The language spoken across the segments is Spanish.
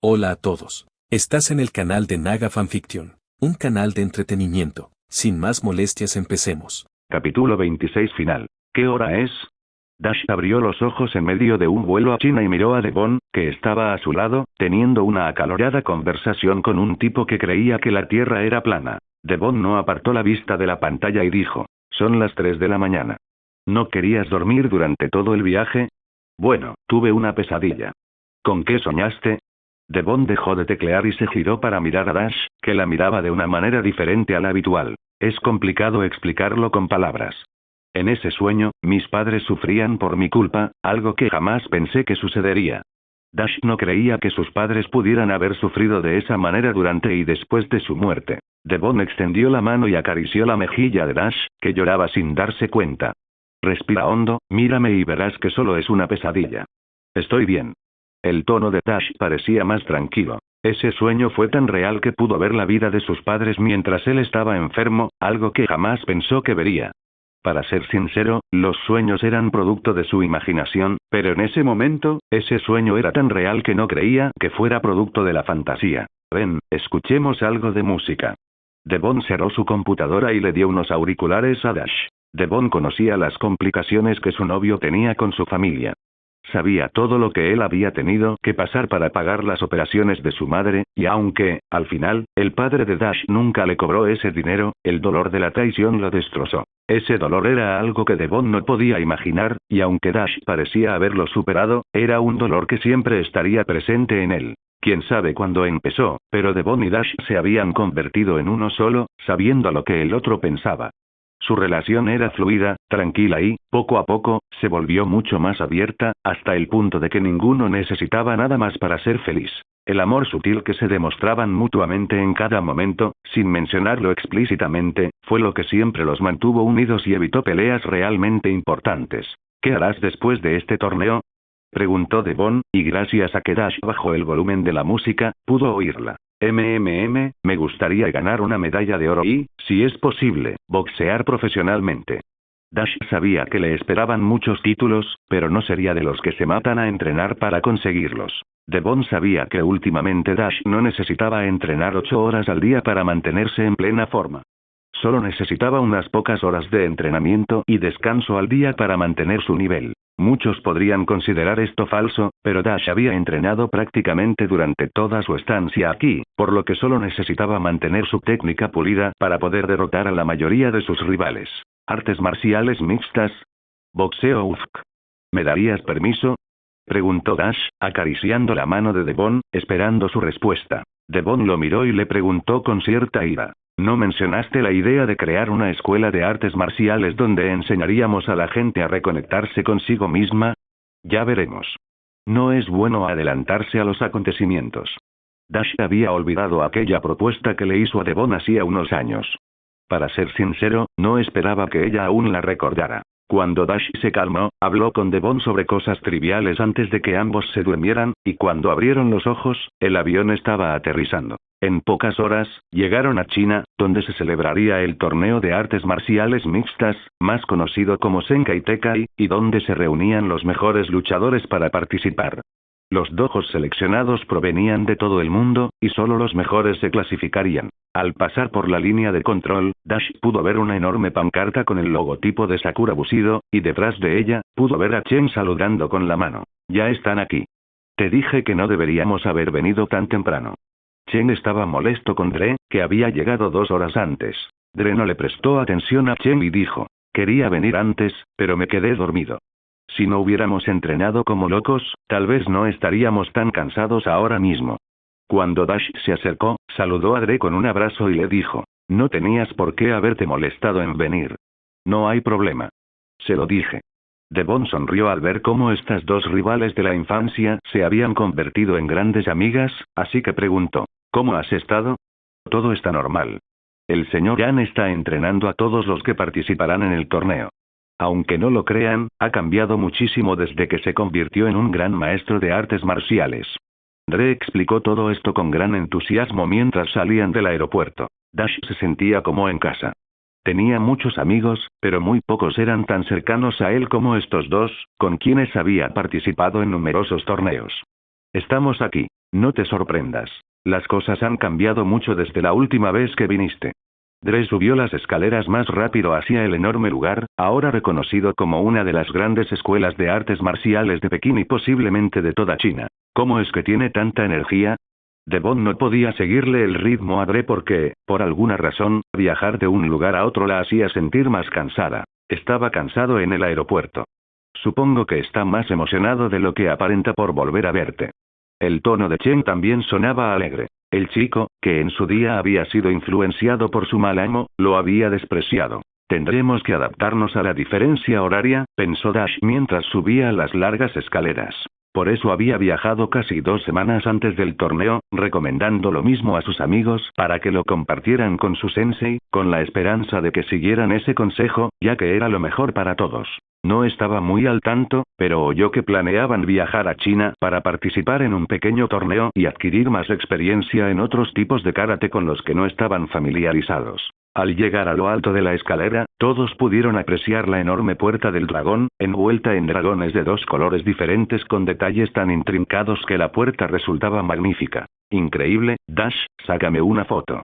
Hola a todos. Estás en el canal de Naga Fanfiction, un canal de entretenimiento. Sin más molestias, empecemos. Capítulo 26 final. ¿Qué hora es? Dash abrió los ojos en medio de un vuelo a China y miró a Devon, que estaba a su lado, teniendo una acalorada conversación con un tipo que creía que la Tierra era plana. Devon no apartó la vista de la pantalla y dijo: son las 3 de la mañana. ¿No querías dormir durante todo el viaje? Bueno, tuve una pesadilla. ¿Con qué soñaste? Devon dejó de teclear y se giró para mirar a Dash, que la miraba de una manera diferente a la habitual. Es complicado explicarlo con palabras. En ese sueño, mis padres sufrían por mi culpa, algo que jamás pensé que sucedería. Dash no creía que sus padres pudieran haber sufrido de esa manera durante y después de su muerte. Devon extendió la mano y acarició la mejilla de Dash, que lloraba sin darse cuenta. Respira hondo, mírame y verás que solo es una pesadilla. Estoy bien. El tono de Dash parecía más tranquilo. Ese sueño fue tan real que pudo ver la vida de sus padres mientras él estaba enfermo, algo que jamás pensó que vería. Para ser sincero, los sueños eran producto de su imaginación, pero en ese momento, ese sueño era tan real que no creía que fuera producto de la fantasía. Ven, escuchemos algo de música. Devon cerró su computadora y le dio unos auriculares a Dash. Devon conocía las complicaciones que su novio tenía con su familia. Sabía todo lo que él había tenido que pasar para pagar las operaciones de su madre, y aunque, al final, el padre de Dash nunca le cobró ese dinero, el dolor de la traición lo destrozó. Ese dolor era algo que Devon no podía imaginar, y aunque Dash parecía haberlo superado, era un dolor que siempre estaría presente en él. Quién sabe cuándo empezó, pero Devon y Dash se habían convertido en uno solo, sabiendo lo que el otro pensaba. Su relación era fluida, tranquila y, poco a poco, se volvió mucho más abierta, hasta el punto de que ninguno necesitaba nada más para ser feliz. El amor sutil que se demostraban mutuamente en cada momento, sin mencionarlo explícitamente, fue lo que siempre los mantuvo unidos y evitó peleas realmente importantes. ¿Qué harás después de este torneo?, preguntó Devon, y gracias a que Dash bajó el volumen de la música, pudo oírla. Me gustaría ganar una medalla de oro y, si es posible, boxear profesionalmente. Dash sabía que le esperaban muchos títulos, pero no sería de los que se matan a entrenar para conseguirlos. Devon sabía que últimamente Dash no necesitaba entrenar 8 horas al día para mantenerse en plena forma. Solo necesitaba unas pocas horas de entrenamiento y descanso al día para mantener su nivel. Muchos podrían considerar esto falso, pero Dash había entrenado prácticamente durante toda su estancia aquí, por lo que solo necesitaba mantener su técnica pulida para poder derrotar a la mayoría de sus rivales. ¿Artes marciales mixtas? Boxeo UFK. ¿Me darías permiso?, preguntó Dash, acariciando la mano de Devon, esperando su respuesta. Devon lo miró y le preguntó con cierta ira: ¿no mencionaste la idea de crear una escuela de artes marciales donde enseñaríamos a la gente a reconectarse consigo misma? Ya veremos. No es bueno adelantarse a los acontecimientos. Dash había olvidado aquella propuesta que le hizo a Devon hacía unos años. Para ser sincero, no esperaba que ella aún la recordara. Cuando Dash se calmó, habló con Devon sobre cosas triviales antes de que ambos se durmieran, y cuando abrieron los ojos, el avión estaba aterrizando. En pocas horas, llegaron a China, donde se celebraría el torneo de artes marciales mixtas, más conocido como Senkai Tekai, y donde se reunían los mejores luchadores para participar. Los dojos seleccionados provenían de todo el mundo, y solo los mejores se clasificarían. Al pasar por la línea de control, Dash pudo ver una enorme pancarta con el logotipo de Sakura Bushido, y detrás de ella, pudo ver a Chen saludando con la mano. Ya están aquí. Te dije que no deberíamos haber venido tan temprano. Chen estaba molesto con Dre, que había llegado 2 horas antes. Dre no le prestó atención a Chen y dijo: quería venir antes, pero me quedé dormido. Si no hubiéramos entrenado como locos, tal vez no estaríamos tan cansados ahora mismo. Cuando Dash se acercó, saludó a Dre con un abrazo y le dijo: no tenías por qué haberte molestado en venir. No hay problema. Se lo dije. Devon sonrió al ver cómo estas dos rivales de la infancia se habían convertido en grandes amigas, así que preguntó: ¿cómo has estado? Todo está normal. El señor Yan está entrenando a todos los que participarán en el torneo. Aunque no lo crean, ha cambiado muchísimo desde que se convirtió en un gran maestro de artes marciales. Dre explicó todo esto con gran entusiasmo mientras salían del aeropuerto. Dash se sentía como en casa. Tenía muchos amigos, pero muy pocos eran tan cercanos a él como estos dos, con quienes había participado en numerosos torneos. Estamos aquí. No te sorprendas. Las cosas han cambiado mucho desde la última vez que viniste. Dre subió las escaleras más rápido hacia el enorme lugar, ahora reconocido como una de las grandes escuelas de artes marciales de Pekín y posiblemente de toda China. ¿Cómo es que tiene tanta energía? Devon no podía seguirle el ritmo a Dre porque, por alguna razón, viajar de un lugar a otro la hacía sentir más cansada. Estaba cansado en el aeropuerto. Supongo que está más emocionado de lo que aparenta por volver a verte. El tono de Chen también sonaba alegre. El chico, que en su día había sido influenciado por su mal amo, lo había despreciado. Tendremos que adaptarnos a la diferencia horaria, pensó Dash mientras subía las largas escaleras. Por eso había viajado casi 2 semanas antes del torneo, recomendando lo mismo a sus amigos para que lo compartieran con su sensei, con la esperanza de que siguieran ese consejo, ya que era lo mejor para todos. No estaba muy al tanto, pero oyó que planeaban viajar a China para participar en un pequeño torneo y adquirir más experiencia en otros tipos de karate con los que no estaban familiarizados. Al llegar a lo alto de la escalera, todos pudieron apreciar la enorme puerta del dragón, envuelta en dragones de 2 colores diferentes con detalles tan intrincados que la puerta resultaba magnífica. Increíble, Dash, sácame una foto.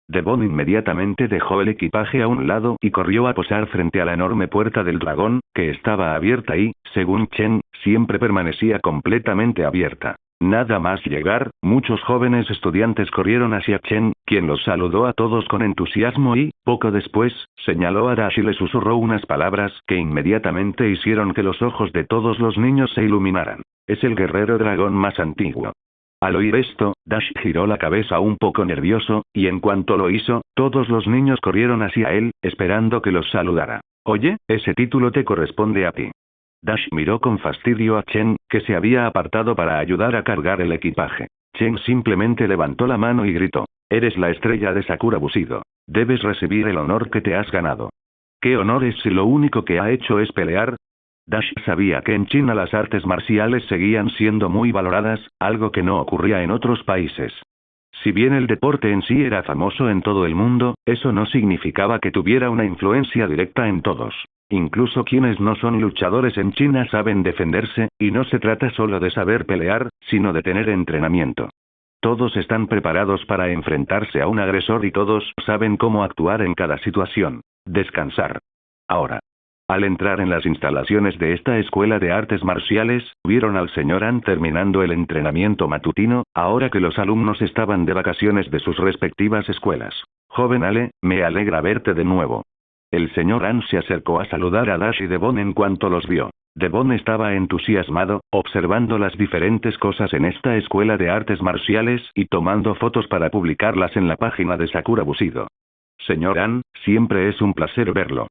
Devon inmediatamente dejó el equipaje a un lado y corrió a posar frente a la enorme puerta del dragón, que estaba abierta y, según Chen, siempre permanecía completamente abierta. Nada más llegar, muchos jóvenes estudiantes corrieron hacia Chen, quien los saludó a todos con entusiasmo y, poco después, señaló a Dash y le susurró unas palabras que inmediatamente hicieron que los ojos de todos los niños se iluminaran. Es el guerrero dragón más antiguo. Al oír esto, Dash giró la cabeza un poco nervioso, y en cuanto lo hizo, todos los niños corrieron hacia él, esperando que los saludara. Oye, ese título te corresponde a ti. Dash miró con fastidio a Chen, que se había apartado para ayudar a cargar el equipaje. Chen simplemente levantó la mano y gritó. Eres la estrella de Sakura Bushido. Debes recibir el honor que te has ganado. ¿Qué honores si lo único que ha hecho es pelear? Dash sabía que en China las artes marciales seguían siendo muy valoradas, algo que no ocurría en otros países. Si bien el deporte en sí era famoso en todo el mundo, eso no significaba que tuviera una influencia directa en todos. Incluso quienes no son luchadores en China saben defenderse, y no se trata solo de saber pelear, sino de tener entrenamiento. Todos están preparados para enfrentarse a un agresor y todos saben cómo actuar en cada situación. Descansar. Ahora. Al entrar en las instalaciones de esta escuela de artes marciales, vieron al señor An terminando el entrenamiento matutino, ahora que los alumnos estaban de vacaciones de sus respectivas escuelas. Joven Ale, me alegra verte de nuevo. El señor An se acercó a saludar a Dash y Devon en cuanto los vio. Devon estaba entusiasmado, observando las diferentes cosas en esta escuela de artes marciales y tomando fotos para publicarlas en la página de Sakura Bushido. Señor An, siempre es un placer verlo.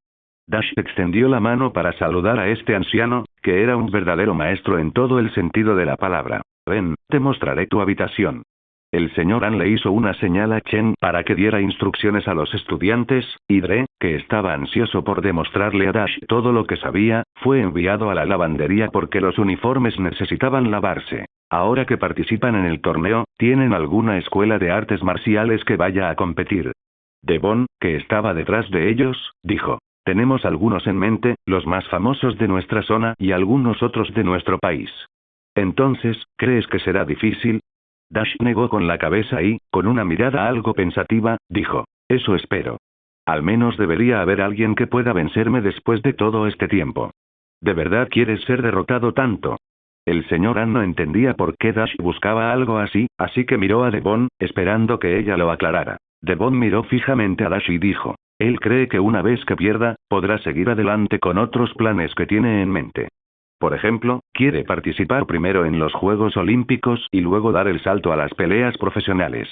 Dash extendió la mano para saludar a este anciano, que era un verdadero maestro en todo el sentido de la palabra. Ven, te mostraré tu habitación. El señor An le hizo una señal a Chen para que diera instrucciones a los estudiantes, y Dre, que estaba ansioso por demostrarle a Dash todo lo que sabía, fue enviado a la lavandería porque los uniformes necesitaban lavarse. Ahora que participan en el torneo, ¿tienen alguna escuela de artes marciales que vaya a competir? Devon, que estaba detrás de ellos, dijo. Tenemos algunos en mente, los más famosos de nuestra zona y algunos otros de nuestro país. Entonces, ¿crees que será difícil? Dash negó con la cabeza y, con una mirada algo pensativa, dijo, eso espero. Al menos debería haber alguien que pueda vencerme después de todo este tiempo. ¿De verdad quieres ser derrotado tanto? El señor An no entendía por qué Dash buscaba algo así, así que miró a Devon, esperando que ella lo aclarara. Devon miró fijamente a Dash y dijo. Él cree que una vez que pierda, podrá seguir adelante con otros planes que tiene en mente. Por ejemplo, quiere participar primero en los Juegos Olímpicos y luego dar el salto a las peleas profesionales.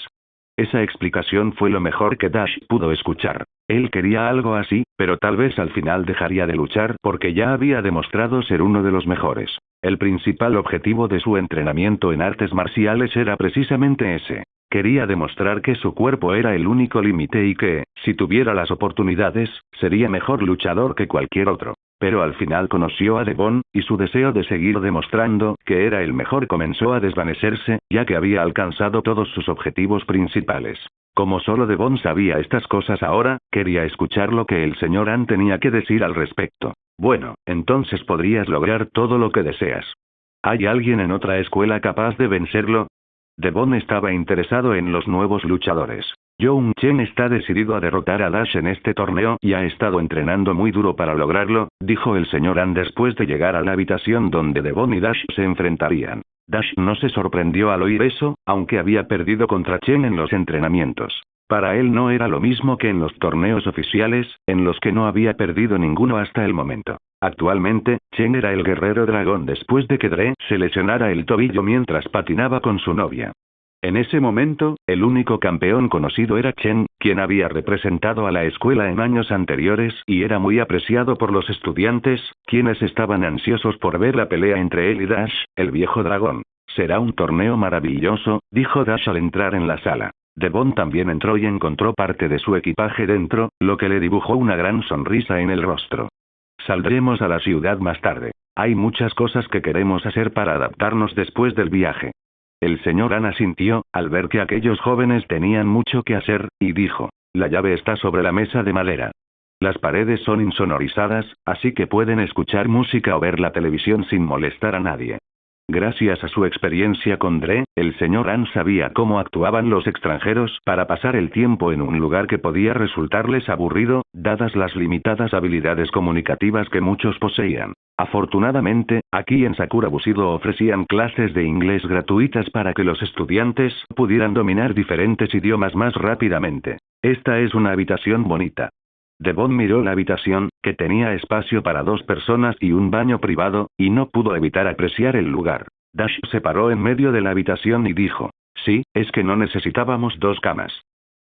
Esa explicación fue lo mejor que Dash pudo escuchar. Él quería algo así, pero tal vez al final dejaría de luchar porque ya había demostrado ser uno de los mejores. El principal objetivo de su entrenamiento en artes marciales era precisamente ese. Quería demostrar que su cuerpo era el único límite y que, si tuviera las oportunidades, sería mejor luchador que cualquier otro. Pero al final conoció a Devon, y su deseo de seguir demostrando que era el mejor comenzó a desvanecerse, ya que había alcanzado todos sus objetivos principales. Como solo Devon sabía estas cosas ahora, quería escuchar lo que el señor An tenía que decir al respecto. Bueno, entonces podrías lograr todo lo que deseas. ¿Hay alguien en otra escuela capaz de vencerlo? Devon estaba interesado en los nuevos luchadores. Young Chen está decidido a derrotar a Dash en este torneo y ha estado entrenando muy duro para lograrlo, dijo el señor An después de llegar a la habitación donde Devon y Dash se enfrentarían. Dash no se sorprendió al oír eso, aunque había perdido contra Chen en los entrenamientos. Para él no era lo mismo que en los torneos oficiales, en los que no había perdido ninguno hasta el momento. Actualmente, Chen era el guerrero dragón después de que Dre se lesionara el tobillo mientras patinaba con su novia. En ese momento, el único campeón conocido era Chen, quien había representado a la escuela en años anteriores y era muy apreciado por los estudiantes, quienes estaban ansiosos por ver la pelea entre él y Dash, el viejo dragón. Será un torneo maravilloso, dijo Dash al entrar en la sala. Devon también entró y encontró parte de su equipaje dentro, lo que le dibujó una gran sonrisa en el rostro. Saldremos a la ciudad más tarde. Hay muchas cosas que queremos hacer para adaptarnos después del viaje. El señor An asintió, al ver que aquellos jóvenes tenían mucho que hacer, y dijo, la llave está sobre la mesa de madera. Las paredes son insonorizadas, así que pueden escuchar música o ver la televisión sin molestar a nadie. Gracias a su experiencia con Dre, el señor An sabía cómo actuaban los extranjeros para pasar el tiempo en un lugar que podía resultarles aburrido, dadas las limitadas habilidades comunicativas que muchos poseían. Afortunadamente, aquí en Sakura Bushido ofrecían clases de inglés gratuitas para que los estudiantes pudieran dominar diferentes idiomas más rápidamente. Esta es una habitación bonita. Devon miró la habitación, que tenía espacio para 2 personas y un baño privado, y no pudo evitar apreciar el lugar. Dash se paró en medio de la habitación y dijo, sí, es que no necesitábamos 2 camas.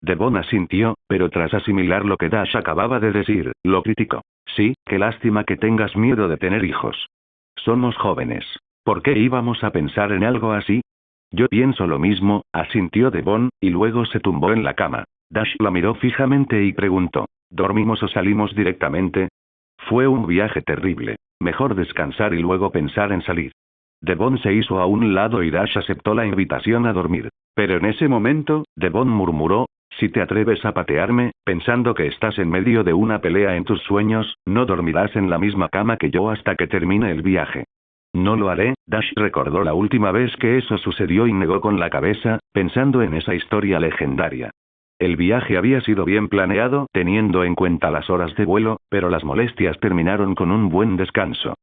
Devon asintió, pero tras asimilar lo que Dash acababa de decir, lo criticó. Sí, qué lástima que tengas miedo de tener hijos. Somos jóvenes. ¿Por qué íbamos a pensar en algo así? Yo pienso lo mismo, asintió Devon, y luego se tumbó en la cama. Dash la miró fijamente y preguntó, ¿dormimos o salimos directamente? Fue un viaje terrible. Mejor descansar y luego pensar en salir. Devon se hizo a un lado y Dash aceptó la invitación a dormir. Pero en ese momento, Devon murmuró, si te atreves a patearme, pensando que estás en medio de una pelea en tus sueños, no dormirás en la misma cama que yo hasta que termine el viaje. No lo haré, Dash recordó la última vez que eso sucedió y negó con la cabeza, pensando en esa historia legendaria. El viaje había sido bien planeado teniendo en cuenta las horas de vuelo, pero las molestias terminaron con un buen descanso.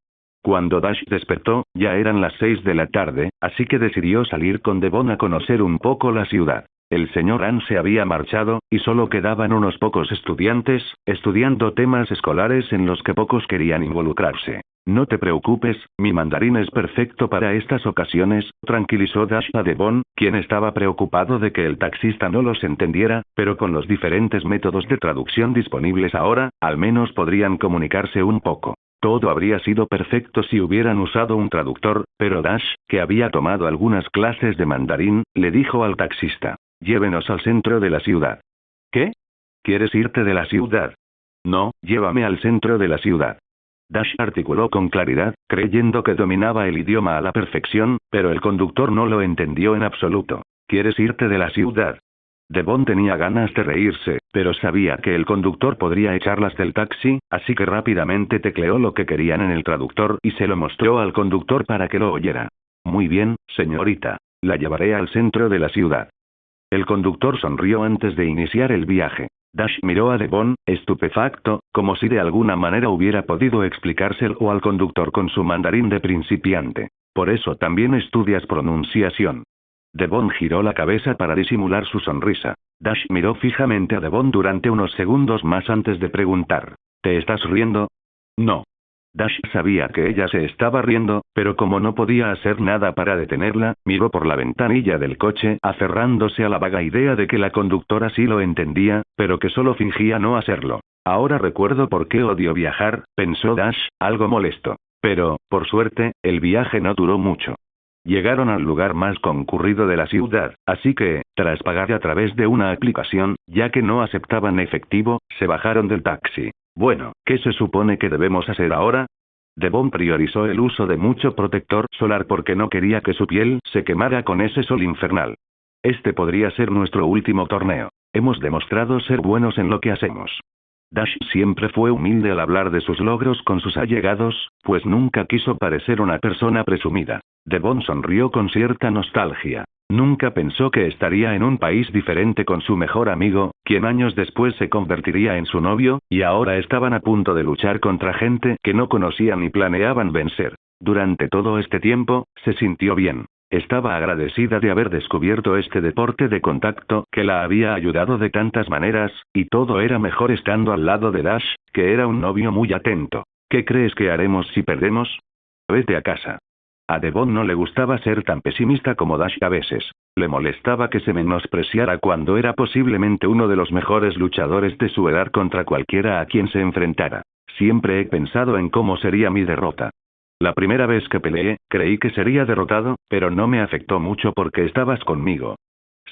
Cuando Dash despertó, ya eran las 6 de la tarde, así que decidió salir con Devon a conocer un poco la ciudad. El señor An se había marchado, y solo quedaban unos pocos estudiantes, estudiando temas escolares en los que pocos querían involucrarse. No te preocupes, mi mandarín es perfecto para estas ocasiones, tranquilizó Dash a Devon, quien estaba preocupado de que el taxista no los entendiera, pero con los diferentes métodos de traducción disponibles ahora, al menos podrían comunicarse un poco. Todo habría sido perfecto si hubieran usado un traductor, pero Dash, que había tomado algunas clases de mandarín, le dijo al taxista, llévenos al centro de la ciudad. ¿Qué? ¿Quieres irte de la ciudad? No, llévame al centro de la ciudad. Dash articuló con claridad, creyendo que dominaba el idioma a la perfección, pero el conductor no lo entendió en absoluto. ¿Quieres irte de la ciudad? Devon tenía ganas de reírse, pero sabía que el conductor podría echarlas del taxi, así que rápidamente tecleó lo que querían en el traductor y se lo mostró al conductor para que lo oyera. Muy bien, señorita. La llevaré al centro de la ciudad. El conductor sonrió antes de iniciar el viaje. Dash miró a Devon, estupefacto, como si de alguna manera hubiera podido explicárselo al conductor con su mandarín de principiante. Por eso también estudias pronunciación. Devon giró la cabeza para disimular su sonrisa. Dash miró fijamente a Devon durante unos segundos más antes de preguntar, ¿te estás riendo? No. Dash sabía que ella se estaba riendo, pero como no podía hacer nada para detenerla, miró por la ventanilla del coche, aferrándose a la vaga idea de que la conductora sí lo entendía, pero que solo fingía no hacerlo. Ahora recuerdo por qué odio viajar, pensó Dash, algo molesto. Pero, por suerte, el viaje no duró mucho. Llegaron al lugar más concurrido de la ciudad, así que, tras pagar a través de una aplicación, ya que no aceptaban efectivo, se bajaron del taxi. Bueno, ¿qué se supone que debemos hacer ahora? Devon priorizó el uso de mucho protector solar porque no quería que su piel se quemara con ese sol infernal. Este podría ser nuestro último torneo. Hemos demostrado ser buenos en lo que hacemos. Dash siempre fue humilde al hablar de sus logros con sus allegados, pues nunca quiso parecer una persona presumida. Devon sonrió con cierta nostalgia. Nunca pensó que estaría en un país diferente con su mejor amigo, quien años después se convertiría en su novio, y ahora estaban a punto de luchar contra gente que no conocían ni planeaban vencer. Durante todo este tiempo, se sintió bien. Estaba agradecida de haber descubierto este deporte de contacto que la había ayudado de tantas maneras, y todo era mejor estando al lado de Dash, que era un novio muy atento. ¿Qué crees que haremos si perdemos? Vete a casa. A Devon no le gustaba ser tan pesimista como Dash a veces. Le molestaba que se menospreciara cuando era posiblemente uno de los mejores luchadores de su edad contra cualquiera a quien se enfrentara. Siempre he pensado en cómo sería mi derrota. La primera vez que peleé, creí que sería derrotado, pero no me afectó mucho porque estabas conmigo.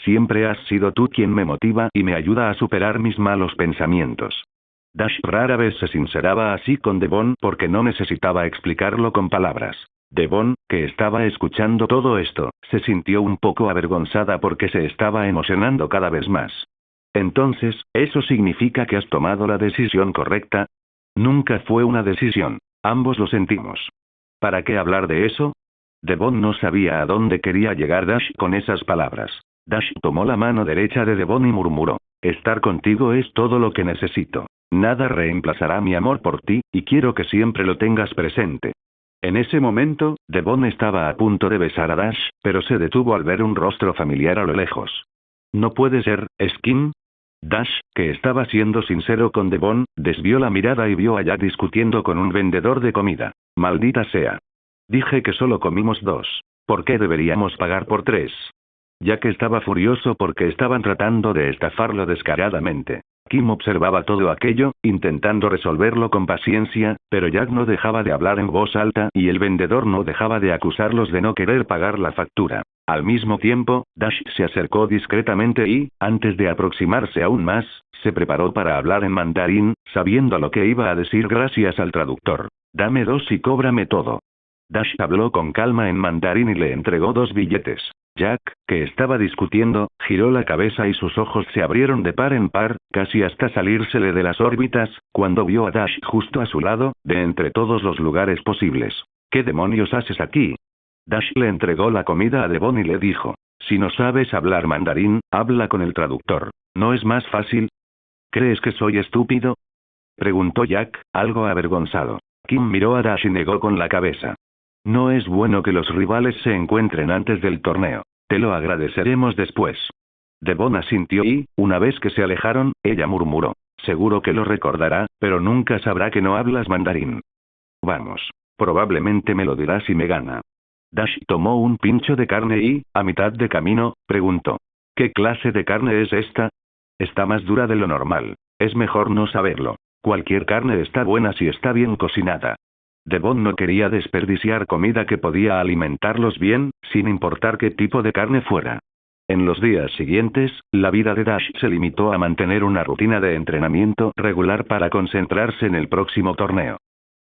Siempre has sido tú quien me motiva y me ayuda a superar mis malos pensamientos. Dash rara vez se sinceraba así con Devon porque no necesitaba explicarlo con palabras. Devon, que estaba escuchando todo esto, se sintió un poco avergonzada porque se estaba emocionando cada vez más. Entonces, ¿eso significa que has tomado la decisión correcta? Nunca fue una decisión. Ambos lo sentimos. ¿Para qué hablar de eso? Devon no sabía a dónde quería llegar Dash con esas palabras. Dash tomó la mano derecha de Devon y murmuró: estar contigo es todo lo que necesito. Nada reemplazará mi amor por ti, y quiero que siempre lo tengas presente. En ese momento, Devon estaba a punto de besar a Dash, pero se detuvo al ver un rostro familiar a lo lejos. No puede ser, Skin. Dash, que estaba siendo sincero con Devon, desvió la mirada y vio a Jack discutiendo con un vendedor de comida. Maldita sea. Dije que solo comimos 2. ¿Por qué deberíamos pagar por 3? Jack estaba furioso porque estaban tratando de estafarlo descaradamente. Kim observaba todo aquello, intentando resolverlo con paciencia, pero Jack no dejaba de hablar en voz alta y el vendedor no dejaba de acusarlos de no querer pagar la factura. Al mismo tiempo, Dash se acercó discretamente y, antes de aproximarse aún más, se preparó para hablar en mandarín, sabiendo lo que iba a decir gracias al traductor. Dame 2 y cóbrame todo. Dash habló con calma en mandarín y le entregó 2 billetes. Jack, que estaba discutiendo, giró la cabeza y sus ojos se abrieron de par en par, casi hasta salírsele de las órbitas, cuando vio a Dash justo a su lado, de entre todos los lugares posibles. ¿Qué demonios haces aquí? Dash le entregó la comida a Devon y le dijo: si no sabes hablar mandarín, habla con el traductor. ¿No es más fácil? ¿Crees que soy estúpido? Preguntó Jack, algo avergonzado. Kim miró a Dash y negó con la cabeza. No es bueno que los rivales se encuentren antes del torneo. Te lo agradeceremos después. Devon asintió y, una vez que se alejaron, ella murmuró: seguro que lo recordará, pero nunca sabrá que no hablas mandarín. Vamos. Probablemente me lo dirá si me gana. Dash tomó un pincho de carne y, a mitad de camino, preguntó: ¿qué clase de carne es esta? Está más dura de lo normal. Es mejor no saberlo. Cualquier carne está buena si está bien cocinada. Devon no quería desperdiciar comida que podía alimentarlos bien, sin importar qué tipo de carne fuera. En los días siguientes, la vida de Dash se limitó a mantener una rutina de entrenamiento regular para concentrarse en el próximo torneo.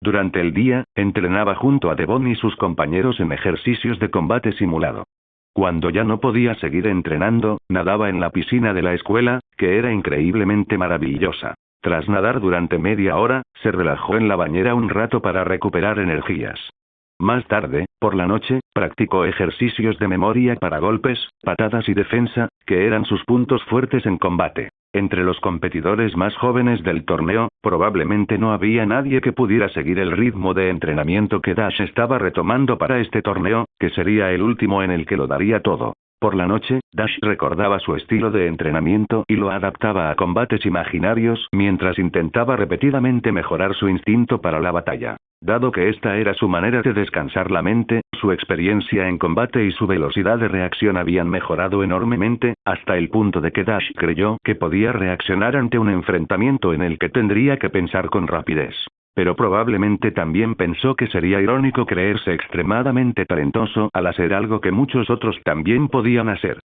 Durante el día, entrenaba junto a Devon y sus compañeros en ejercicios de combate simulado. Cuando ya no podía seguir entrenando, nadaba en la piscina de la escuela, que era increíblemente maravillosa. Tras nadar durante media hora, se relajó en la bañera un rato para recuperar energías. Más tarde, por la noche, practicó ejercicios de memoria para golpes, patadas y defensa, que eran sus puntos fuertes en combate. Entre los competidores más jóvenes del torneo, probablemente no había nadie que pudiera seguir el ritmo de entrenamiento que Dash estaba retomando para este torneo, que sería el último en el que lo daría todo. Por la noche, Dash recordaba su estilo de entrenamiento y lo adaptaba a combates imaginarios mientras intentaba repetidamente mejorar su instinto para la batalla. Dado que esta era su manera de descansar la mente, su experiencia en combate y su velocidad de reacción habían mejorado enormemente, hasta el punto de que Dash creyó que podía reaccionar ante un enfrentamiento en el que tendría que pensar con rapidez. Pero probablemente también pensó que sería irónico creerse extremadamente talentoso al hacer algo que muchos otros también podían hacer.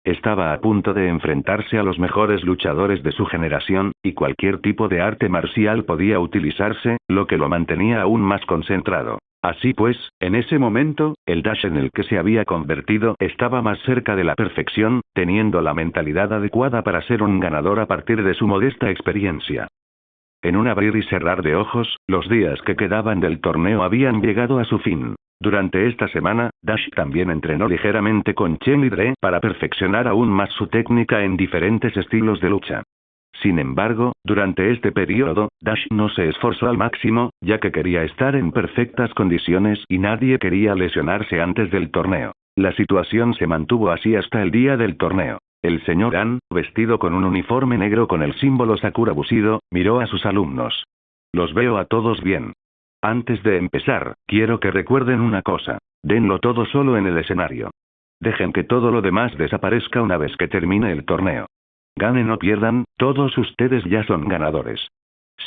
Estaba a punto de enfrentarse a los mejores luchadores de su generación, y cualquier tipo de arte marcial podía utilizarse, lo que lo mantenía aún más concentrado. Así pues, en ese momento, el Dash en el que se había convertido estaba más cerca de la perfección, teniendo la mentalidad adecuada para ser un ganador a partir de su modesta experiencia. En un abrir y cerrar de ojos, los días que quedaban del torneo habían llegado a su fin. Durante esta semana, Dash también entrenó ligeramente con Chen y Dre para perfeccionar aún más su técnica en diferentes estilos de lucha. Sin embargo, durante este periodo, Dash no se esforzó al máximo, ya que quería estar en perfectas condiciones y nadie quería lesionarse antes del torneo. La situación se mantuvo así hasta el día del torneo. El señor An, vestido con un uniforme negro con el símbolo Sakura Bushido, miró a sus alumnos. Los veo a todos bien. Antes de empezar, quiero que recuerden una cosa. Denlo todo solo en el escenario. Dejen que todo lo demás desaparezca una vez que termine el torneo. Ganen o pierdan, todos ustedes ya son ganadores.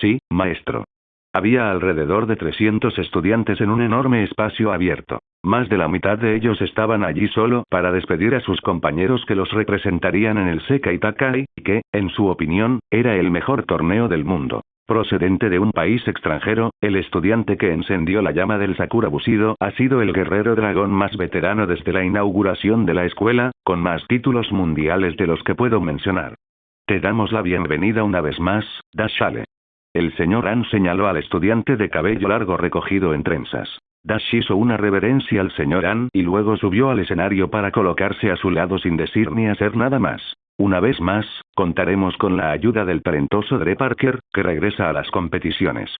Sí, maestro. Había alrededor de 300 estudiantes en un enorme espacio abierto. Más de la mitad de ellos estaban allí solo para despedir a sus compañeros que los representarían en el Sekai Takai, que, en su opinión, era el mejor torneo del mundo. Procedente de un país extranjero, el estudiante que encendió la llama del Sakura Bushido ha sido el guerrero dragón más veterano desde la inauguración de la escuela, con más títulos mundiales de los que puedo mencionar. Te damos la bienvenida una vez más, Dashale. El señor An señaló al estudiante de cabello largo recogido en trenzas. Dash hizo una reverencia al señor An y luego subió al escenario para colocarse a su lado sin decir ni hacer nada más. Una vez más, contaremos con la ayuda del talentoso Dre Parker, que regresa a las competiciones.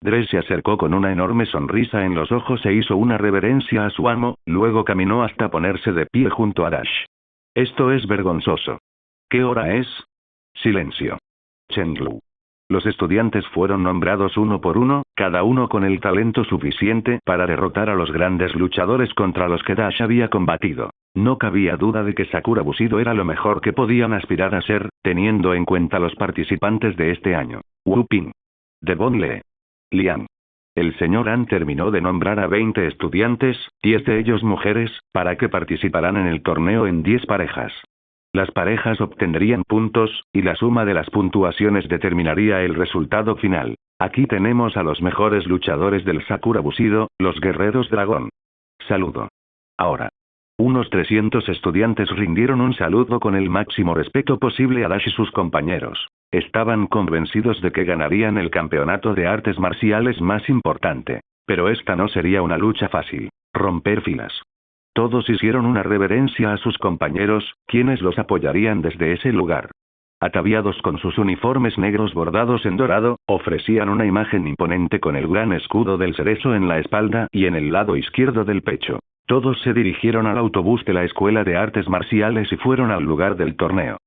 Dre se acercó con una enorme sonrisa en los ojos e hizo una reverencia a su amo, luego caminó hasta ponerse de pie junto a Dash. Esto es vergonzoso. ¿Qué hora es? Silencio. Chenlu. Los estudiantes fueron nombrados uno por uno, cada uno con el talento suficiente para derrotar a los grandes luchadores contra los que Dash había combatido. No cabía duda de que Sakura Bushido era lo mejor que podían aspirar a ser, teniendo en cuenta los participantes de este año. Wu Ping. Devon Lee. Liang. El señor An terminó de nombrar a 20 estudiantes, 10 de ellos mujeres, para que participaran en el torneo en 10 parejas. Las parejas obtendrían puntos, y la suma de las puntuaciones determinaría el resultado final. Aquí tenemos a los mejores luchadores del Sakura Bushido, los guerreros dragón. Saludo. Ahora. Unos 300 estudiantes rindieron un saludo con el máximo respeto posible a Dash y sus compañeros. Estaban convencidos de que ganarían el campeonato de artes marciales más importante. Pero esta no sería una lucha fácil. Romper filas. Todos hicieron una reverencia a sus compañeros, quienes los apoyarían desde ese lugar. Ataviados con sus uniformes negros bordados en dorado, ofrecían una imagen imponente con el gran escudo del cerezo en la espalda y en el lado izquierdo del pecho. Todos se dirigieron al autobús de la Escuela de Artes Marciales y fueron al lugar del torneo.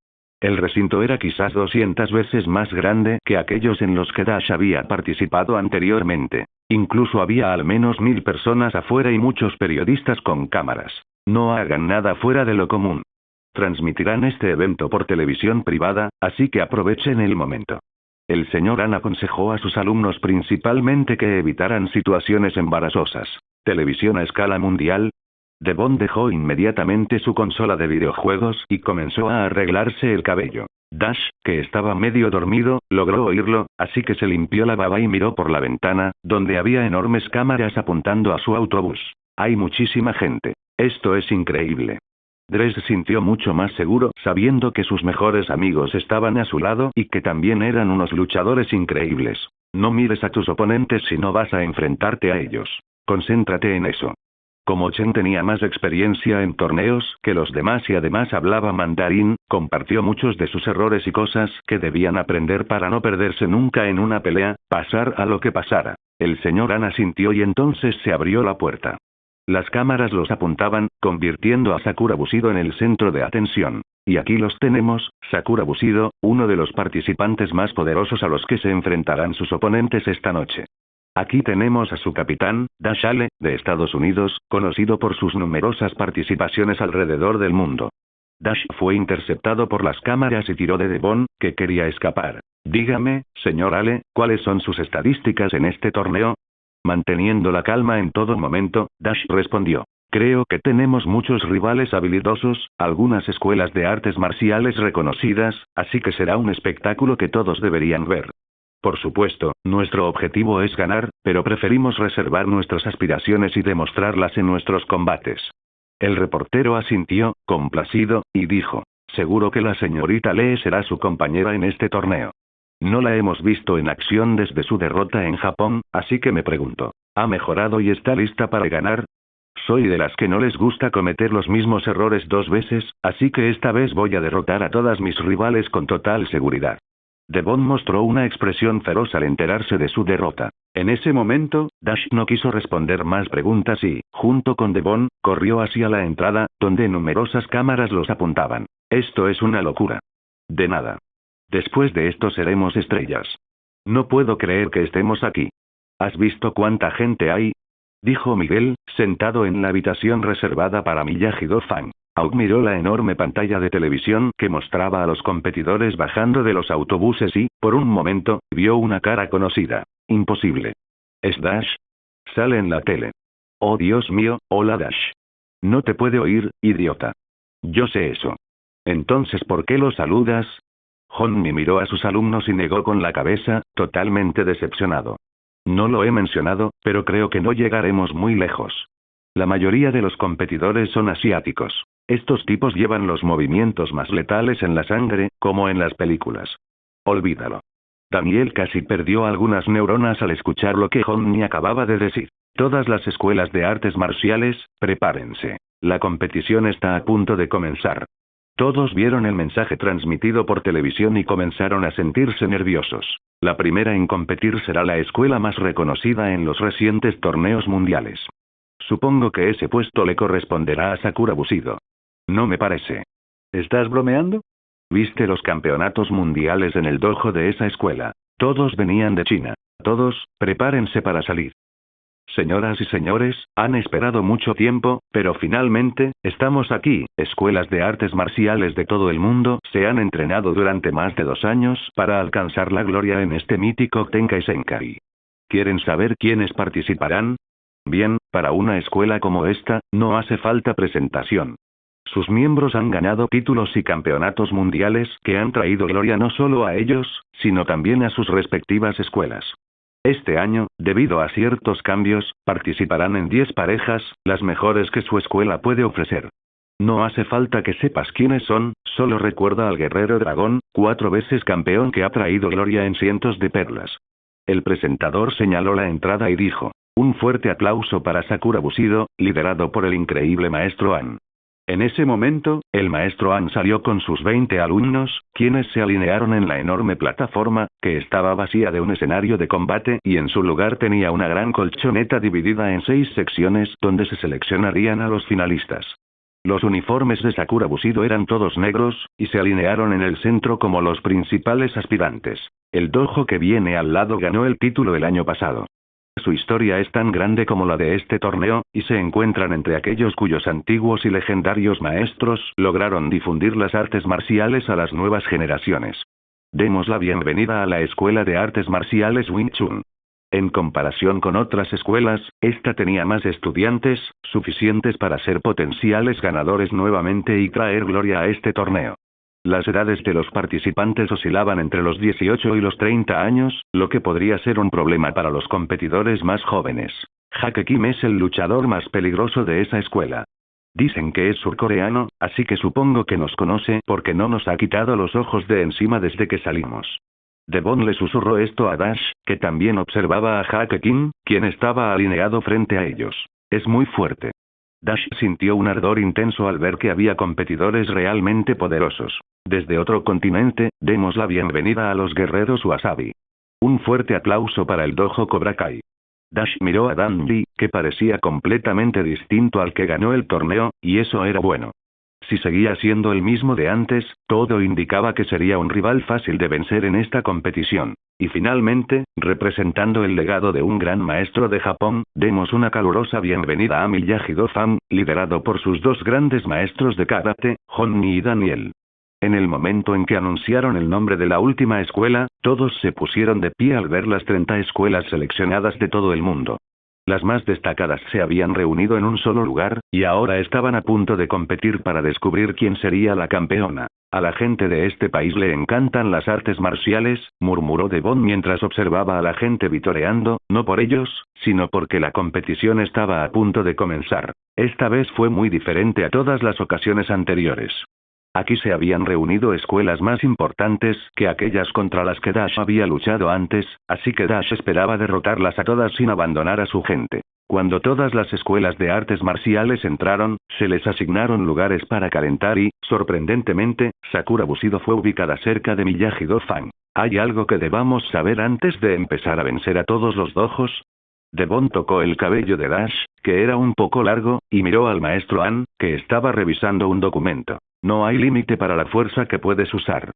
El recinto era quizás 200 veces más grande que aquellos en los que Dash había participado anteriormente. Incluso había al menos 1000 personas afuera y muchos periodistas con cámaras. No hagan nada fuera de lo común. Transmitirán este evento por televisión privada, así que aprovechen el momento. El señor An aconsejó a sus alumnos principalmente que evitaran situaciones embarazosas. ¿Televisión a escala mundial? Devon dejó inmediatamente su consola de videojuegos y comenzó a arreglarse el cabello. Dash, que estaba medio dormido, logró oírlo, así que se limpió la baba y miró por la ventana, donde había enormes cámaras apuntando a su autobús. Hay muchísima gente. Esto es increíble. Dre se sintió mucho más seguro sabiendo que sus mejores amigos estaban a su lado y que también eran unos luchadores increíbles. No mires a tus oponentes si no vas a enfrentarte a ellos. Concéntrate en eso. Como Chen tenía más experiencia en torneos que los demás y además hablaba mandarín, compartió muchos de sus errores y cosas que debían aprender para no perderse nunca en una pelea, pasar a lo que pasara. El señor An asintió y entonces se abrió la puerta. Las cámaras los apuntaban, convirtiendo a Sakura Bushido en el centro de atención. Y aquí los tenemos, Sakura Bushido, uno de los participantes más poderosos a los que se enfrentarán sus oponentes esta noche. Aquí tenemos a su capitán, Dashale, de Estados Unidos, conocido por sus numerosas participaciones alrededor del mundo. Dash fue interceptado por las cámaras y tiró de Devon, que quería escapar. Dígame, señor Ale, ¿cuáles son sus estadísticas en este torneo? Manteniendo la calma en todo momento, Dash respondió. Creo que tenemos muchos rivales habilidosos, algunas escuelas de artes marciales reconocidas, así que será un espectáculo que todos deberían ver. Por supuesto, nuestro objetivo es ganar, pero preferimos reservar nuestras aspiraciones y demostrarlas en nuestros combates. El reportero asintió, complacido, y dijo, seguro que la señorita Lee será su compañera en este torneo. No la hemos visto en acción desde su derrota en Japón, así que me pregunto, ¿ha mejorado y está lista para ganar? Soy de las que no les gusta cometer los mismos errores dos veces, así que esta vez voy a derrotar a todas mis rivales con total seguridad. Devon mostró una expresión feroz al enterarse de su derrota. En ese momento, Dash no quiso responder más preguntas y, junto con Devon, corrió hacia la entrada, donde numerosas cámaras los apuntaban. Esto es una locura. De nada. Después de esto seremos estrellas. No puedo creer que estemos aquí. ¿Has visto cuánta gente hay? Dijo Miguel, sentado en la habitación reservada para Miyagi-Do-fan. Aug miró la enorme pantalla de televisión que mostraba a los competidores bajando de los autobuses y, por un momento, vio una cara conocida. Imposible. ¿Es Dash? Sale en la tele. Oh Dios mío, hola Dash. No te puede oír, idiota. Yo sé eso. Entonces, ¿por qué lo saludas? Honmi miró a sus alumnos y negó con la cabeza, totalmente decepcionado. No lo he mencionado, pero creo que no llegaremos muy lejos. La mayoría de los competidores son asiáticos. Estos tipos llevan los movimientos más letales en la sangre, como en las películas. Olvídalo. Daniel casi perdió algunas neuronas al escuchar lo que Honmi acababa de decir. Todas las escuelas de artes marciales, prepárense. La competición está a punto de comenzar. Todos vieron el mensaje transmitido por televisión y comenzaron a sentirse nerviosos. La primera en competir será la escuela más reconocida en los recientes torneos mundiales. Supongo que ese puesto le corresponderá a Sakura Bushido. No me parece. ¿Estás bromeando? ¿Viste los campeonatos mundiales en el dojo de esa escuela? Todos venían de China. Todos, prepárense para salir. Señoras y señores, han esperado mucho tiempo, pero finalmente, estamos aquí. Escuelas de artes marciales de todo el mundo se han entrenado durante más de 2 años para alcanzar la gloria en este mítico Tenkei Senkai. ¿Quieren saber quiénes participarán? Bien, para una escuela como esta, no hace falta presentación. Sus miembros han ganado títulos y campeonatos mundiales que han traído gloria no solo a ellos, sino también a sus respectivas escuelas. Este año, debido a ciertos cambios, participarán en 10 parejas, las mejores que su escuela puede ofrecer. No hace falta que sepas quiénes son, solo recuerda al guerrero dragón, 4 veces campeón que ha traído gloria en cientos de perlas. El presentador señaló la entrada y dijo: un fuerte aplauso para Sakura Bushido, liderado por el increíble maestro An. En ese momento, el maestro An salió con sus 20 alumnos, quienes se alinearon en la enorme plataforma, que estaba vacía de un escenario de combate y en su lugar tenía una gran colchoneta dividida en 6 secciones donde se seleccionarían a los finalistas. Los uniformes de Sakura Bushido eran todos negros, y se alinearon en el centro como los principales aspirantes. El dojo que viene al lado ganó el título el año pasado. Su historia es tan grande como la de este torneo, y se encuentran entre aquellos cuyos antiguos y legendarios maestros lograron difundir las artes marciales a las nuevas generaciones. Demos la bienvenida a la Escuela de Artes Marciales Wing Chun. En comparación con otras escuelas, esta tenía más estudiantes, suficientes para ser potenciales ganadores nuevamente y traer gloria a este torneo. Las edades de los participantes oscilaban entre los 18 y los 30 años, lo que podría ser un problema para los competidores más jóvenes. Hake Kim es el luchador más peligroso de esa escuela. Dicen que es surcoreano, así que supongo que nos conoce porque no nos ha quitado los ojos de encima desde que salimos. Devon le susurró esto a Dash, que también observaba a Hake Kim, quien estaba alineado frente a ellos. Es muy fuerte. Dash sintió un ardor intenso al ver que había competidores realmente poderosos. Desde otro continente, demos la bienvenida a los guerreros Wasabi. Un fuerte aplauso para el dojo Cobra Kai. Dash miró a Dan Lee, que parecía completamente distinto al que ganó el torneo, y eso era bueno. Si seguía siendo el mismo de antes, todo indicaba que sería un rival fácil de vencer en esta competición. Y finalmente, representando el legado de un gran maestro de Japón, demos una calurosa bienvenida a Miyagi-Do-fan, liderado por sus 2 grandes maestros de karate, Honmi y Daniel. En el momento en que anunciaron el nombre de la última escuela, todos se pusieron de pie al ver las 30 escuelas seleccionadas de todo el mundo. Las más destacadas se habían reunido en un solo lugar, y ahora estaban a punto de competir para descubrir quién sería la campeona. A la gente de este país le encantan las artes marciales, murmuró Devon mientras observaba a la gente vitoreando, no por ellos, sino porque la competición estaba a punto de comenzar. Esta vez fue muy diferente a todas las ocasiones anteriores. Aquí se habían reunido escuelas más importantes que aquellas contra las que Dash había luchado antes, así que Dash esperaba derrotarlas a todas sin abandonar a su gente. Cuando todas las escuelas de artes marciales entraron, se les asignaron lugares para calentar y, sorprendentemente, Sakura Bushido fue ubicada cerca de Miyagi-Do-Fan. ¿Hay algo que debamos saber antes de empezar a vencer a todos los dojos? Devon tocó el cabello de Dash, que era un poco largo, y miró al maestro An, que estaba revisando un documento. No hay límite para la fuerza que puedes usar.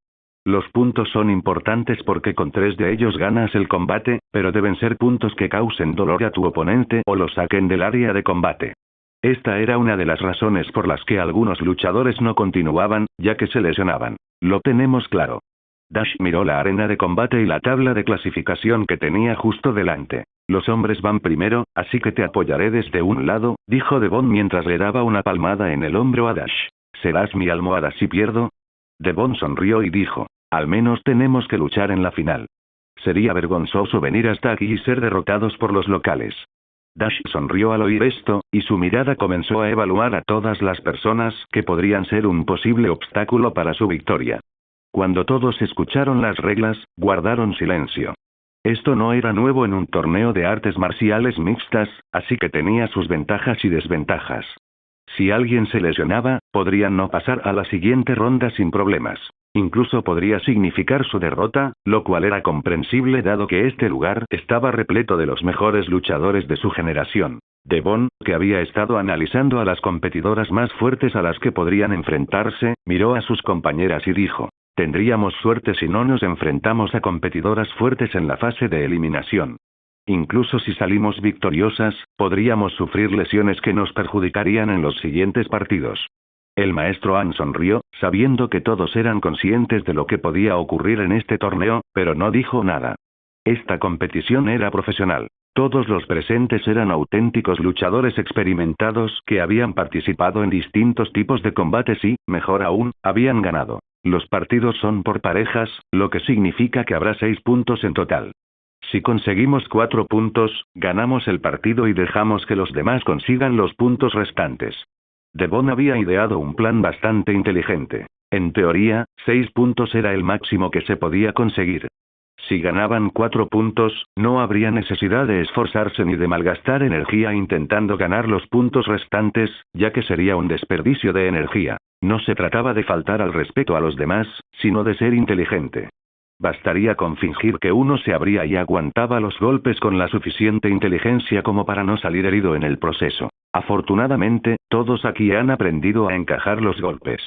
Los puntos son importantes porque con 3 de ellos ganas el combate, pero deben ser puntos que causen dolor a tu oponente o lo saquen del área de combate. Esta era una de las razones por las que algunos luchadores no continuaban, ya que se lesionaban. Lo tenemos claro. Dash miró la arena de combate y la tabla de clasificación que tenía justo delante. Los hombres van primero, así que te apoyaré desde un lado, dijo Devon mientras le daba una palmada en el hombro a Dash. ¿Serás mi almohada si pierdo? Devon sonrió y dijo. Al menos tenemos que luchar en la final. Sería vergonzoso venir hasta aquí y ser derrotados por los locales. Dash sonrió al oír esto, y su mirada comenzó a evaluar a todas las personas que podrían ser un posible obstáculo para su victoria. Cuando todos escucharon las reglas, guardaron silencio. Esto no era nuevo en un torneo de artes marciales mixtas, así que tenía sus ventajas y desventajas. Si alguien se lesionaba, podrían no pasar a la siguiente ronda sin problemas. Incluso podría significar su derrota, lo cual era comprensible dado que este lugar estaba repleto de los mejores luchadores de su generación. Devon, que había estado analizando a las competidoras más fuertes a las que podrían enfrentarse, miró a sus compañeras y dijo, tendríamos suerte si no nos enfrentamos a competidoras fuertes en la fase de eliminación. Incluso si salimos victoriosas, podríamos sufrir lesiones que nos perjudicarían en los siguientes partidos. El maestro An sonrió, sabiendo que todos eran conscientes de lo que podía ocurrir en este torneo, pero no dijo nada. Esta competición era profesional. Todos los presentes eran auténticos luchadores experimentados que habían participado en distintos tipos de combates y, mejor aún, habían ganado. Los partidos son por parejas, lo que significa que habrá 6 puntos en total. Si conseguimos 4 puntos, ganamos el partido y dejamos que los demás consigan los puntos restantes. Devon había ideado un plan bastante inteligente. En teoría, 6 puntos era el máximo que se podía conseguir. Si ganaban 4 puntos, no habría necesidad de esforzarse ni de malgastar energía intentando ganar los puntos restantes, ya que sería un desperdicio de energía. No se trataba de faltar al respeto a los demás, sino de ser inteligente. Bastaría con fingir que uno se abría y aguantaba los golpes con la suficiente inteligencia como para no salir herido en el proceso. Afortunadamente, todos aquí han aprendido a encajar los golpes.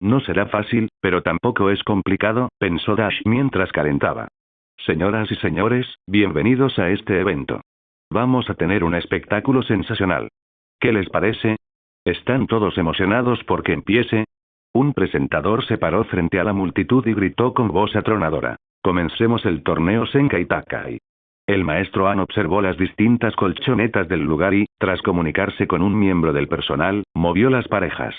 No será fácil, pero tampoco es complicado, pensó Dash mientras calentaba. Señoras y señores, bienvenidos a este evento. Vamos a tener un espectáculo sensacional. ¿Qué les parece? ¿Están todos emocionados porque empiece? Un presentador se paró frente a la multitud y gritó con voz atronadora. Comencemos el torneo Senkai Takai. El maestro An observó las distintas colchonetas del lugar y, tras comunicarse con un miembro del personal, movió las parejas.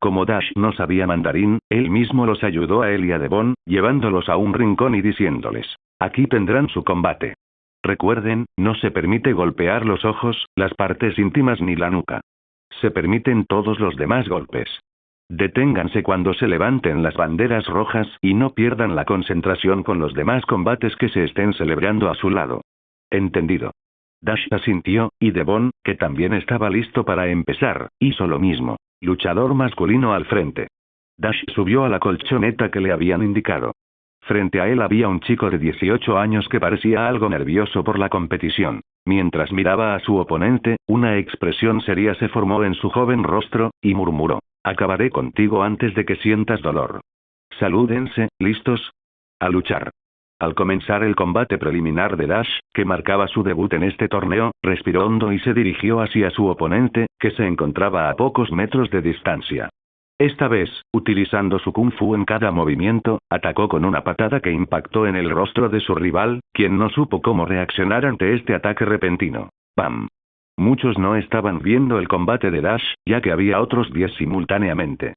Como Dash no sabía mandarín, él mismo los ayudó a él y a Devon, llevándolos a un rincón y diciéndoles, aquí tendrán su combate. Recuerden, no se permite golpear los ojos, las partes íntimas ni la nuca. Se permiten todos los demás golpes. Deténganse cuando se levanten las banderas rojas y no pierdan la concentración con los demás combates que se estén celebrando a su lado. Entendido. Dash asintió, y Devon, que también estaba listo para empezar, hizo lo mismo. Luchador masculino al frente. Dash subió a la colchoneta que le habían indicado. Frente a él había un chico de 18 años que parecía algo nervioso por la competición. Mientras miraba a su oponente, una expresión seria se formó en su joven rostro, y murmuró. Acabaré contigo antes de que sientas dolor. Salúdense, ¿listos? A luchar. Al comenzar el combate preliminar de Dash, que marcaba su debut en este torneo, respiró hondo y se dirigió hacia su oponente, que se encontraba a pocos metros de distancia. Esta vez, utilizando su kung fu en cada movimiento, atacó con una patada que impactó en el rostro de su rival, quien no supo cómo reaccionar ante este ataque repentino. ¡Pam! Muchos no estaban viendo el combate de Dash, ya que había otros 10 simultáneamente.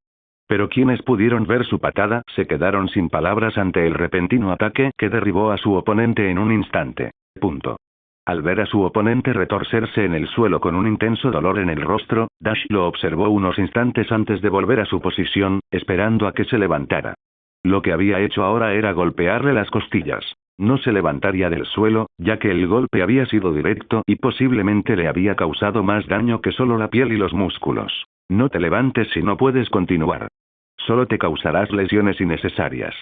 Pero quienes pudieron ver su patada se quedaron sin palabras ante el repentino ataque que derribó a su oponente en un instante. Punto. Al ver a su oponente retorcerse en el suelo con un intenso dolor en el rostro, Dash lo observó unos instantes antes de volver a su posición, esperando a que se levantara. Lo que había hecho ahora era golpearle las costillas. No se levantaría del suelo, ya que el golpe había sido directo y posiblemente le había causado más daño que solo la piel y los músculos. No te levantes si no puedes continuar. Solo te causarás lesiones innecesarias.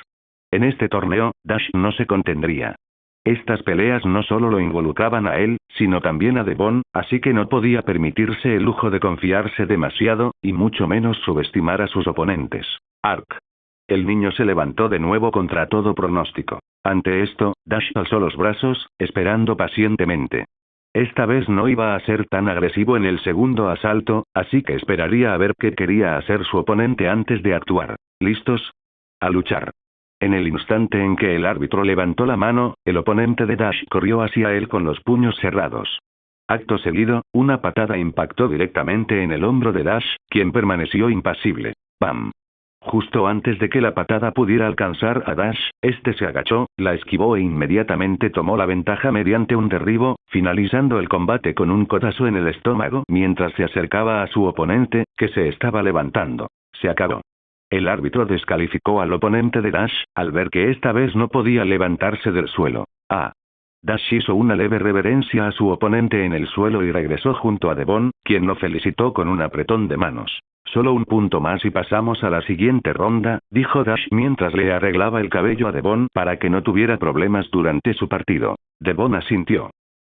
En este torneo, Dash no se contendría. Estas peleas no solo lo involucraban a él, sino también a Devon, así que no podía permitirse el lujo de confiarse demasiado, y mucho menos subestimar a sus oponentes. Ark. El niño se levantó de nuevo contra todo pronóstico. Ante esto, Dash alzó los brazos, esperando pacientemente. Esta vez no iba a ser tan agresivo en el segundo asalto, así que esperaría a ver qué quería hacer su oponente antes de actuar. ¿Listos? A luchar. En el instante en que el árbitro levantó la mano, el oponente de Dash corrió hacia él con los puños cerrados. Acto seguido, una patada impactó directamente en el hombro de Dash, quien permaneció impasible. ¡Pam! Justo antes de que la patada pudiera alcanzar a Dash, este se agachó, la esquivó e inmediatamente tomó la ventaja mediante un derribo, finalizando el combate con un codazo en el estómago mientras se acercaba a su oponente, que se estaba levantando. Se acabó. El árbitro descalificó al oponente de Dash, al ver que esta vez no podía levantarse del suelo. Dash hizo una leve reverencia a su oponente en el suelo y regresó junto a Devon, quien lo felicitó con un apretón de manos. Solo un punto más y pasamos a la siguiente ronda, dijo Dash mientras le arreglaba el cabello a Devon para que no tuviera problemas durante su partido. Devon asintió.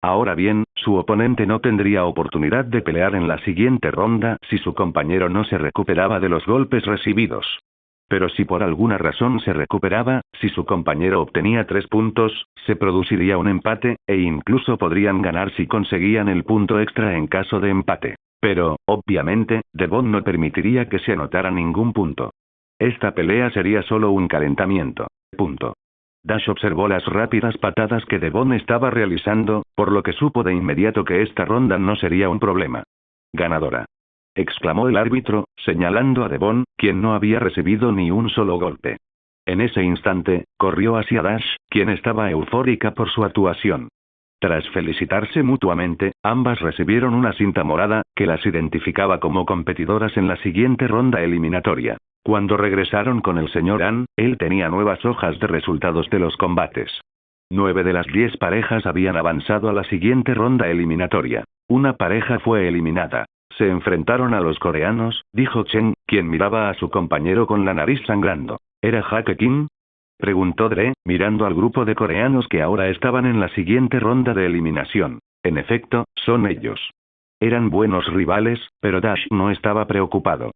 Ahora bien, su oponente no tendría oportunidad de pelear en la siguiente ronda si su compañero no se recuperaba de los golpes recibidos. Pero si por alguna razón se recuperaba, si su compañero obtenía 3 puntos, se produciría un empate, e incluso podrían ganar si conseguían el punto extra en caso de empate. Pero, obviamente, Devon no permitiría que se anotara ningún punto. Esta pelea sería solo un calentamiento. Punto. Dash observó las rápidas patadas que Devon estaba realizando, por lo que supo de inmediato que esta ronda no sería un problema. Ganadora. Exclamó el árbitro, señalando a Devon, quien no había recibido ni un solo golpe. En ese instante, corrió hacia Dash, quien estaba eufórica por su actuación. Tras felicitarse mutuamente, ambas recibieron una cinta morada, que las identificaba como competidoras en la siguiente ronda eliminatoria. Cuando regresaron con el señor An, él tenía nuevas hojas de resultados de los combates. 9 de las 10 parejas habían avanzado a la siguiente ronda eliminatoria. Una pareja fue eliminada. Se enfrentaron a los coreanos, dijo Chen, quien miraba a su compañero con la nariz sangrando. ¿Era Hake Kim? Preguntó Dre, mirando al grupo de coreanos que ahora estaban en la siguiente ronda de eliminación. En efecto, son ellos. Eran buenos rivales, pero Dash no estaba preocupado.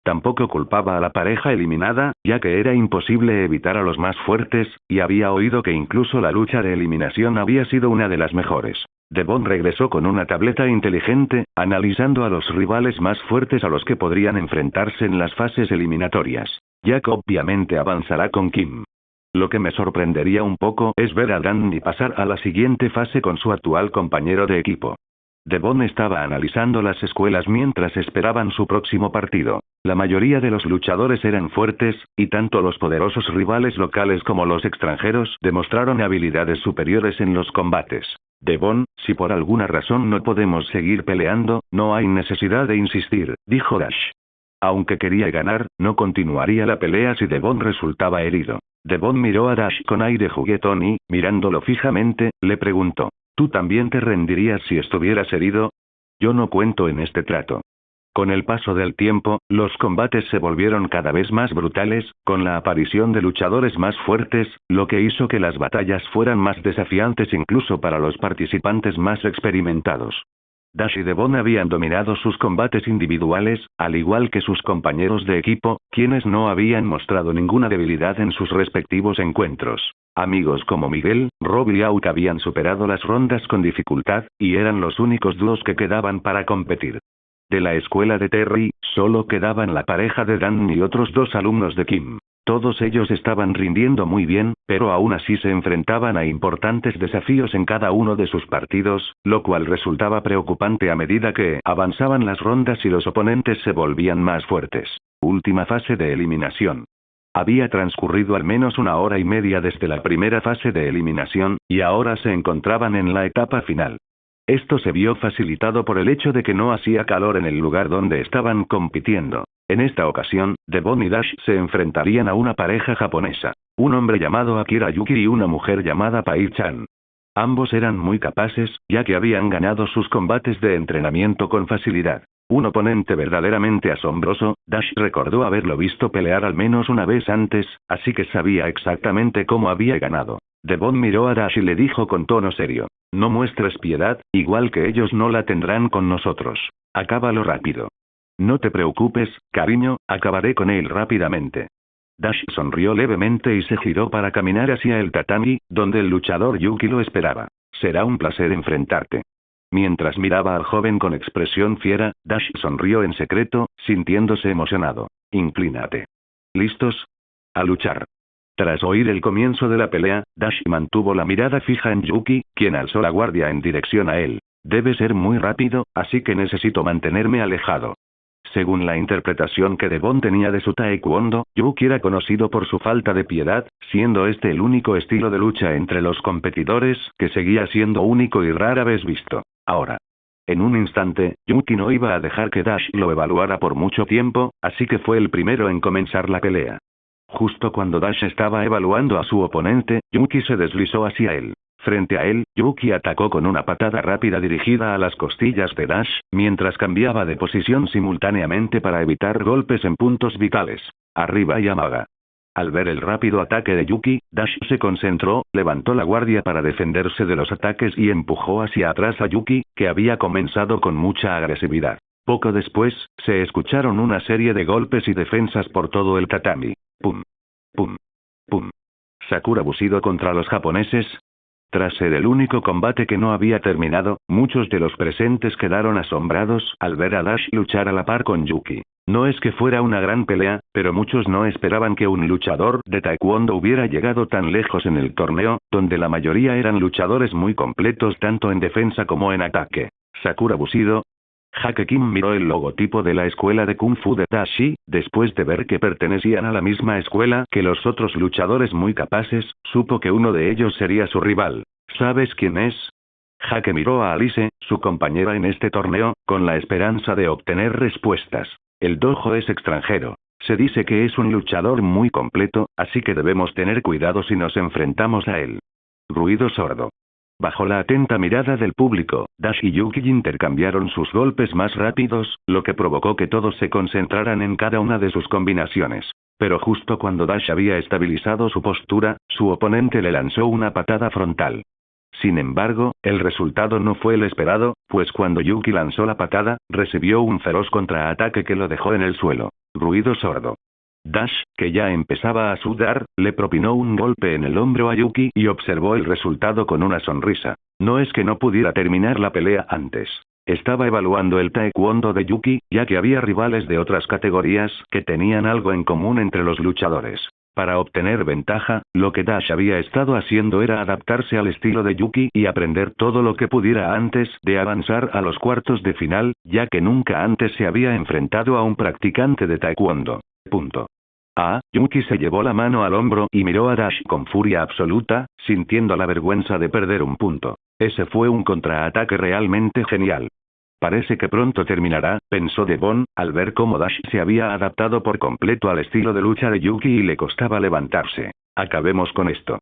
Tampoco culpaba a la pareja eliminada, ya que era imposible evitar a los más fuertes, y había oído que incluso la lucha de eliminación había sido una de las mejores. Devon regresó con una tableta inteligente, analizando a los rivales más fuertes a los que podrían enfrentarse en las fases eliminatorias. Jack obviamente avanzará con Kim. Lo que me sorprendería un poco es ver a Danny pasar a la siguiente fase con su actual compañero de equipo. Devon estaba analizando las escuelas mientras esperaban su próximo partido. La mayoría de los luchadores eran fuertes, y tanto los poderosos rivales locales como los extranjeros demostraron habilidades superiores en los combates. Devon, si por alguna razón no podemos seguir peleando, no hay necesidad de insistir, dijo Dash. Aunque quería ganar, no continuaría la pelea si Devon resultaba herido. Devon miró a Dash con aire juguetón y, mirándolo fijamente, le preguntó. ¿Tú también te rendirías si estuvieras herido? Yo no cuento en este trato. Con el paso del tiempo, los combates se volvieron cada vez más brutales, con la aparición de luchadores más fuertes, lo que hizo que las batallas fueran más desafiantes incluso para los participantes más experimentados. Dash y Devon habían dominado sus combates individuales, al igual que sus compañeros de equipo, quienes no habían mostrado ninguna debilidad en sus respectivos encuentros. Amigos como Miguel, Rob y Auk habían superado las rondas con dificultad, y eran los únicos dúos que quedaban para competir. De la escuela de Terry, solo quedaban la pareja de Dan y otros 2 alumnos de Kim. Todos ellos estaban rindiendo muy bien, pero aún así se enfrentaban a importantes desafíos en cada uno de sus partidos, lo cual resultaba preocupante a medida que avanzaban las rondas y los oponentes se volvían más fuertes. Última fase de eliminación. Había transcurrido al menos 1 hora y media desde la primera fase de eliminación, y ahora se encontraban en la etapa final. Esto se vio facilitado por el hecho de que no hacía calor en el lugar donde estaban compitiendo. En esta ocasión, Devon y Dash se enfrentarían a una pareja japonesa. un hombre llamado Akira Yuki y una mujer llamada Pai-chan. Ambos eran muy capaces, ya que habían ganado sus combates de entrenamiento con facilidad. Un oponente verdaderamente asombroso. Dash recordó haberlo visto pelear al menos una vez antes, así que sabía exactamente cómo había ganado. Devon miró a Dash y le dijo con tono serio: no muestres piedad, igual que ellos no la tendrán con nosotros. Acábalo rápido. No te preocupes, cariño, acabaré con él rápidamente. Dash sonrió levemente y se giró para caminar hacia el tatami, donde el luchador Yuki lo esperaba. Será un placer enfrentarte. Mientras miraba al joven con expresión fiera, Dash sonrió en secreto, sintiéndose emocionado. Inclínate. ¿Listos? A luchar. Tras oír el comienzo de la pelea, Dash mantuvo la mirada fija en Yuki, quien alzó la guardia en dirección a él. Debe ser muy rápido, así que necesito mantenerme alejado. Según la interpretación que Devon tenía de su taekwondo, Yuki era conocido por su falta de piedad, siendo este el único estilo de lucha entre los competidores que seguía siendo único y rara vez visto. Ahora. En un instante, Yuki no iba a dejar que Dash lo evaluara por mucho tiempo, así que fue el primero en comenzar la pelea. Justo cuando Dash estaba evaluando a su oponente, Yuki se deslizó hacia él. Frente a él, Yuki atacó con una patada rápida dirigida a las costillas de Dash, mientras cambiaba de posición simultáneamente para evitar golpes en puntos vitales. Arriba Yamaga. Al ver el rápido ataque de Yuki, Dash se concentró, levantó la guardia para defenderse de los ataques y empujó hacia atrás a Yuki, que había comenzado con mucha agresividad. Poco después, se escucharon una serie de golpes y defensas por todo el tatami. Pum. Pum. Pum. Sakura Bushido contra los japoneses. Tras ser el único combate que no había terminado, muchos de los presentes quedaron asombrados al ver a Dash luchar a la par con Yuki. No es que fuera una gran pelea, pero muchos no esperaban que un luchador de taekwondo hubiera llegado tan lejos en el torneo, donde la mayoría eran luchadores muy completos tanto en defensa como en ataque. Sakura Bushido. Hake Kim miró el logotipo de la escuela de Kung Fu de Dashi, después de ver que pertenecían a la misma escuela que los otros luchadores muy capaces, supo que uno de ellos sería su rival. ¿Sabes quién es? Hake miró a Alice, su compañera en este torneo, con la esperanza de obtener respuestas. El dojo es extranjero. Se dice que es un luchador muy completo, así que debemos tener cuidado si nos enfrentamos a él. Ruido sordo. Bajo la atenta mirada del público, Dash y Yuki intercambiaron sus golpes más rápidos, lo que provocó que todos se concentraran en cada una de sus combinaciones. Pero justo cuando Dash había estabilizado su postura, su oponente le lanzó una patada frontal. Sin embargo, el resultado no fue el esperado, pues cuando Yuki lanzó la patada, recibió un feroz contraataque que lo dejó en el suelo. Ruido sordo. Dash, que ya empezaba a sudar, le propinó un golpe en el hombro a Yuki y observó el resultado con una sonrisa. No es que no pudiera terminar la pelea antes. Estaba evaluando el taekwondo de Yuki, ya que había rivales de otras categorías que tenían algo en común entre los luchadores. Para obtener ventaja, lo que Dash había estado haciendo era adaptarse al estilo de Yuki y aprender todo lo que pudiera antes de avanzar a los cuartos de final, ya que nunca antes se había enfrentado a un practicante de taekwondo. Punto. Yuki se llevó la mano al hombro y miró a Dash con furia absoluta, sintiendo la vergüenza de perder un punto. Ese fue un contraataque realmente genial. Parece que pronto terminará, pensó Devon, al ver cómo Dash se había adaptado por completo al estilo de lucha de Yuki y le costaba levantarse. Acabemos con esto.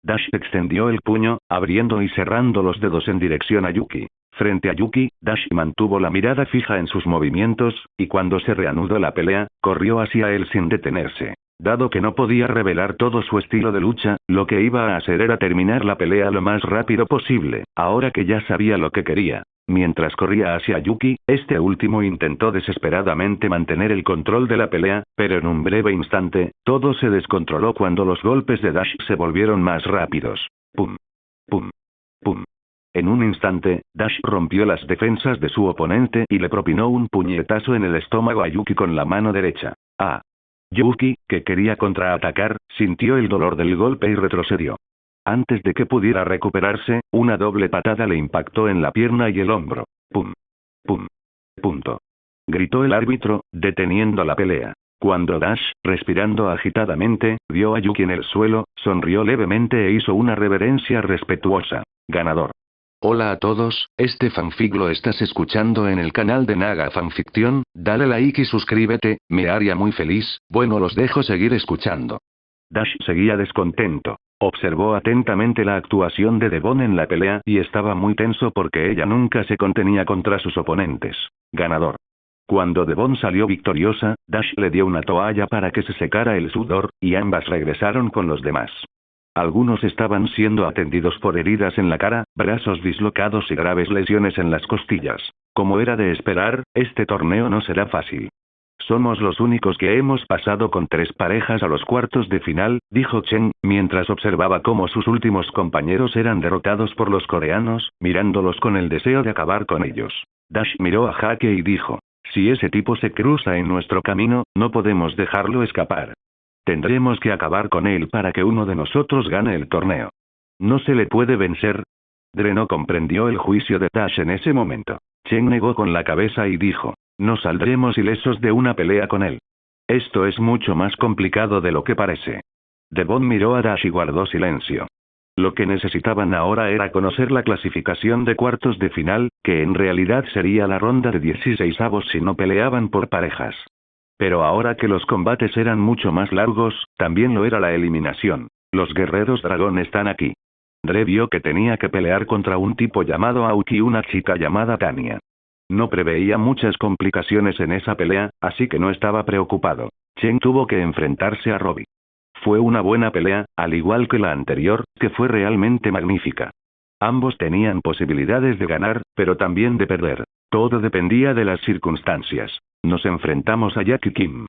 Dash extendió el puño, abriendo y cerrando los dedos en dirección a Yuki. Frente a Yuki, Dash mantuvo la mirada fija en sus movimientos, y cuando se reanudó la pelea, corrió hacia él sin detenerse. Dado que no podía revelar todo su estilo de lucha, lo que iba a hacer era terminar la pelea lo más rápido posible, ahora que ya sabía lo que quería. Mientras corría hacia Yuki, este último intentó desesperadamente mantener el control de la pelea, pero en un breve instante, todo se descontroló cuando los golpes de Dash se volvieron más rápidos. Pum. Pum. Pum. En un instante, Dash rompió las defensas de su oponente y le propinó un puñetazo en el estómago a Yuki con la mano derecha. Yuki, que quería contraatacar, sintió el dolor del golpe y retrocedió. Antes de que pudiera recuperarse, una doble patada le impactó en la pierna y el hombro. Pum. Pum. Punto. Gritó el árbitro, deteniendo la pelea. Cuando Dash, respirando agitadamente, vio a Yuki en el suelo, sonrió levemente e hizo una reverencia respetuosa. Ganador. Hola a todos, este fanfic lo estás escuchando en el canal de Naga Fanfiction, dale like y suscríbete, me haría muy feliz, bueno los dejo seguir escuchando. Dash seguía descontento. Observó atentamente la actuación de Devon en la pelea y estaba muy tenso porque ella nunca se contenía contra sus oponentes. Ganador. Cuando Devon salió victoriosa, Dash le dio una toalla para que se secara el sudor, y ambas regresaron con los demás. Algunos estaban siendo atendidos por heridas en la cara, brazos dislocados y graves lesiones en las costillas. Como era de esperar, este torneo no será fácil. Somos los únicos que hemos pasado con 3 parejas a los cuartos de final, dijo Chen, mientras observaba cómo sus últimos compañeros eran derrotados por los coreanos, mirándolos con el deseo de acabar con ellos. Dash miró a Hake y dijo: si ese tipo se cruza en nuestro camino, no podemos dejarlo escapar. Tendremos que acabar con él para que uno de nosotros gane el torneo. ¿No se le puede vencer? Dre no comprendió el juicio de Dash en ese momento. Chen negó con la cabeza y dijo: no saldremos ilesos de una pelea con él. Esto es mucho más complicado de lo que parece. Devon miró a Dash y guardó silencio. Lo que necesitaban ahora era conocer la clasificación de cuartos de final, que en realidad sería la ronda de 16avos si no peleaban por parejas. Pero ahora que los combates eran mucho más largos, también lo era la eliminación. Los guerreros dragón están aquí. Dre vio que tenía que pelear contra un tipo llamado Aoki y una chica llamada Tanya. No preveía muchas complicaciones en esa pelea, así que no estaba preocupado. Chen tuvo que enfrentarse a Robbie. Fue una buena pelea, al igual que la anterior, que fue realmente magnífica. Ambos tenían posibilidades de ganar, pero también de perder. Todo dependía de las circunstancias. Nos enfrentamos a Jack y Kim.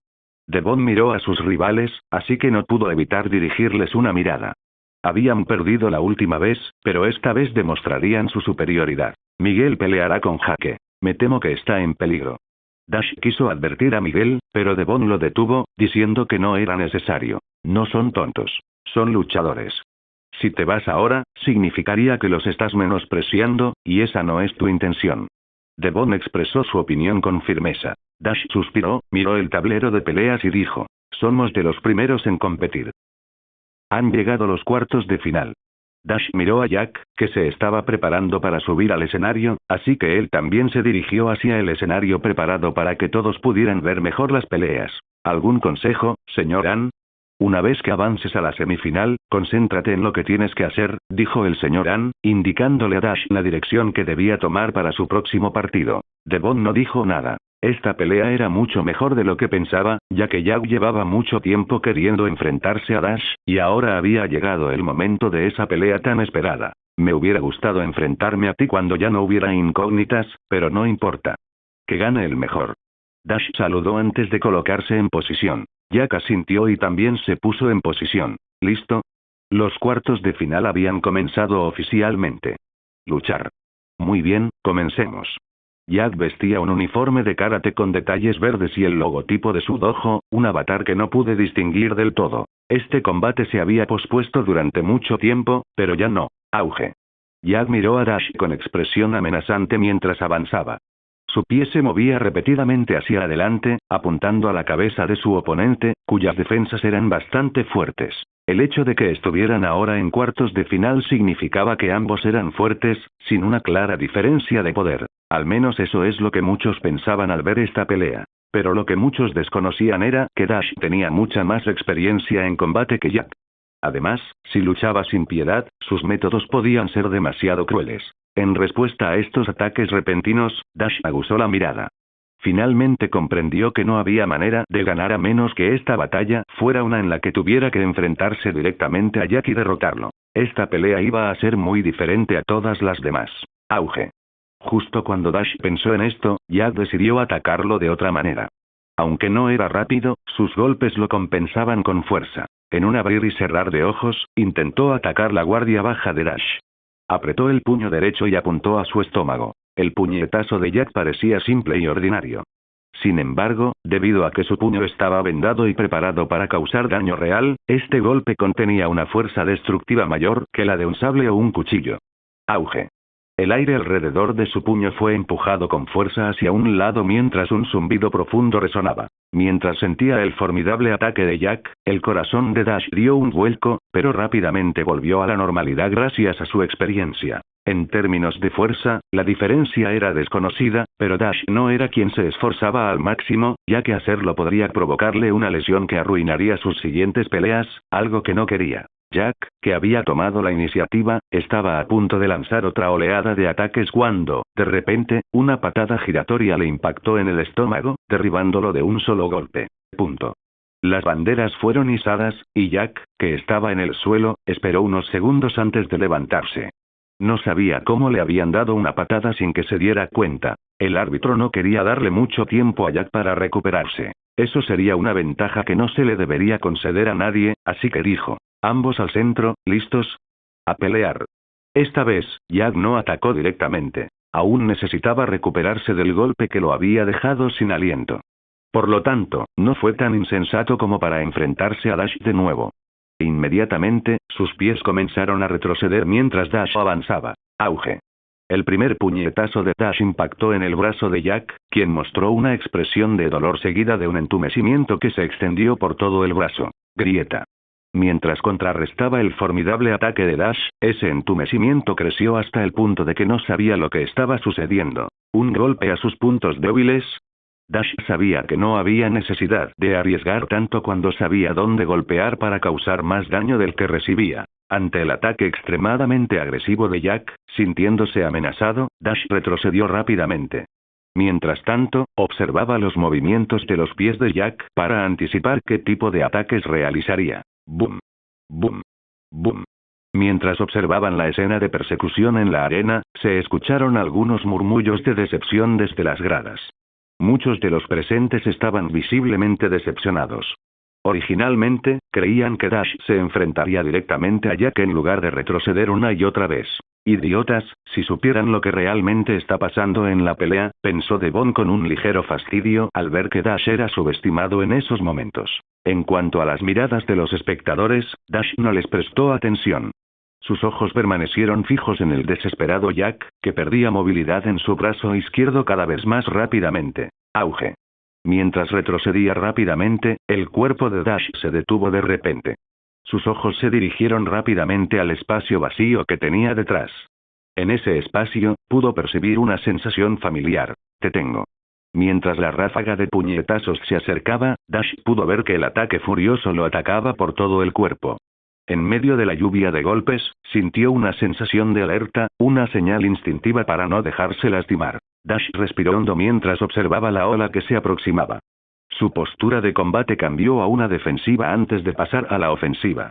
Devon miró a sus rivales, así que no pudo evitar dirigirles una mirada. Habían perdido la última vez, pero esta vez demostrarían su superioridad. Miguel peleará con Hake. Me temo que está en peligro. Dash quiso advertir a Miguel, pero Devon lo detuvo, diciendo que no era necesario. No son tontos. Son luchadores. Si te vas ahora, significaría que los estás menospreciando, y esa no es tu intención. Devon expresó su opinión con firmeza. Dash suspiró, miró el tablero de peleas y dijo: somos de los primeros en competir. Han llegado los cuartos de final. Dash miró a Jack, que se estaba preparando para subir al escenario, así que él también se dirigió hacia el escenario preparado para que todos pudieran ver mejor las peleas. ¿Algún consejo, señor An? Una vez que avances a la semifinal, concéntrate en lo que tienes que hacer, dijo el señor An, indicándole a Dash la dirección que debía tomar para su próximo partido. Devon no dijo nada. Esta pelea era mucho mejor de lo que pensaba, ya que Jack llevaba mucho tiempo queriendo enfrentarse a Dash, y ahora había llegado el momento de esa pelea tan esperada. Me hubiera gustado enfrentarme a ti cuando ya no hubiera incógnitas, pero no importa. Que gane el mejor. Dash saludó antes de colocarse en posición. Jack asintió y también se puso en posición. ¿Listo? Los cuartos de final habían comenzado oficialmente. Luchar. Muy bien, comencemos. Jack vestía un uniforme de karate con detalles verdes y el logotipo de su dojo, un avatar que no pude distinguir del todo. Este combate se había pospuesto durante mucho tiempo, pero ya no. Auge. Jack miró a Dash con expresión amenazante mientras avanzaba. Su pie se movía repetidamente hacia adelante, apuntando a la cabeza de su oponente, cuyas defensas eran bastante fuertes. El hecho de que estuvieran ahora en cuartos de final significaba que ambos eran fuertes, sin una clara diferencia de poder. Al menos eso es lo que muchos pensaban al ver esta pelea. Pero lo que muchos desconocían era que Dash tenía mucha más experiencia en combate que Jack. Además, si luchaba sin piedad, sus métodos podían ser demasiado crueles. En respuesta a estos ataques repentinos, Dash aguzó la mirada. Finalmente comprendió que no había manera de ganar a menos que esta batalla fuera una en la que tuviera que enfrentarse directamente a Jack y derrotarlo. Esta pelea iba a ser muy diferente a todas las demás. Auge. Justo cuando Dash pensó en esto, Jack decidió atacarlo de otra manera. Aunque no era rápido, sus golpes lo compensaban con fuerza. En un abrir y cerrar de ojos, intentó atacar la guardia baja de Dash. Apretó el puño derecho y apuntó a su estómago. El puñetazo de Jack parecía simple y ordinario. Sin embargo, debido a que su puño estaba vendado y preparado para causar daño real, este golpe contenía una fuerza destructiva mayor que la de un sable o un cuchillo. Auge. El aire alrededor de su puño fue empujado con fuerza hacia un lado mientras un zumbido profundo resonaba. Mientras sentía el formidable ataque de Jack, el corazón de Dash dio un vuelco, pero rápidamente volvió a la normalidad gracias a su experiencia. En términos de fuerza, la diferencia era desconocida, pero Dash no era quien se esforzaba al máximo, ya que hacerlo podría provocarle una lesión que arruinaría sus siguientes peleas, algo que no quería. Jack, que había tomado la iniciativa, estaba a punto de lanzar otra oleada de ataques cuando, de repente, una patada giratoria le impactó en el estómago, derribándolo de un solo golpe. Las banderas fueron izadas, y Jack, que estaba en el suelo, esperó unos segundos antes de levantarse. No sabía cómo le habían dado una patada sin que se diera cuenta. El árbitro no quería darle mucho tiempo a Jack para recuperarse. Eso sería una ventaja que no se le debería conceder a nadie, así que dijo: ambos al centro, ¿listos? A pelear. Esta vez, Jack no atacó directamente. Aún necesitaba recuperarse del golpe que lo había dejado sin aliento. Por lo tanto, no fue tan insensato como para enfrentarse a Dash de nuevo. Inmediatamente, sus pies comenzaron a retroceder mientras Dash avanzaba. Auge. El primer puñetazo de Dash impactó en el brazo de Jack, quien mostró una expresión de dolor seguida de un entumecimiento que se extendió por todo el brazo. Grieta. Mientras contrarrestaba el formidable ataque de Dash, ese entumecimiento creció hasta el punto de que no sabía lo que estaba sucediendo. ¿Un golpe a sus puntos débiles? Dash sabía que no había necesidad de arriesgar tanto cuando sabía dónde golpear para causar más daño del que recibía. Ante el ataque extremadamente agresivo de Jack, sintiéndose amenazado, Dash retrocedió rápidamente. Mientras tanto, observaba los movimientos de los pies de Jack para anticipar qué tipo de ataques realizaría. Boom. Boom. Boom. Mientras observaban la escena de persecución en la arena, se escucharon algunos murmullos de decepción desde las gradas. Muchos de los presentes estaban visiblemente decepcionados. Originalmente, creían que Dash se enfrentaría directamente a Jack en lugar de retroceder una y otra vez. Idiotas, si supieran lo que realmente está pasando en la pelea, pensó Devon con un ligero fastidio al ver que Dash era subestimado en esos momentos. En cuanto a las miradas de los espectadores, Dash no les prestó atención. Sus ojos permanecieron fijos en el desesperado Jack, que perdía movilidad en su brazo izquierdo cada vez más rápidamente. Auge. Mientras retrocedía rápidamente, el cuerpo de Dash se detuvo de repente. Sus ojos se dirigieron rápidamente al espacio vacío que tenía detrás. En ese espacio, pudo percibir una sensación familiar. Te tengo. Mientras la ráfaga de puñetazos se acercaba, Dash pudo ver que el ataque furioso lo atacaba por todo el cuerpo. En medio de la lluvia de golpes, sintió una sensación de alerta, una señal instintiva para no dejarse lastimar. Dash respiró hondo mientras observaba la ola que se aproximaba. Su postura de combate cambió a una defensiva antes de pasar a la ofensiva.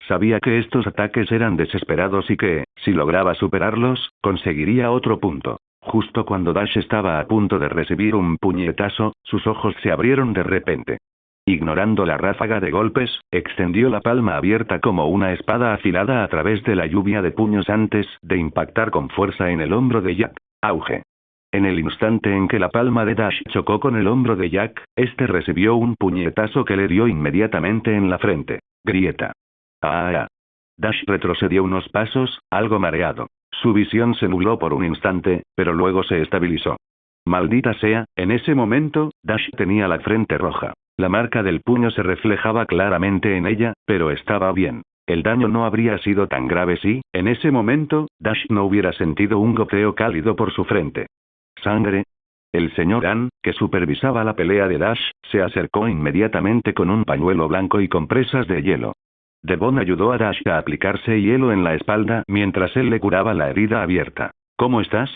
Sabía que estos ataques eran desesperados y que, si lograba superarlos, conseguiría otro punto. Justo cuando Dash estaba a punto de recibir un puñetazo, sus ojos se abrieron de repente. Ignorando la ráfaga de golpes, extendió la palma abierta como una espada afilada a través de la lluvia de puños antes de impactar con fuerza en el hombro de Jack. Auge. En el instante en que la palma de Dash chocó con el hombro de Jack, este recibió un puñetazo que le dio inmediatamente en la frente. Grieta. ¡Ah! Dash retrocedió unos pasos, algo mareado. Su visión se nubló por un instante, pero luego se estabilizó. Maldita sea, en ese momento, Dash tenía la frente roja. La marca del puño se reflejaba claramente en ella, pero estaba bien. El daño no habría sido tan grave si, en ese momento, Dash no hubiera sentido un goteo cálido por su frente. ¿Sangre? El señor Ann, que supervisaba la pelea de Dash, se acercó inmediatamente con un pañuelo blanco y compresas de hielo. Devon ayudó a Dash a aplicarse hielo en la espalda mientras él le curaba la herida abierta. ¿Cómo estás?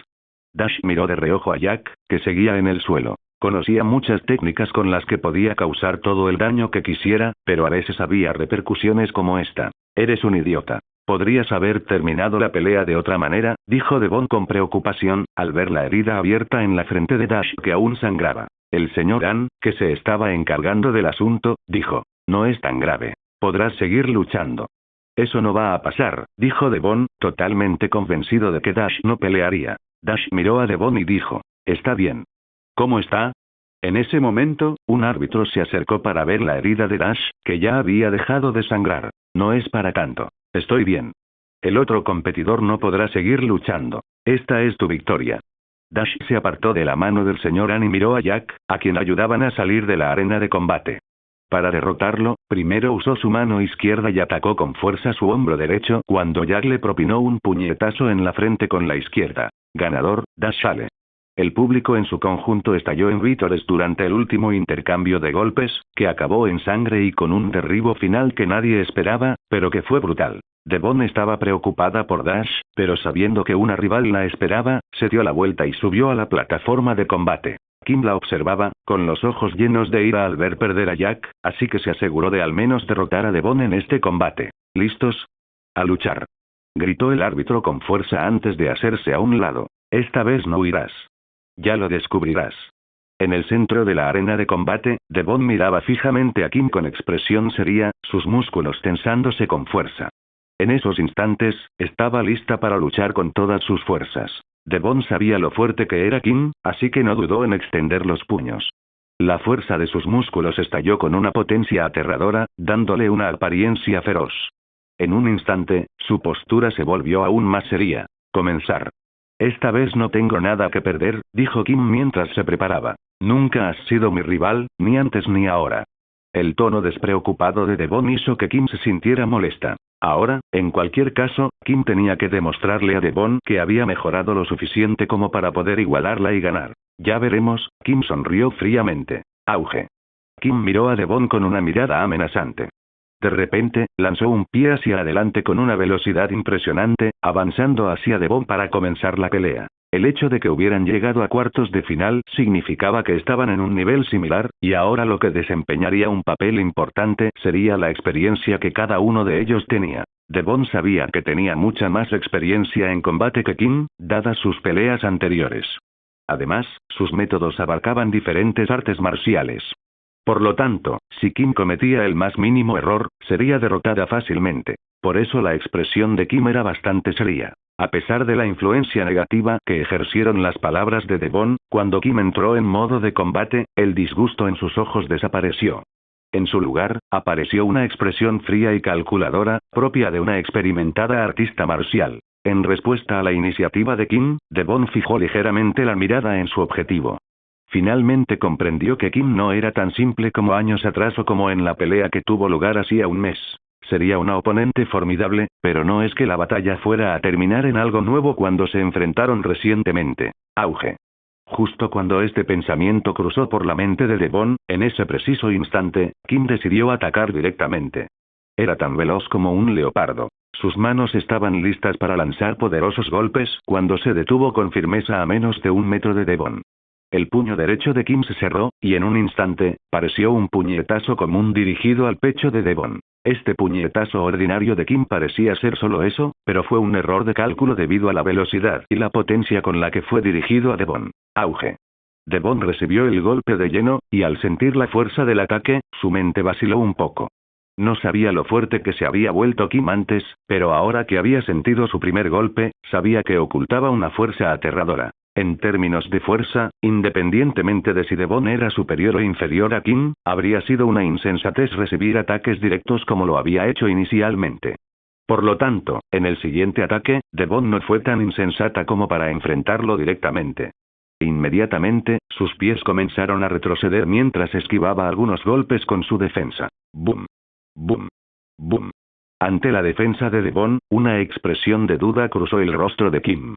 Dash miró de reojo a Jack, que seguía en el suelo. Conocía muchas técnicas con las que podía causar todo el daño que quisiera, pero a veces había repercusiones como esta. Eres un idiota. Podrías haber terminado la pelea de otra manera, dijo Devon con preocupación, al ver la herida abierta en la frente de Dash que aún sangraba. El señor Ann, que se estaba encargando del asunto, dijo. No es tan grave. Podrás seguir luchando. Eso no va a pasar, dijo Devon, totalmente convencido de que Dash no pelearía. Dash miró a Devon y dijo. Está bien. ¿Cómo está? En ese momento, un árbitro se acercó para ver la herida de Dash, que ya había dejado de sangrar. No es para tanto. Estoy bien. El otro competidor no podrá seguir luchando. Esta es tu victoria. Dash se apartó de la mano del señor Ann y miró a Jack, a quien ayudaban a salir de la arena de combate. Para derrotarlo, primero usó su mano izquierda y atacó con fuerza su hombro derecho cuando Jack le propinó un puñetazo en la frente con la izquierda. Ganador, Dash Ale. El público en su conjunto estalló en vítores durante el último intercambio de golpes, que acabó en sangre y con un derribo final que nadie esperaba, pero que fue brutal. Devon estaba preocupada por Dash, pero sabiendo que una rival la esperaba, se dio la vuelta y subió a la plataforma de combate. Kim la observaba, con los ojos llenos de ira al ver perder a Jack, así que se aseguró de al menos derrotar a Devon en este combate. ¿Listos? A luchar. Gritó el árbitro con fuerza antes de hacerse a un lado. Esta vez no huirás. Ya lo descubrirás. En el centro de la arena de combate, Devon miraba fijamente a Kim con expresión seria, sus músculos tensándose con fuerza. En esos instantes, estaba lista para luchar con todas sus fuerzas. Devon sabía lo fuerte que era Kim, así que no dudó en extender los puños. La fuerza de sus músculos estalló con una potencia aterradora, dándole una apariencia feroz. En un instante, su postura se volvió aún más seria. Comenzar. Esta vez no tengo nada que perder, dijo Kim mientras se preparaba. Nunca has sido mi rival, ni antes ni ahora. El tono despreocupado de Devon hizo que Kim se sintiera molesta. Ahora, en cualquier caso, Kim tenía que demostrarle a Devon que había mejorado lo suficiente como para poder igualarla y ganar. Ya veremos, Kim sonrió fríamente. Auge. Kim miró a Devon con una mirada amenazante. De repente, lanzó un pie hacia adelante con una velocidad impresionante, avanzando hacia Devon para comenzar la pelea. El hecho de que hubieran llegado a cuartos de final significaba que estaban en un nivel similar, y ahora lo que desempeñaría un papel importante sería la experiencia que cada uno de ellos tenía. Devon sabía que tenía mucha más experiencia en combate que Kim, dadas sus peleas anteriores. Además, sus métodos abarcaban diferentes artes marciales. Por lo tanto, si Kim cometía el más mínimo error, sería derrotada fácilmente. Por eso la expresión de Kim era bastante seria. A pesar de la influencia negativa que ejercieron las palabras de Devon, cuando Kim entró en modo de combate, el disgusto en sus ojos desapareció. En su lugar, apareció una expresión fría y calculadora, propia de una experimentada artista marcial. En respuesta a la iniciativa de Kim, Devon fijó ligeramente la mirada en su objetivo. Finalmente comprendió que Kim no era tan simple como años atrás o como en la pelea que tuvo lugar hacía un mes. Sería una oponente formidable, pero no es que la batalla fuera a terminar en algo nuevo cuando se enfrentaron recientemente. Auge. Justo cuando este pensamiento cruzó por la mente de Devon, en ese preciso instante, Kim decidió atacar directamente. Era tan veloz como un leopardo. Sus manos estaban listas para lanzar poderosos golpes cuando se detuvo con firmeza a menos de 1 metro de Devon. El puño derecho de Kim se cerró, y en un instante, pareció un puñetazo común dirigido al pecho de Devon. Este puñetazo ordinario de Kim parecía ser solo eso, pero fue un error de cálculo debido a la velocidad y la potencia con la que fue dirigido a Devon. Auge. Devon recibió el golpe de lleno, y al sentir la fuerza del ataque, su mente vaciló un poco. No sabía lo fuerte que se había vuelto Kim antes, pero ahora que había sentido su primer golpe, sabía que ocultaba una fuerza aterradora. En términos de fuerza, independientemente de si Devon era superior o inferior a Kim, habría sido una insensatez recibir ataques directos como lo había hecho inicialmente. Por lo tanto, en el siguiente ataque, Devon no fue tan insensata como para enfrentarlo directamente. Inmediatamente, sus pies comenzaron a retroceder mientras esquivaba algunos golpes con su defensa. ¡Bum! ¡Bum! ¡Bum! Ante la defensa de Devon, una expresión de duda cruzó el rostro de Kim.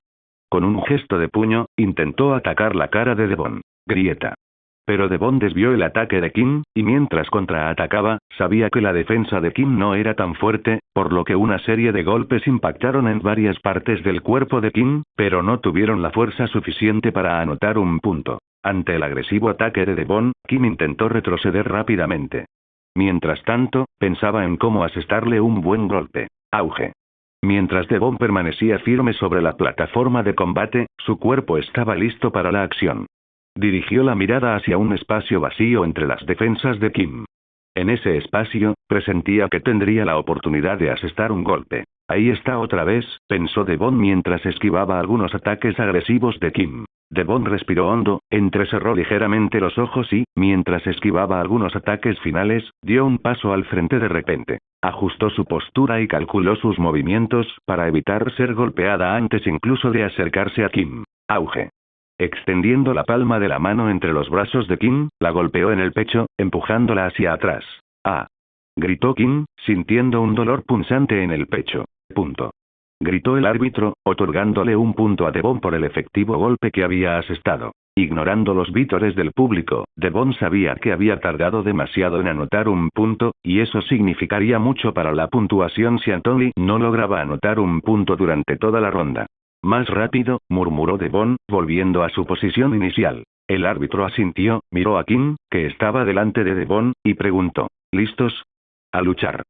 Con un gesto de puño, intentó atacar la cara de Devon. Grieta. Pero Devon desvió el ataque de Kim, y mientras contraatacaba, sabía que la defensa de Kim no era tan fuerte, por lo que una serie de golpes impactaron en varias partes del cuerpo de Kim, pero no tuvieron la fuerza suficiente para anotar un punto. Ante el agresivo ataque de Devon, Kim intentó retroceder rápidamente. Mientras tanto, pensaba en cómo asestarle un buen golpe. Auge. Mientras Devon permanecía firme sobre la plataforma de combate, su cuerpo estaba listo para la acción. Dirigió la mirada hacia un espacio vacío entre las defensas de Kim. En ese espacio, presentía que tendría la oportunidad de asestar un golpe. Ahí está otra vez, pensó Devon mientras esquivaba algunos ataques agresivos de Kim. Devon respiró hondo, entrecerró ligeramente los ojos y, mientras esquivaba algunos ataques finales, dio un paso al frente de repente. Ajustó su postura y calculó sus movimientos para evitar ser golpeada antes incluso de acercarse a Kim. Auge. extendiendo la palma de la mano entre los brazos de Kim, la golpeó en el pecho, empujándola hacia atrás. ¡Ah! Gritó Kim, sintiendo un dolor punzante en el pecho. Punto. Gritó el árbitro, otorgándole un punto a Devon por el efectivo golpe que había asestado. Ignorando los vítores del público, Devon sabía que había tardado demasiado en anotar un punto, y eso significaría mucho para la puntuación si Anthony no lograba anotar un punto durante toda la ronda. Más rápido, murmuró Devon, volviendo a su posición inicial. El árbitro asintió, miró a Kim, que estaba delante de Devon, y preguntó: ¿listos? A luchar.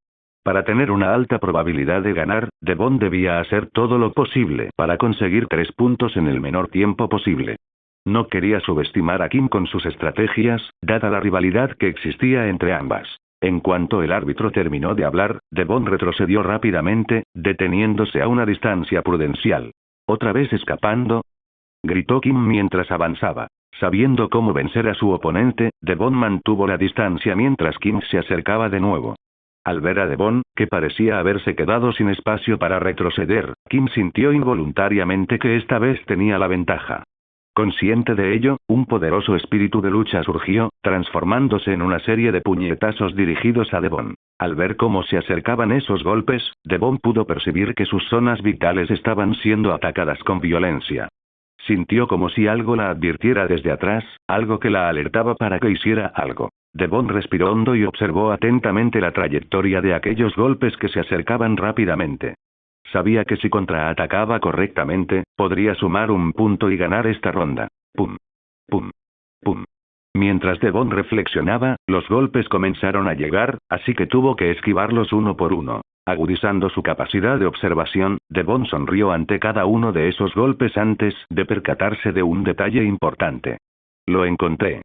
Para tener una alta probabilidad de ganar, Devon debía hacer todo lo posible para conseguir 3 puntos en el menor tiempo posible. No quería subestimar a Kim con sus estrategias, dada la rivalidad que existía entre ambas. En cuanto el árbitro terminó de hablar, Devon retrocedió rápidamente, deteniéndose a una distancia prudencial. ¿Otra vez escapando?, gritó Kim mientras avanzaba. Sabiendo cómo vencer a su oponente, Devon mantuvo la distancia mientras Kim se acercaba de nuevo. Al ver a Devon, que parecía haberse quedado sin espacio para retroceder, Kim sintió involuntariamente que esta vez tenía la ventaja. Consciente de ello, un poderoso espíritu de lucha surgió, transformándose en una serie de puñetazos dirigidos a Devon. Al ver cómo se acercaban esos golpes, Devon pudo percibir que sus zonas vitales estaban siendo atacadas con violencia. Sintió como si algo la advirtiera desde atrás, algo que la alertaba para que hiciera algo. Devon respiró hondo y observó atentamente la trayectoria de aquellos golpes que se acercaban rápidamente. Sabía que si contraatacaba correctamente, podría sumar un punto y ganar esta ronda. Pum. Pum. Pum. Mientras Devon reflexionaba, los golpes comenzaron a llegar, así que tuvo que esquivarlos uno por uno. Agudizando su capacidad de observación, Devon sonrió ante cada uno de esos golpes antes de percatarse de un detalle importante. Lo encontré.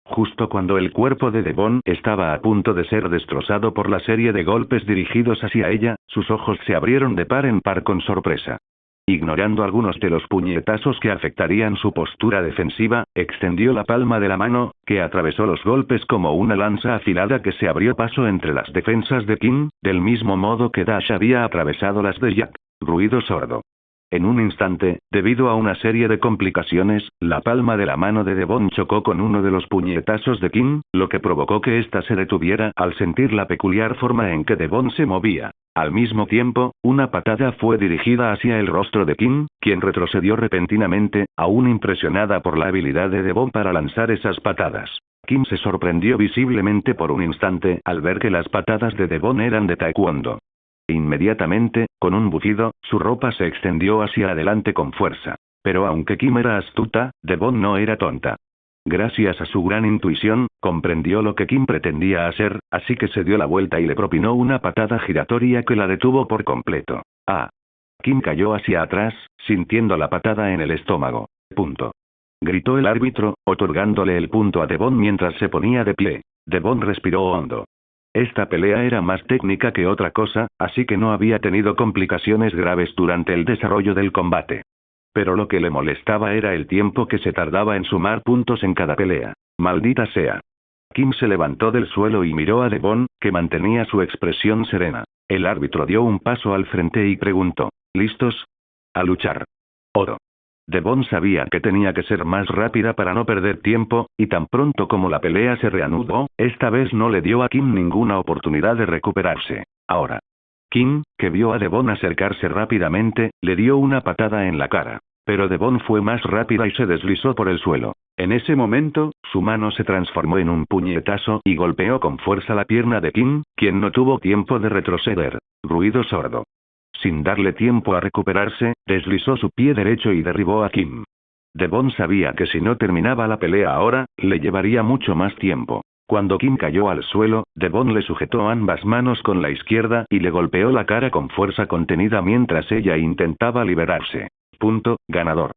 Justo cuando el cuerpo de Devon estaba a punto de ser destrozado por la serie de golpes dirigidos hacia ella, sus ojos se abrieron de par en par con sorpresa. Ignorando algunos de los puñetazos que afectarían su postura defensiva, extendió la palma de la mano, que atravesó los golpes como una lanza afilada que se abrió paso entre las defensas de Kim, del mismo modo que Dash había atravesado las de Jack. Ruido sordo. En un instante, debido a una serie de complicaciones, la palma de la mano de Devon chocó con uno de los puñetazos de Kim, lo que provocó que ésta se detuviera al sentir la peculiar forma en que Devon se movía. Al mismo tiempo, una patada fue dirigida hacia el rostro de Kim, quien retrocedió repentinamente, aún impresionada por la habilidad de Devon para lanzar esas patadas. Kim se sorprendió visiblemente por un instante al ver que las patadas de Devon eran de taekwondo. Inmediatamente, con un bufido, su ropa se extendió hacia adelante con fuerza. Pero aunque Kim era astuta, Devon no era tonta. Gracias a su gran intuición, comprendió lo que Kim pretendía hacer, así que se dio la vuelta y le propinó una patada giratoria que la detuvo por completo. ¡Ah! Kim cayó hacia atrás, sintiendo la patada en el estómago. Punto. Gritó el árbitro, otorgándole el punto a Devon mientras se ponía de pie. Devon respiró hondo. Esta pelea era más técnica que otra cosa, así que no había tenido complicaciones graves durante el desarrollo del combate. Pero lo que le molestaba era el tiempo que se tardaba en sumar puntos en cada pelea. ¡Maldita sea! Kim se levantó del suelo y miró a Devon, que mantenía su expresión serena. El árbitro dio un paso al frente y preguntó: ¿listos? A luchar. Oro. Devon sabía que tenía que ser más rápida para no perder tiempo, y tan pronto como la pelea se reanudó, esta vez no le dio a Kim ninguna oportunidad de recuperarse. Ahora. Kim, que vio a Devon acercarse rápidamente, le dio una patada en la cara. Pero Devon fue más rápida y se deslizó por el suelo. En ese momento, su mano se transformó en un puñetazo y golpeó con fuerza la pierna de Kim, quien no tuvo tiempo de retroceder. Ruido sordo. Sin darle tiempo a recuperarse, deslizó su pie derecho y derribó a Kim. Devon sabía que si no terminaba la pelea ahora, le llevaría mucho más tiempo. Cuando Kim cayó al suelo, Devon le sujetó ambas manos con la izquierda y le golpeó la cara con fuerza contenida mientras ella intentaba liberarse. Punto, ganador.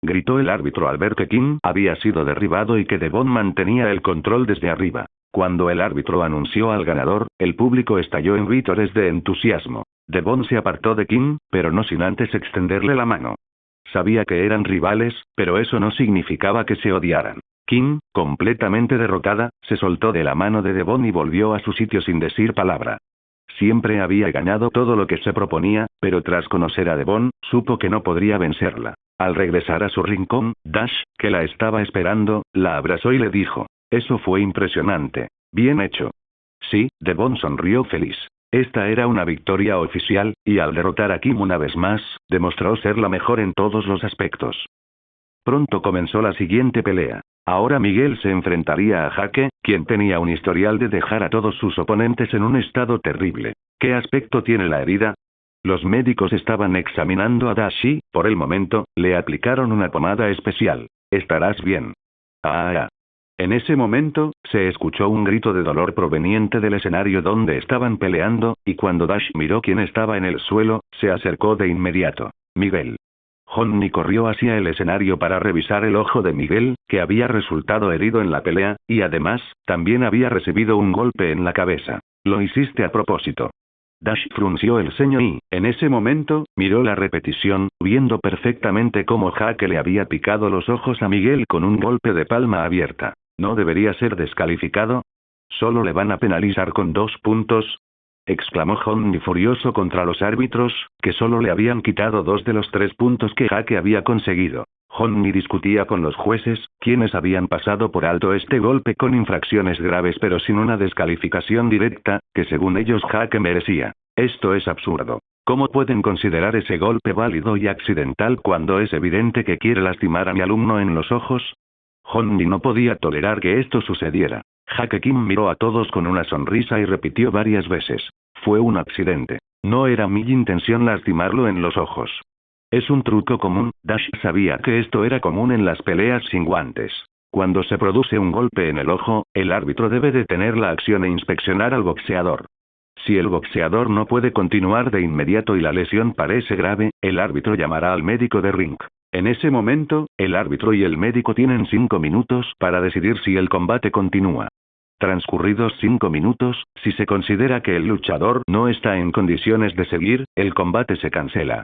Gritó el árbitro al ver que Kim había sido derribado y que Devon mantenía el control desde arriba. Cuando el árbitro anunció al ganador, el público estalló en vítores de entusiasmo. Devon se apartó de Kim, pero no sin antes extenderle la mano. Sabía que eran rivales, pero eso no significaba que se odiaran. Kim, completamente derrotada, se soltó de la mano de Devon y volvió a su sitio sin decir palabra. Siempre había ganado todo lo que se proponía, pero tras conocer a Devon, supo que no podría vencerla. Al regresar a su rincón, Dash, que la estaba esperando, la abrazó y le dijo: «Eso fue impresionante. Bien hecho». Sí, Devon sonrió feliz. Esta era una victoria oficial, y al derrotar a Kim una vez más, demostró ser la mejor en todos los aspectos. Pronto comenzó la siguiente pelea. Ahora Miguel se enfrentaría a Jaque, quien tenía un historial de dejar a todos sus oponentes en un estado terrible. ¿Qué aspecto tiene la herida? Los médicos estaban examinando a Dash y, por el momento, le aplicaron una pomada especial. «Estarás bien». «Ah». En ese momento, se escuchó un grito de dolor proveniente del escenario donde estaban peleando, y cuando Dash miró quién estaba en el suelo, se acercó de inmediato. Miguel. Johnny corrió hacia el escenario para revisar el ojo de Miguel, que había resultado herido en la pelea, y además, también había recibido un golpe en la cabeza. «Lo hiciste a propósito». Dash frunció el ceño y, en ese momento, miró la repetición, viendo perfectamente cómo Jaque le había picado los ojos a Miguel con un golpe de palma abierta. ¿No debería ser descalificado? ¿Solo le van a penalizar con 2 puntos? Exclamó Johnny furioso contra los árbitros, que solo le habían quitado 2 de los 3 puntos que Jaque había conseguido. Johnny discutía con los jueces, quienes habían pasado por alto este golpe con infracciones graves pero sin una descalificación directa, que según ellos Jaque merecía. Esto es absurdo. ¿Cómo pueden considerar ese golpe válido y accidental cuando es evidente que quiere lastimar a mi alumno en los ojos? Johnny no podía tolerar que esto sucediera. Jaque Kim miró a todos con una sonrisa y repitió varias veces: «Fue un accidente. No era mi intención lastimarlo en los ojos». Es un truco común. Dash sabía que esto era común en las peleas sin guantes. Cuando se produce un golpe en el ojo, el árbitro debe detener la acción e inspeccionar al boxeador. Si el boxeador no puede continuar de inmediato y la lesión parece grave, el árbitro llamará al médico de ring. En ese momento, el árbitro y el médico tienen 5 minutos para decidir si el combate continúa. Transcurridos 5 minutos, si se considera que el luchador no está en condiciones de seguir, el combate se cancela.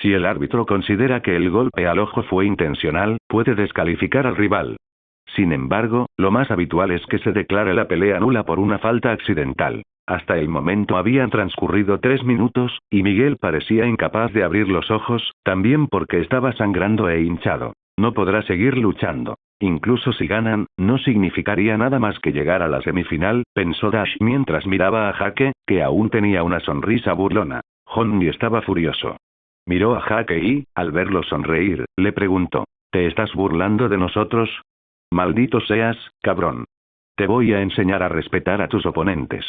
Si el árbitro considera que el golpe al ojo fue intencional, puede descalificar al rival. Sin embargo, lo más habitual es que se declare la pelea nula por una falta accidental. Hasta el momento habían transcurrido 3 minutos, y Miguel parecía incapaz de abrir los ojos, también porque estaba sangrando e hinchado. No podrá seguir luchando. Incluso si ganan, no significaría nada más que llegar a la semifinal, pensó Dash mientras miraba a Jaque, que aún tenía una sonrisa burlona. Johnny estaba furioso. Miró a Jaque y, al verlo sonreír, le preguntó: «¿Te estás burlando de nosotros? Maldito seas, cabrón. Te voy a enseñar a respetar a tus oponentes».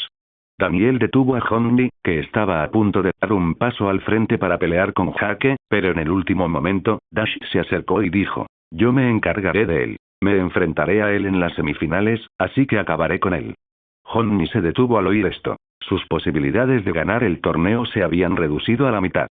Daniel detuvo a Johnny, que estaba a punto de dar un paso al frente para pelear con Jaque, pero en el último momento, Dash se acercó y dijo: «Yo me encargaré de él. Me enfrentaré a él en las semifinales, así que acabaré con él». Johnny se detuvo al oír esto. Sus posibilidades de ganar el torneo se habían reducido a la mitad.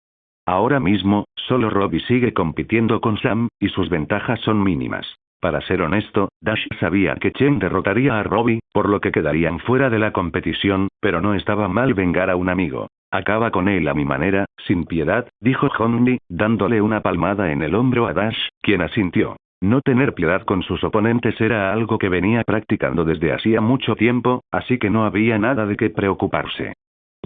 Ahora mismo, solo Robbie sigue compitiendo con Sam, y sus ventajas son mínimas. Para ser honesto, Dash sabía que Chen derrotaría a Robbie, por lo que quedarían fuera de la competición, pero no estaba mal vengar a un amigo. «Acaba con él a mi manera, sin piedad», dijo Johnny, dándole una palmada en el hombro a Dash, quien asintió. No tener piedad con sus oponentes era algo que venía practicando desde hacía mucho tiempo, así que no había nada de qué preocuparse.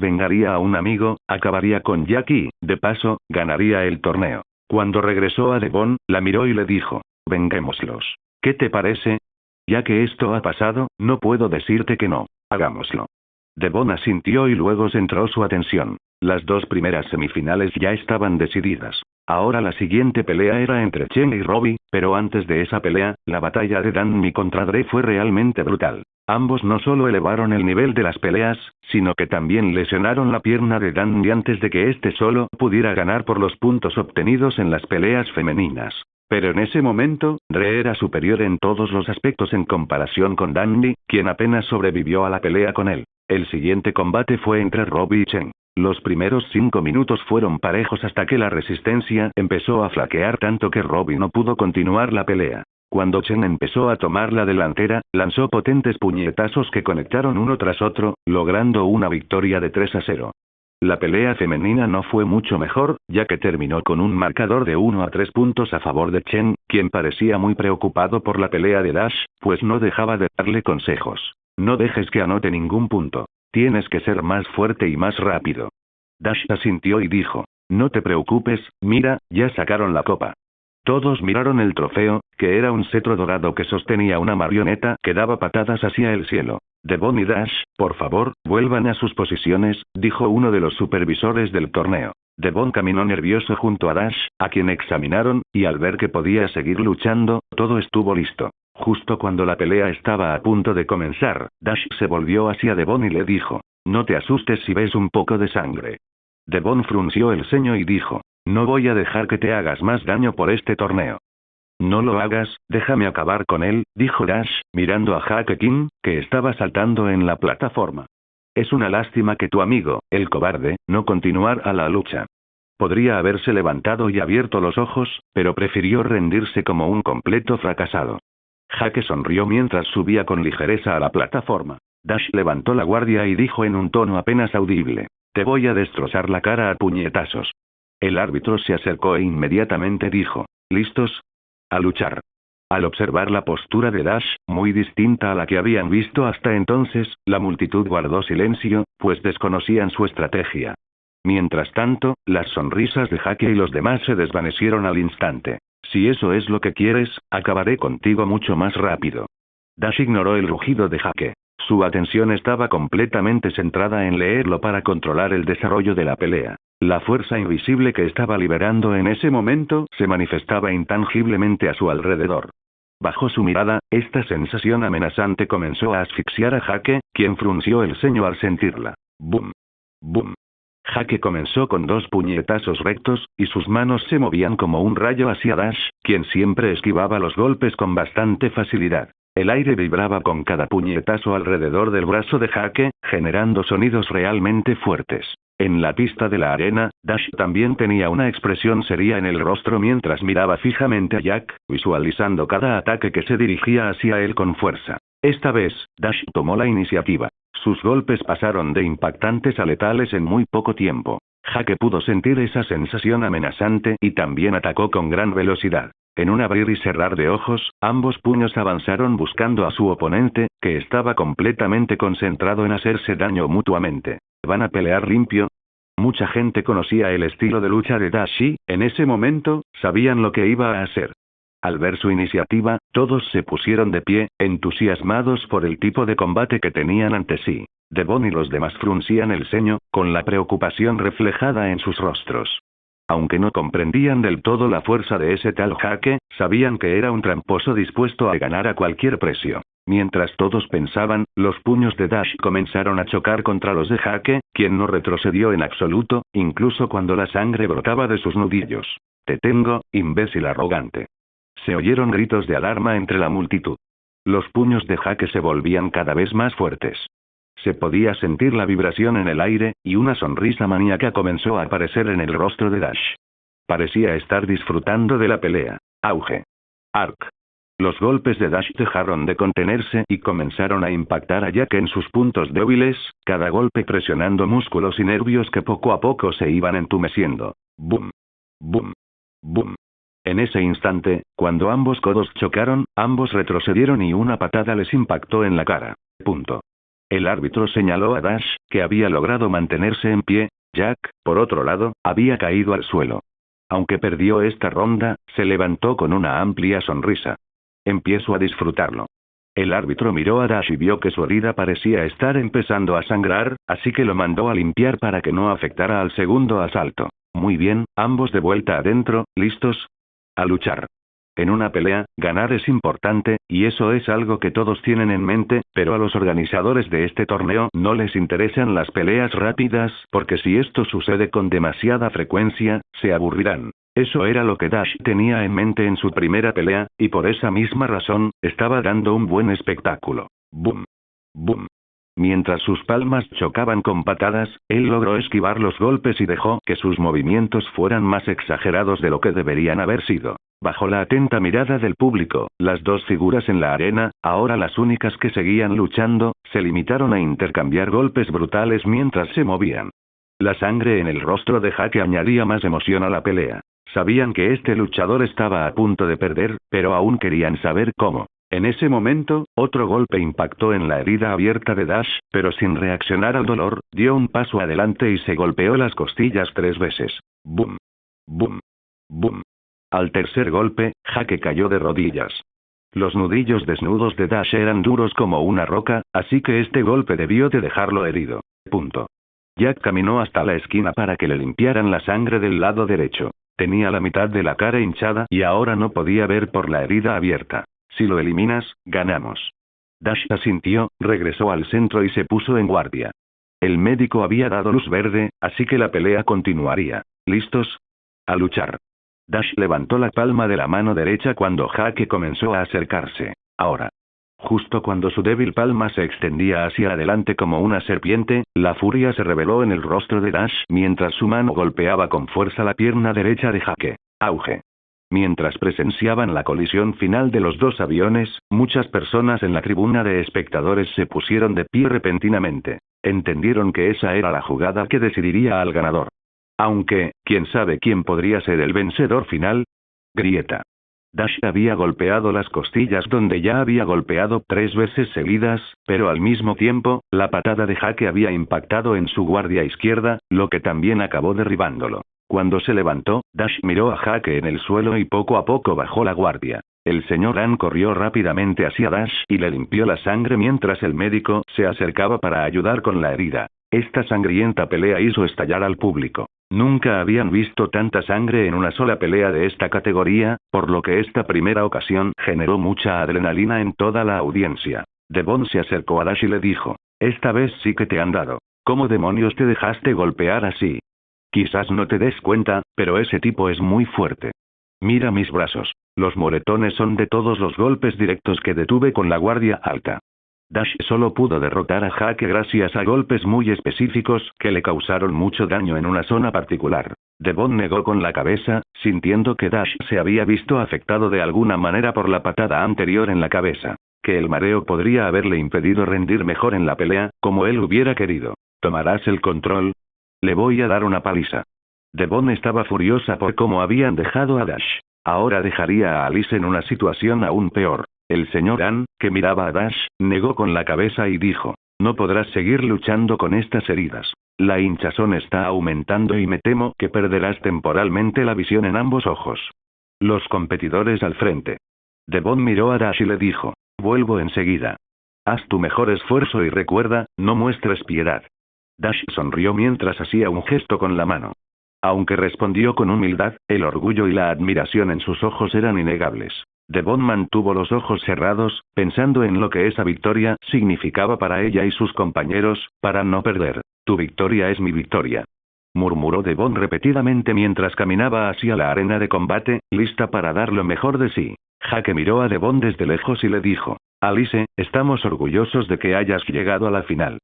Vengaría a un amigo, acabaría con Jackie, de paso, ganaría el torneo. Cuando regresó a Devon, la miró y le dijo: «Venguémoslos. ¿Qué te parece? Ya que esto ha pasado, no puedo decirte que no. Hagámoslo». Devon asintió y luego centró su atención. Las 2 primeras semifinales ya estaban decididas. Ahora la siguiente pelea era entre Chen y Robbie, pero antes de esa pelea, la batalla de Danny contra Dre fue realmente brutal. Ambos no solo elevaron el nivel de las peleas, sino que también lesionaron la pierna de Danny antes de que éste solo pudiera ganar por los puntos obtenidos en las peleas femeninas. Pero en ese momento, Dre era superior en todos los aspectos en comparación con Danny, quien apenas sobrevivió a la pelea con él. El siguiente combate fue entre Robbie y Chen. Los primeros 5 minutos fueron parejos hasta que la resistencia empezó a flaquear tanto que Robbie no pudo continuar la pelea. Cuando Chen empezó a tomar la delantera, lanzó potentes puñetazos que conectaron uno tras otro, logrando una victoria de 3-0. La pelea femenina no fue mucho mejor, ya que terminó con un marcador de 1-3 puntos a favor de Chen, quien parecía muy preocupado por la pelea de Dash, pues no dejaba de darle consejos. «No dejes que anote ningún punto. Tienes que ser más fuerte y más rápido». Dash asintió y dijo: «No te preocupes, mira, ya sacaron la copa». Todos miraron el trofeo, que era un cetro dorado que sostenía una marioneta que daba patadas hacia el cielo. Devon y Dash, por favor, vuelvan a sus posiciones, dijo uno de los supervisores del torneo. Devon caminó nervioso junto a Dash, a quien examinaron, y al ver que podía seguir luchando, todo estuvo listo. Justo cuando la pelea estaba a punto de comenzar, Dash se volvió hacia Devon y le dijo: no te asustes si ves un poco de sangre. Devon frunció el ceño y dijo: no voy a dejar que te hagas más daño por este torneo. No lo hagas, déjame acabar con él, dijo Dash, mirando a Jake King, que estaba saltando en la plataforma. Es una lástima que tu amigo, el cobarde, no continuara la lucha. Podría haberse levantado y abierto los ojos, pero prefirió rendirse como un completo fracasado. Jake sonrió mientras subía con ligereza a la plataforma. Dash levantó la guardia y dijo en un tono apenas audible: te voy a destrozar la cara a puñetazos. El árbitro se acercó e inmediatamente dijo: ¿listos? A luchar. Al observar la postura de Dash, muy distinta a la que habían visto hasta entonces, la multitud guardó silencio, pues desconocían su estrategia. Mientras tanto, las sonrisas de Jake y los demás se desvanecieron al instante. Si eso es lo que quieres, acabaré contigo mucho más rápido. Dash ignoró el rugido de Jake. Su atención estaba completamente centrada en leerlo para controlar el desarrollo de la pelea. La fuerza invisible que estaba liberando en ese momento se manifestaba intangiblemente a su alrededor. Bajo su mirada, esta sensación amenazante comenzó a asfixiar a Jake, quien frunció el ceño al sentirla. ¡Bum! ¡Bum! Jake comenzó con 2 puñetazos rectos, y sus manos se movían como un rayo hacia Dash, quien siempre esquivaba los golpes con bastante facilidad. El aire vibraba con cada puñetazo alrededor del brazo de Jake, generando sonidos realmente fuertes. En la pista de la arena, Dash también tenía una expresión seria en el rostro mientras miraba fijamente a Jack, visualizando cada ataque que se dirigía hacia él con fuerza. Esta vez, Dash tomó la iniciativa. Sus golpes pasaron de impactantes a letales en muy poco tiempo. Jake pudo sentir esa sensación amenazante y también atacó con gran velocidad. En un abrir y cerrar de ojos, ambos puños avanzaron buscando a su oponente, que estaba completamente concentrado en hacerse daño mutuamente. ¿Van a pelear limpio? Mucha gente conocía el estilo de lucha de Dash y, en ese momento, sabían lo que iba a hacer. Al ver su iniciativa, todos se pusieron de pie, entusiasmados por el tipo de combate que tenían ante sí. Devon y los demás fruncían el ceño, con la preocupación reflejada en sus rostros. Aunque no comprendían del todo la fuerza de ese tal Jake, sabían que era un tramposo dispuesto a ganar a cualquier precio. Mientras todos pensaban, los puños de Dash comenzaron a chocar contra los de Jake, quien no retrocedió en absoluto, incluso cuando la sangre brotaba de sus nudillos. «Te tengo, imbécil arrogante». Se oyeron gritos de alarma entre la multitud. Los puños de Jake se volvían cada vez más fuertes. Se podía sentir la vibración en el aire, y una sonrisa maníaca comenzó a aparecer en el rostro de Dash. Parecía estar disfrutando de la pelea. Auge. Arc. Los golpes de Dash dejaron de contenerse y comenzaron a impactar a Jack en sus puntos débiles, cada golpe presionando músculos y nervios que poco a poco se iban entumeciendo. Boom. Boom. Boom. En ese instante, cuando ambos codos chocaron, ambos retrocedieron y una patada les impactó en la cara. Punto. El árbitro señaló a Dash, que había logrado mantenerse en pie. Jack, por otro lado, había caído al suelo. Aunque perdió esta ronda, se levantó con una amplia sonrisa. Empiezo a disfrutarlo. El árbitro miró a Dash y vio que su herida parecía estar empezando a sangrar, así que lo mandó a limpiar para que no afectara al segundo asalto. Muy bien, ambos de vuelta adentro, ¿listos? A luchar. En una pelea, ganar es importante, y eso es algo que todos tienen en mente, pero a los organizadores de este torneo no les interesan las peleas rápidas, porque si esto sucede con demasiada frecuencia, se aburrirán. Eso era lo que Dash tenía en mente en su primera pelea, y por esa misma razón, estaba dando un buen espectáculo. Boom. Boom. Mientras sus palmas chocaban con patadas, él logró esquivar los golpes y dejó que sus movimientos fueran más exagerados de lo que deberían haber sido. Bajo la atenta mirada del público, las dos figuras en la arena, ahora las únicas que seguían luchando, se limitaron a intercambiar golpes brutales mientras se movían. La sangre en el rostro de Jake añadía más emoción a la pelea. Sabían que este luchador estaba a punto de perder, pero aún querían saber cómo. En ese momento, otro golpe impactó en la herida abierta de Dash, pero sin reaccionar al dolor, dio un paso adelante y se golpeó las costillas 3 veces. Boom. Boom. Boom. Al tercer golpe, Jake cayó de rodillas. Los nudillos desnudos de Dash eran duros como una roca, así que este golpe debió de dejarlo herido. Punto. Jack caminó hasta la esquina para que le limpiaran la sangre del lado derecho. Tenía la mitad de la cara hinchada y ahora no podía ver por la herida abierta. Si lo eliminas, ganamos. Dash asintió, regresó al centro y se puso en guardia. El médico había dado luz verde, así que la pelea continuaría. ¿Listos? A luchar. Dash levantó la palma de la mano derecha cuando Jake comenzó a acercarse. Ahora. Justo cuando su débil palma se extendía hacia adelante como una serpiente, la furia se reveló en el rostro de Dash mientras su mano golpeaba con fuerza la pierna derecha de Jake. Auge. Mientras presenciaban la colisión final de los dos aviones, muchas personas en la tribuna de espectadores se pusieron de pie repentinamente. Entendieron que esa era la jugada que decidiría al ganador. Aunque, ¿quién sabe quién podría ser el vencedor final? Grieta. Dash había golpeado las costillas donde ya había golpeado 3 veces seguidas, pero al mismo tiempo, la patada de Jake había impactado en su guardia izquierda, lo que también acabó derribándolo. Cuando se levantó, Dash miró a Jake en el suelo y poco a poco bajó la guardia. El señor Ann corrió rápidamente hacia Dash y le limpió la sangre mientras el médico se acercaba para ayudar con la herida. Esta sangrienta pelea hizo estallar al público. Nunca habían visto tanta sangre en una sola pelea de esta categoría, por lo que esta primera ocasión generó mucha adrenalina en toda la audiencia. Devon se acercó a Dash y le dijo, esta vez sí que te han dado. ¿Cómo demonios te dejaste golpear así? Quizás no te des cuenta, pero ese tipo es muy fuerte. Mira mis brazos. Los moretones son de todos los golpes directos que detuve con la guardia alta. Dash solo pudo derrotar a Jake gracias a golpes muy específicos que le causaron mucho daño en una zona particular. Devon negó con la cabeza, sintiendo que Dash se había visto afectado de alguna manera por la patada anterior en la cabeza. Que el mareo podría haberle impedido rendir mejor en la pelea, como él hubiera querido. ¿Tomarás el control? Le voy a dar una paliza. Devon estaba furiosa por cómo habían dejado a Dash. Ahora dejaría a Alice en una situación aún peor. El señor Ann, que miraba a Dash, negó con la cabeza y dijo, no podrás seguir luchando con estas heridas. La hinchazón está aumentando y me temo que perderás temporalmente la visión en ambos ojos. Los competidores al frente. Devon miró a Dash y le dijo, vuelvo enseguida. Haz tu mejor esfuerzo y recuerda, no muestres piedad. Dash sonrió mientras hacía un gesto con la mano. Aunque respondió con humildad, el orgullo y la admiración en sus ojos eran innegables. Devon mantuvo los ojos cerrados, pensando en lo que esa victoria significaba para ella y sus compañeros, para no perder. Tu victoria es mi victoria. Murmuró Devon repetidamente mientras caminaba hacia la arena de combate, lista para dar lo mejor de sí. Jake miró a Devon desde lejos y le dijo, Alice, estamos orgullosos de que hayas llegado a la final.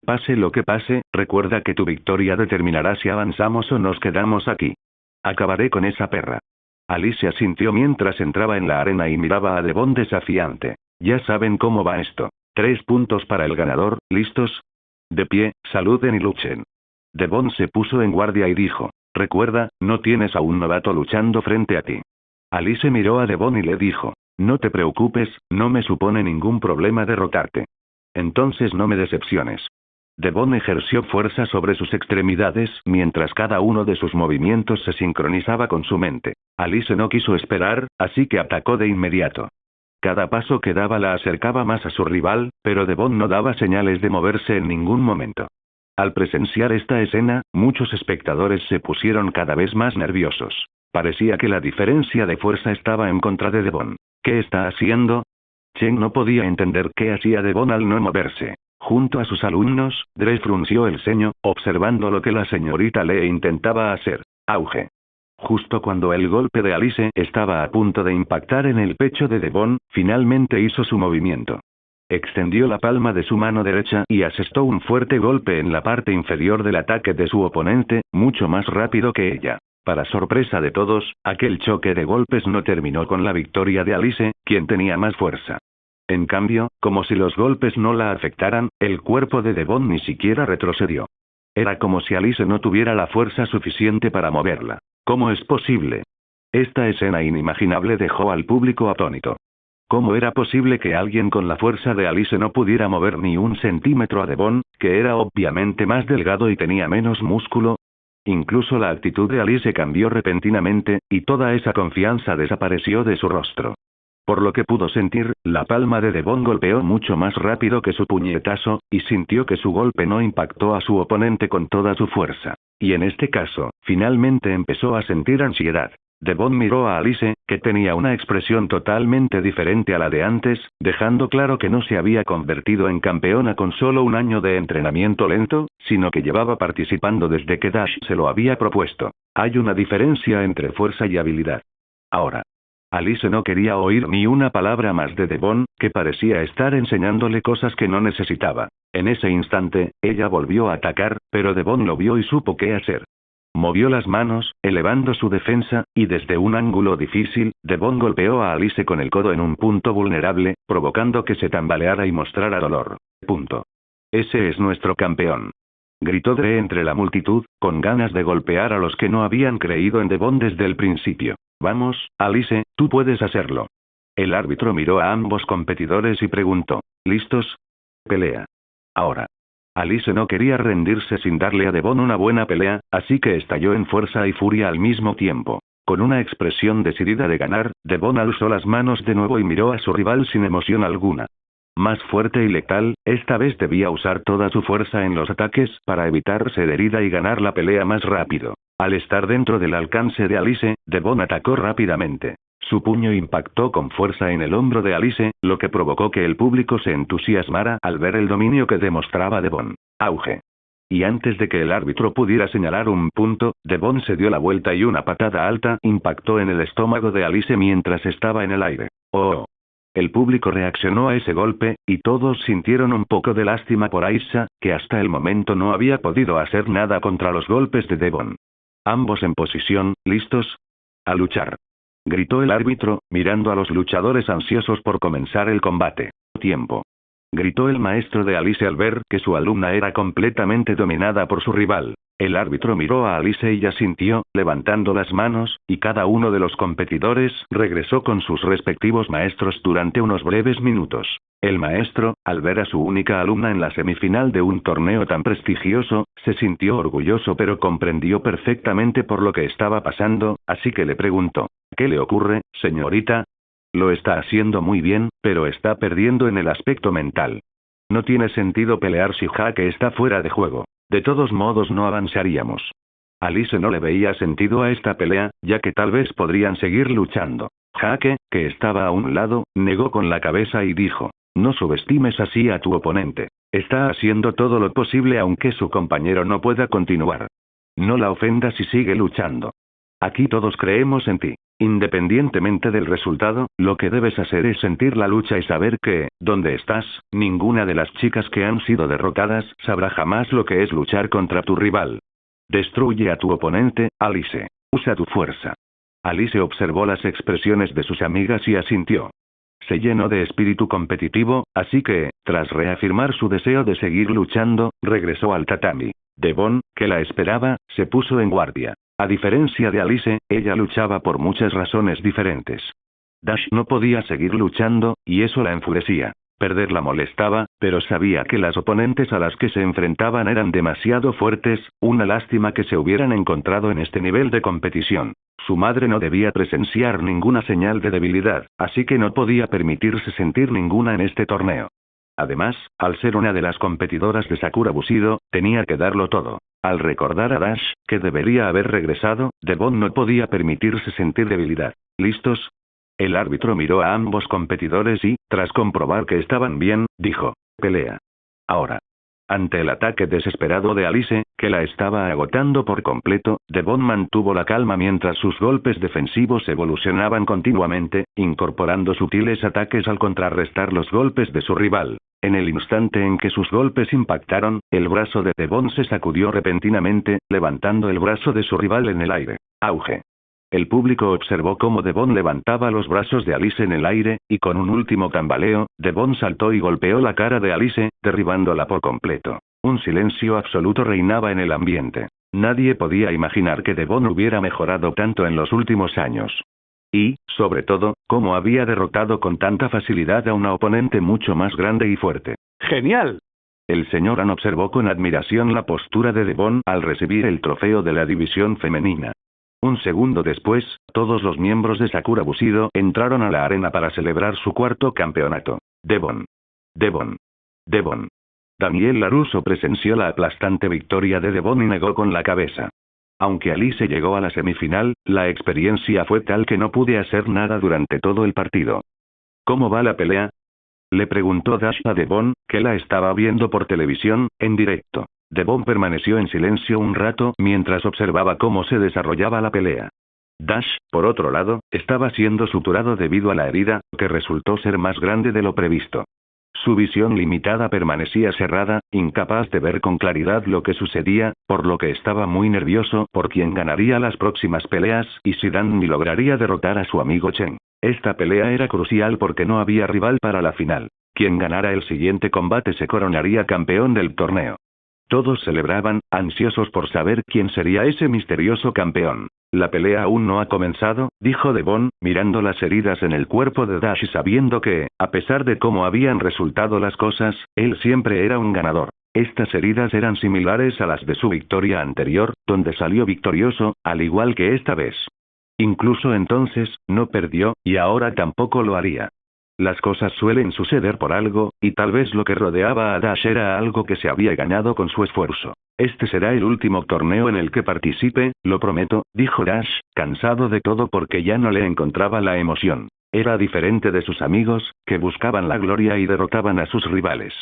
Pase lo que pase, recuerda que tu victoria determinará si avanzamos o nos quedamos aquí. Acabaré con esa perra. Alice asintió mientras entraba en la arena y miraba a Devon desafiante. Ya saben cómo va esto. 3 puntos para el ganador, ¿listos? De pie, saluden y luchen. Devon se puso en guardia y dijo, recuerda, no tienes a un novato luchando frente a ti. Alice miró a Devon y le dijo, no te preocupes, no me supone ningún problema derrotarte. Entonces no me decepciones. Devon ejerció fuerza sobre sus extremidades mientras cada uno de sus movimientos se sincronizaba con su mente. Alice no quiso esperar, así que atacó de inmediato. Cada paso que daba la acercaba más a su rival, pero Devon no daba señales de moverse en ningún momento. Al presenciar esta escena, muchos espectadores se pusieron cada vez más nerviosos. Parecía que la diferencia de fuerza estaba en contra de Devon. ¿Qué está haciendo? Chen no podía entender qué hacía Devon al no moverse. Junto a sus alumnos, Dre frunció el ceño, observando lo que la señorita Lee intentaba hacer. Auge. Justo cuando el golpe de Alice estaba a punto de impactar en el pecho de Devon, finalmente hizo su movimiento. Extendió la palma de su mano derecha y asestó un fuerte golpe en la parte inferior del ataque de su oponente, mucho más rápido que ella. Para sorpresa de todos, aquel choque de golpes no terminó con la victoria de Alice, quien tenía más fuerza. En cambio, como si los golpes no la afectaran, el cuerpo de Devon ni siquiera retrocedió. Era como si Alice no tuviera la fuerza suficiente para moverla. ¿Cómo es posible? Esta escena inimaginable dejó al público atónito. ¿Cómo era posible que alguien con la fuerza de Alice no pudiera mover ni un centímetro a Devon, que era obviamente más delgado y tenía menos músculo? Incluso la actitud de Alice cambió repentinamente, y toda esa confianza desapareció de su rostro. Por lo que pudo sentir, la palma de Devon golpeó mucho más rápido que su puñetazo, y sintió que su golpe no impactó a su oponente con toda su fuerza. Y en este caso, finalmente empezó a sentir ansiedad. Devon miró a Alice, que tenía una expresión totalmente diferente a la de antes, dejando claro que no se había convertido en campeona con solo un año de entrenamiento lento, sino que llevaba participando desde que Dash se lo había propuesto. Hay una diferencia entre fuerza y habilidad. Ahora. Alice no quería oír ni una palabra más de Devon, que parecía estar enseñándole cosas que no necesitaba. En ese instante, ella volvió a atacar, pero Devon lo vio y supo qué hacer. Movió las manos, elevando su defensa, y desde un ángulo difícil, Devon golpeó a Alice con el codo en un punto vulnerable, provocando que se tambaleara y mostrara dolor. Punto. Ese es nuestro campeón. Gritó de entre la multitud, con ganas de golpear a los que no habían creído en Devon desde el principio. Vamos, Alice, tú puedes hacerlo. El árbitro miró a ambos competidores y preguntó, ¿listos? Pelea. Ahora. Alice no quería rendirse sin darle a Devon una buena pelea, así que estalló en fuerza y furia al mismo tiempo. Con una expresión decidida de ganar, Devon alzó las manos de nuevo y miró a su rival sin emoción alguna. Más fuerte y letal, esta vez debía usar toda su fuerza en los ataques para evitar ser herida y ganar la pelea más rápido. Al estar dentro del alcance de Alice, Devon atacó rápidamente. Su puño impactó con fuerza en el hombro de Alice, lo que provocó que el público se entusiasmara al ver el dominio que demostraba Devon. Auge. Y antes de que el árbitro pudiera señalar un punto, Devon se dio la vuelta y una patada alta impactó en el estómago de Alice mientras estaba en el aire. ¡Oh! El público reaccionó a ese golpe, y todos sintieron un poco de lástima por Aisha, que hasta el momento no había podido hacer nada contra los golpes de Devon. Ambos en posición, ¿listos? A luchar. Gritó el árbitro, mirando a los luchadores ansiosos por comenzar el combate. Tiempo. Gritó el maestro de Alice al ver que su alumna era completamente dominada por su rival. El árbitro miró a Alice y asintió, levantando las manos, y cada uno de los competidores regresó con sus respectivos maestros durante unos breves minutos. El maestro, al ver a su única alumna en la semifinal de un torneo tan prestigioso, se sintió orgulloso pero comprendió perfectamente por lo que estaba pasando, así que le preguntó, ¿qué le ocurre, señorita? Lo está haciendo muy bien, pero está perdiendo en el aspecto mental. No tiene sentido pelear si Jaque está fuera de juego. De todos modos no avanzaríamos. Alice no le veía sentido a esta pelea, ya que tal vez podrían seguir luchando. Jaque, que estaba a un lado, negó con la cabeza y dijo, no subestimes así a tu oponente. Está haciendo todo lo posible aunque su compañero no pueda continuar. No la ofendas y sigue luchando. Aquí todos creemos en ti. Independientemente del resultado, lo que debes hacer es sentir la lucha y saber que, donde estás, ninguna de las chicas que han sido derrotadas sabrá jamás lo que es luchar contra tu rival. Destruye a tu oponente, Alice. Usa tu fuerza. Alice observó las expresiones de sus amigas y asintió. Se llenó de espíritu competitivo, así que, tras reafirmar su deseo de seguir luchando, regresó al tatami. Devon, que la esperaba, se puso en guardia. A diferencia de Alice, ella luchaba por muchas razones diferentes. Dash no podía seguir luchando, y eso la enfurecía. Perder la molestaba, pero sabía que las oponentes a las que se enfrentaban eran demasiado fuertes, una lástima que se hubieran encontrado en este nivel de competición. Su madre no debía presenciar ninguna señal de debilidad, así que no podía permitirse sentir ninguna en este torneo. Además, al ser una de las competidoras de Sakura Bushido, tenía que darlo todo. Al recordar a Dash, que debería haber regresado, Devon no podía permitirse sentir debilidad. ¿Listos? El árbitro miró a ambos competidores y, tras comprobar que estaban bien, dijo, pelea. Ahora. Ante el ataque desesperado de Alice, que la estaba agotando por completo, Devon mantuvo la calma mientras sus golpes defensivos evolucionaban continuamente, incorporando sutiles ataques al contrarrestar los golpes de su rival. En el instante en que sus golpes impactaron, el brazo de Devon se sacudió repentinamente, levantando el brazo de su rival en el aire. Auge. El público observó cómo Devon levantaba los brazos de Alice en el aire, y con un último tambaleo, Devon saltó y golpeó la cara de Alice, derribándola por completo. Un silencio absoluto reinaba en el ambiente. Nadie podía imaginar que Devon hubiera mejorado tanto en los últimos años. Y, sobre todo, cómo había derrotado con tanta facilidad a una oponente mucho más grande y fuerte. ¡Genial! El señor An observó con admiración la postura de Devon al recibir el trofeo de la división femenina. Un segundo después, todos los miembros de Sakura Bushido entraron a la arena para celebrar su cuarto campeonato. Devon. Devon. Devon. Daniel LaRusso presenció la aplastante victoria de Devon y negó con la cabeza. Aunque Alice llegó a la semifinal, la experiencia fue tal que no pude hacer nada durante todo el partido. ¿Cómo va la pelea?, le preguntó Dash a Devon, que la estaba viendo por televisión, en directo. Devon permaneció en silencio un rato mientras observaba cómo se desarrollaba la pelea. Dash, por otro lado, estaba siendo suturado debido a la herida, que resultó ser más grande de lo previsto. Su visión limitada permanecía cerrada, incapaz de ver con claridad lo que sucedía, por lo que estaba muy nervioso por quién ganaría las próximas peleas y si Danny lograría derrotar a su amigo Chen. Esta pelea era crucial porque no había rival para la final. Quien ganara el siguiente combate se coronaría campeón del torneo. Todos celebraban, ansiosos por saber quién sería ese misterioso campeón. La pelea aún no ha comenzado, dijo Devon, mirando las heridas en el cuerpo de Dash y sabiendo que, a pesar de cómo habían resultado las cosas, él siempre era un ganador. Estas heridas eran similares a las de su victoria anterior, donde salió victorioso, al igual que esta vez. Incluso entonces, no perdió, y ahora tampoco lo haría. Las cosas suelen suceder por algo, y tal vez lo que rodeaba a Dash era algo que se había ganado con su esfuerzo. Este será el último torneo en el que participe, lo prometo, dijo Dash, cansado de todo porque ya no le encontraba la emoción. Era diferente de sus amigos, que buscaban la gloria y derrotaban a sus rivales.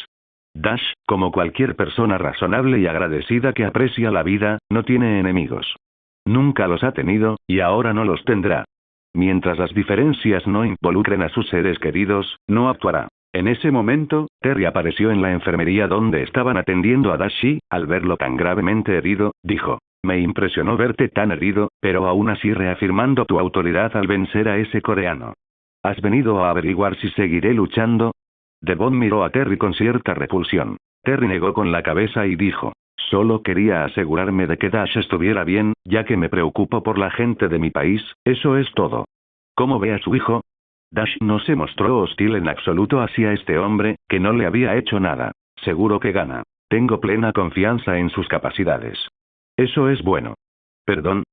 Dash, como cualquier persona razonable y agradecida que aprecia la vida, no tiene enemigos. Nunca los ha tenido, y ahora no los tendrá. Mientras las diferencias no involucren a sus seres queridos, no actuará. En ese momento, Terry apareció en la enfermería donde estaban atendiendo a Dash y, al verlo tan gravemente herido, dijo: me impresionó verte tan herido, pero aún así reafirmando tu autoridad al vencer a ese coreano. ¿Has venido a averiguar si seguiré luchando? Devon miró a Terry con cierta repulsión. Terry negó con la cabeza y dijo: solo quería asegurarme de que Dash estuviera bien, ya que me preocupo por la gente de mi país, eso es todo. ¿Cómo ve a su hijo? Dash no se mostró hostil en absoluto hacia este hombre, que no le había hecho nada. Seguro que gana. Tengo plena confianza en sus capacidades. Eso es bueno. ¿Perdón?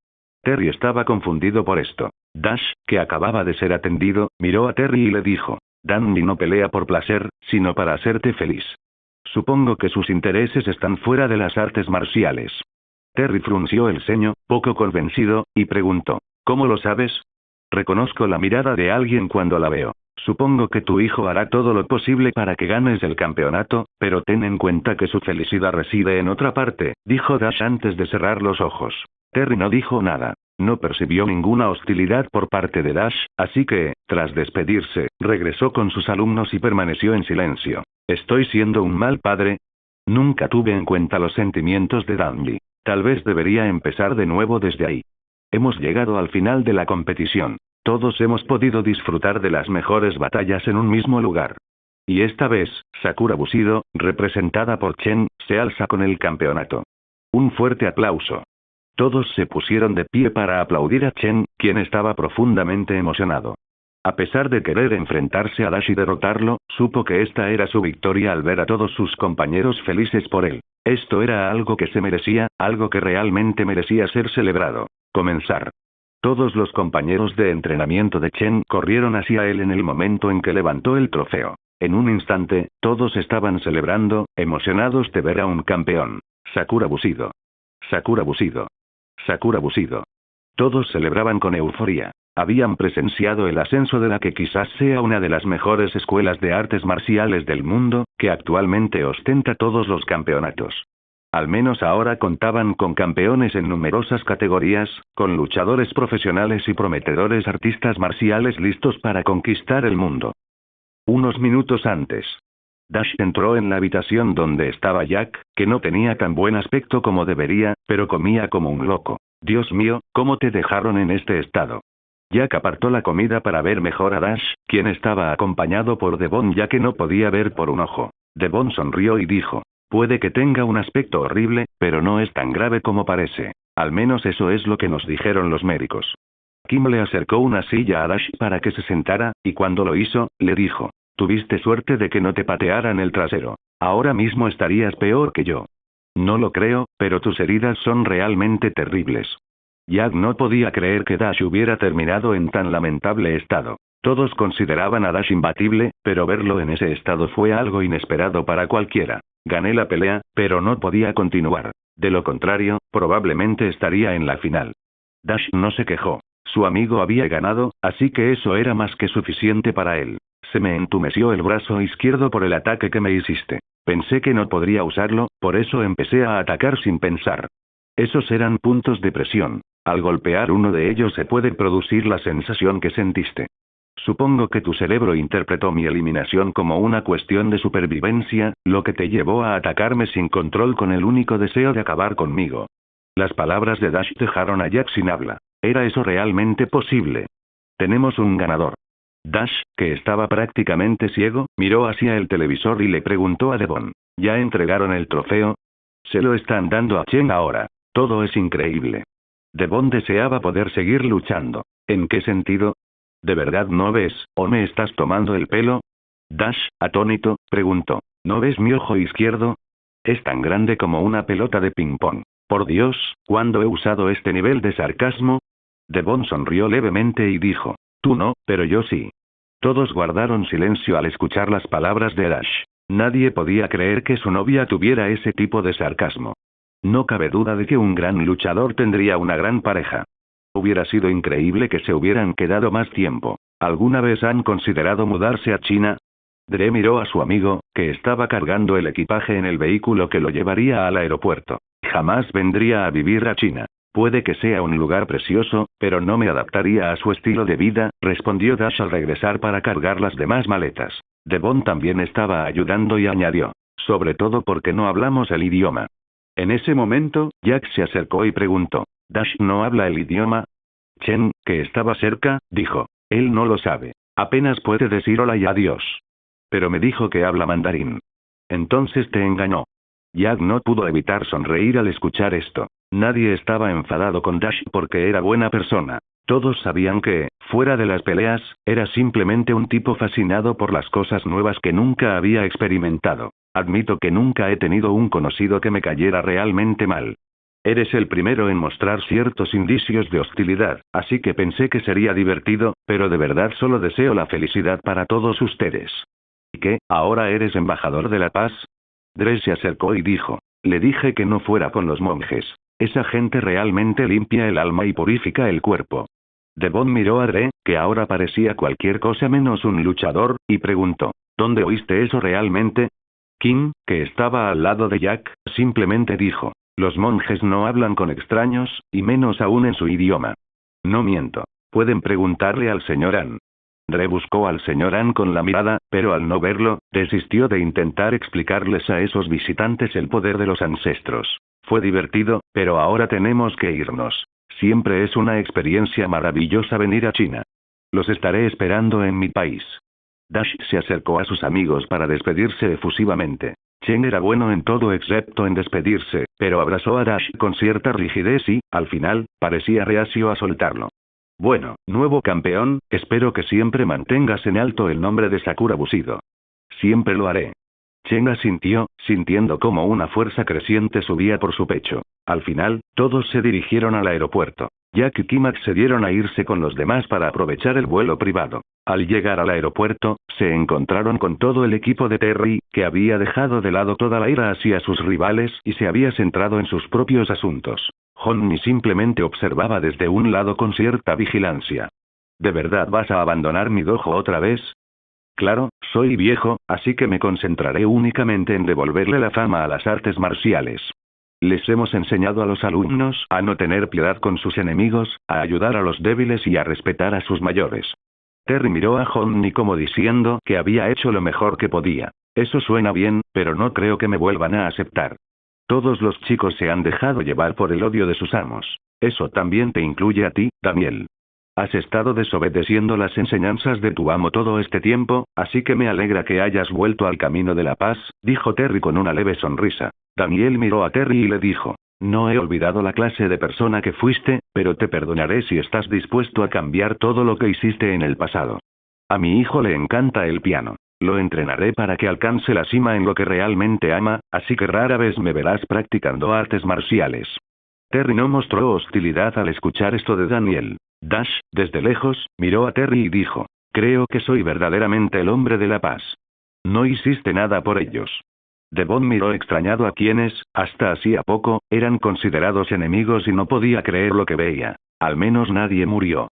Terry estaba confundido por esto. Dash, que acababa de ser atendido, miró a Terry y le dijo: Danny no pelea por placer, sino para hacerte feliz. Supongo que sus intereses están fuera de las artes marciales. Terry frunció el ceño, poco convencido, y preguntó: ¿cómo lo sabes? Reconozco la mirada de alguien cuando la veo. Supongo que tu hijo hará todo lo posible para que ganes el campeonato, pero ten en cuenta que su felicidad reside en otra parte, dijo Dash antes de cerrar los ojos. Terry no dijo nada. No percibió ninguna hostilidad por parte de Dash, así que, tras despedirse, regresó con sus alumnos y permaneció en silencio. ¿Estoy siendo un mal padre? Nunca tuve en cuenta los sentimientos de Danny. Tal vez debería empezar de nuevo desde ahí. Hemos llegado al final de la competición. Todos hemos podido disfrutar de las mejores batallas en un mismo lugar. Y esta vez, Sakura Bushido, representada por Chen, se alza con el campeonato. Un fuerte aplauso. Todos se pusieron de pie para aplaudir a Chen, quien estaba profundamente emocionado. A pesar de querer enfrentarse a Dash y derrotarlo, supo que esta era su victoria al ver a todos sus compañeros felices por él. Esto era algo que se merecía, algo que realmente merecía ser celebrado. Comenzar. Todos los compañeros de entrenamiento de Chen corrieron hacia él en el momento en que levantó el trofeo. En un instante, todos estaban celebrando, emocionados de ver a un campeón. Sakura Bushido. Sakura Bushido. Sakura Bushido. Todos celebraban con euforía. Habían presenciado el ascenso de la que quizás sea una de las mejores escuelas de artes marciales del mundo, que actualmente ostenta todos los campeonatos. Al menos ahora contaban con campeones en numerosas categorías, con luchadores profesionales y prometedores artistas marciales listos para conquistar el mundo. Unos minutos antes, Dash entró en la habitación donde estaba Jack, que no tenía tan buen aspecto como debería, pero comía como un loco. Dios mío, ¿cómo te dejaron en este estado? Jack apartó la comida para ver mejor a Dash, quien estaba acompañado por Devon ya que no podía ver por un ojo. Devon sonrió y dijo: puede que tenga un aspecto horrible, pero no es tan grave como parece. Al menos eso es lo que nos dijeron los médicos. Kim le acercó una silla a Dash para que se sentara, y cuando lo hizo, le dijo: tuviste suerte de que no te patearan el trasero. Ahora mismo estarías peor que yo. No lo creo, pero tus heridas son realmente terribles. Jack no podía creer que Dash hubiera terminado en tan lamentable estado. Todos consideraban a Dash imbatible, pero verlo en ese estado fue algo inesperado para cualquiera. Gané la pelea, pero no podía continuar. De lo contrario, probablemente estaría en la final. Dash no se quejó. Su amigo había ganado, así que eso era más que suficiente para él. Se me entumeció el brazo izquierdo por el ataque que me hiciste. Pensé que no podría usarlo, por eso empecé a atacar sin pensar. Esos eran puntos de presión. Al golpear uno de ellos se puede producir la sensación que sentiste. Supongo que tu cerebro interpretó mi eliminación como una cuestión de supervivencia, lo que te llevó a atacarme sin control con el único deseo de acabar conmigo. Las palabras de Dash dejaron a Jack sin habla. ¿Era eso realmente posible? Tenemos un ganador. Dash, que estaba prácticamente ciego, miró hacia el televisor y le preguntó a Devon. ¿Ya entregaron el trofeo? Se lo están dando a Chen ahora. Todo es increíble. Devon deseaba poder seguir luchando. ¿En qué sentido? ¿De verdad no ves, o me estás tomando el pelo? Dash, atónito, preguntó. ¿No ves mi ojo izquierdo? Es tan grande como una pelota de ping-pong. Por Dios, ¿cuándo he usado este nivel de sarcasmo? Devon sonrió levemente y dijo. Tú no, pero yo sí. Todos guardaron silencio al escuchar las palabras de Dash. Nadie podía creer que su novia tuviera ese tipo de sarcasmo. No cabe duda de que un gran luchador tendría una gran pareja. Hubiera sido increíble que se hubieran quedado más tiempo. ¿Alguna vez han considerado mudarse a China? Dre miró a su amigo, que estaba cargando el equipaje en el vehículo que lo llevaría al aeropuerto. Jamás vendría a vivir a China. Puede que sea un lugar precioso, pero no me adaptaría a su estilo de vida, respondió Dash al regresar para cargar las demás maletas. Devon también estaba ayudando y añadió. Sobre todo porque no hablamos el idioma. En ese momento, Jack se acercó y preguntó. ¿Dash no habla el idioma? Chen, que estaba cerca, dijo. Él no lo sabe. Apenas puede decir hola y adiós. Pero me dijo que habla mandarín. Entonces te engañó. Jack no pudo evitar sonreír al escuchar esto. Nadie estaba enfadado con Dash porque era buena persona. Todos sabían que, fuera de las peleas, era simplemente un tipo fascinado por las cosas nuevas que nunca había experimentado. Admito que nunca he tenido un conocido que me cayera realmente mal. Eres el primero en mostrar ciertos indicios de hostilidad, así que pensé que sería divertido, pero de verdad solo deseo la felicidad para todos ustedes. ¿Y qué, ahora eres embajador de la paz? Dre se acercó y dijo. Le dije que no fuera con los monjes. Esa gente realmente limpia el alma y purifica el cuerpo. Devon miró a Dre, que ahora parecía cualquier cosa menos un luchador, y preguntó. ¿Dónde oíste eso realmente? Kim, que estaba al lado de Jack, simplemente dijo. Los monjes no hablan con extraños, y menos aún en su idioma. No miento. Pueden preguntarle al señor An. Dre buscó al señor An con la mirada, pero al no verlo, desistió de intentar explicarles a esos visitantes el poder de los ancestros. Fue divertido, pero ahora tenemos que irnos. Siempre es una experiencia maravillosa venir a China. Los estaré esperando en mi país. Dash se acercó a sus amigos para despedirse efusivamente. Chen era bueno en todo excepto en despedirse, pero abrazó a Dash con cierta rigidez y, al final, parecía reacio a soltarlo. Bueno, nuevo campeón, espero que siempre mantengas en alto el nombre de Sakura Bushido. Siempre lo haré. Chen asintió, sintiendo como una fuerza creciente subía por su pecho. Al final, todos se dirigieron al aeropuerto. Jack y Kim accedieron a irse con los demás para aprovechar el vuelo privado. Al llegar al aeropuerto, se encontraron con todo el equipo de Terry, que había dejado de lado toda la ira hacia sus rivales y se había centrado en sus propios asuntos. Honey simplemente observaba desde un lado con cierta vigilancia. ¿De verdad vas a abandonar mi dojo otra vez? Claro, soy viejo, así que me concentraré únicamente en devolverle la fama a las artes marciales. Les hemos enseñado a los alumnos a no tener piedad con sus enemigos, a ayudar a los débiles y a respetar a sus mayores. Terry miró a Honey como diciendo que había hecho lo mejor que podía. Eso suena bien, pero no creo que me vuelvan a aceptar. Todos los chicos se han dejado llevar por el odio de sus amos. Eso también te incluye a ti, Daniel. Has estado desobedeciendo las enseñanzas de tu amo todo este tiempo, así que me alegra que hayas vuelto al camino de la paz, dijo Terry con una leve sonrisa. Daniel miró a Terry y le dijo. No he olvidado la clase de persona que fuiste, pero te perdonaré si estás dispuesto a cambiar todo lo que hiciste en el pasado. A mi hijo le encanta el piano. Lo entrenaré para que alcance la cima en lo que realmente ama, así que rara vez me verás practicando artes marciales. Terry no mostró hostilidad al escuchar esto de Daniel. Dash, desde lejos, miró a Terry y dijo: creo que soy verdaderamente el hombre de la paz. No hiciste nada por ellos. Devon miró extrañado a quienes, hasta hacía poco, eran considerados enemigos y no podía creer lo que veía. Al menos nadie murió.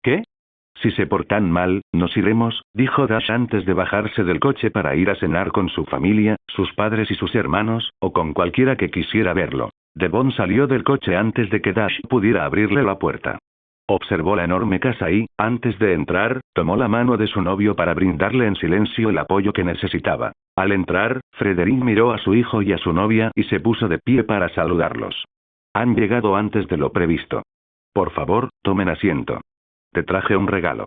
¿Qué? Si se portan mal, nos iremos, dijo Dash antes de bajarse del coche para ir a cenar con su familia, sus padres y sus hermanos, o con cualquiera que quisiera verlo. Devon salió del coche antes de que Dash pudiera abrirle la puerta. Observó la enorme casa y, antes de entrar, tomó la mano de su novio para brindarle en silencio el apoyo que necesitaba. Al entrar, Frederick miró a su hijo y a su novia y se puso de pie para saludarlos. Han llegado antes de lo previsto. Por favor, tomen asiento. Te traje un regalo.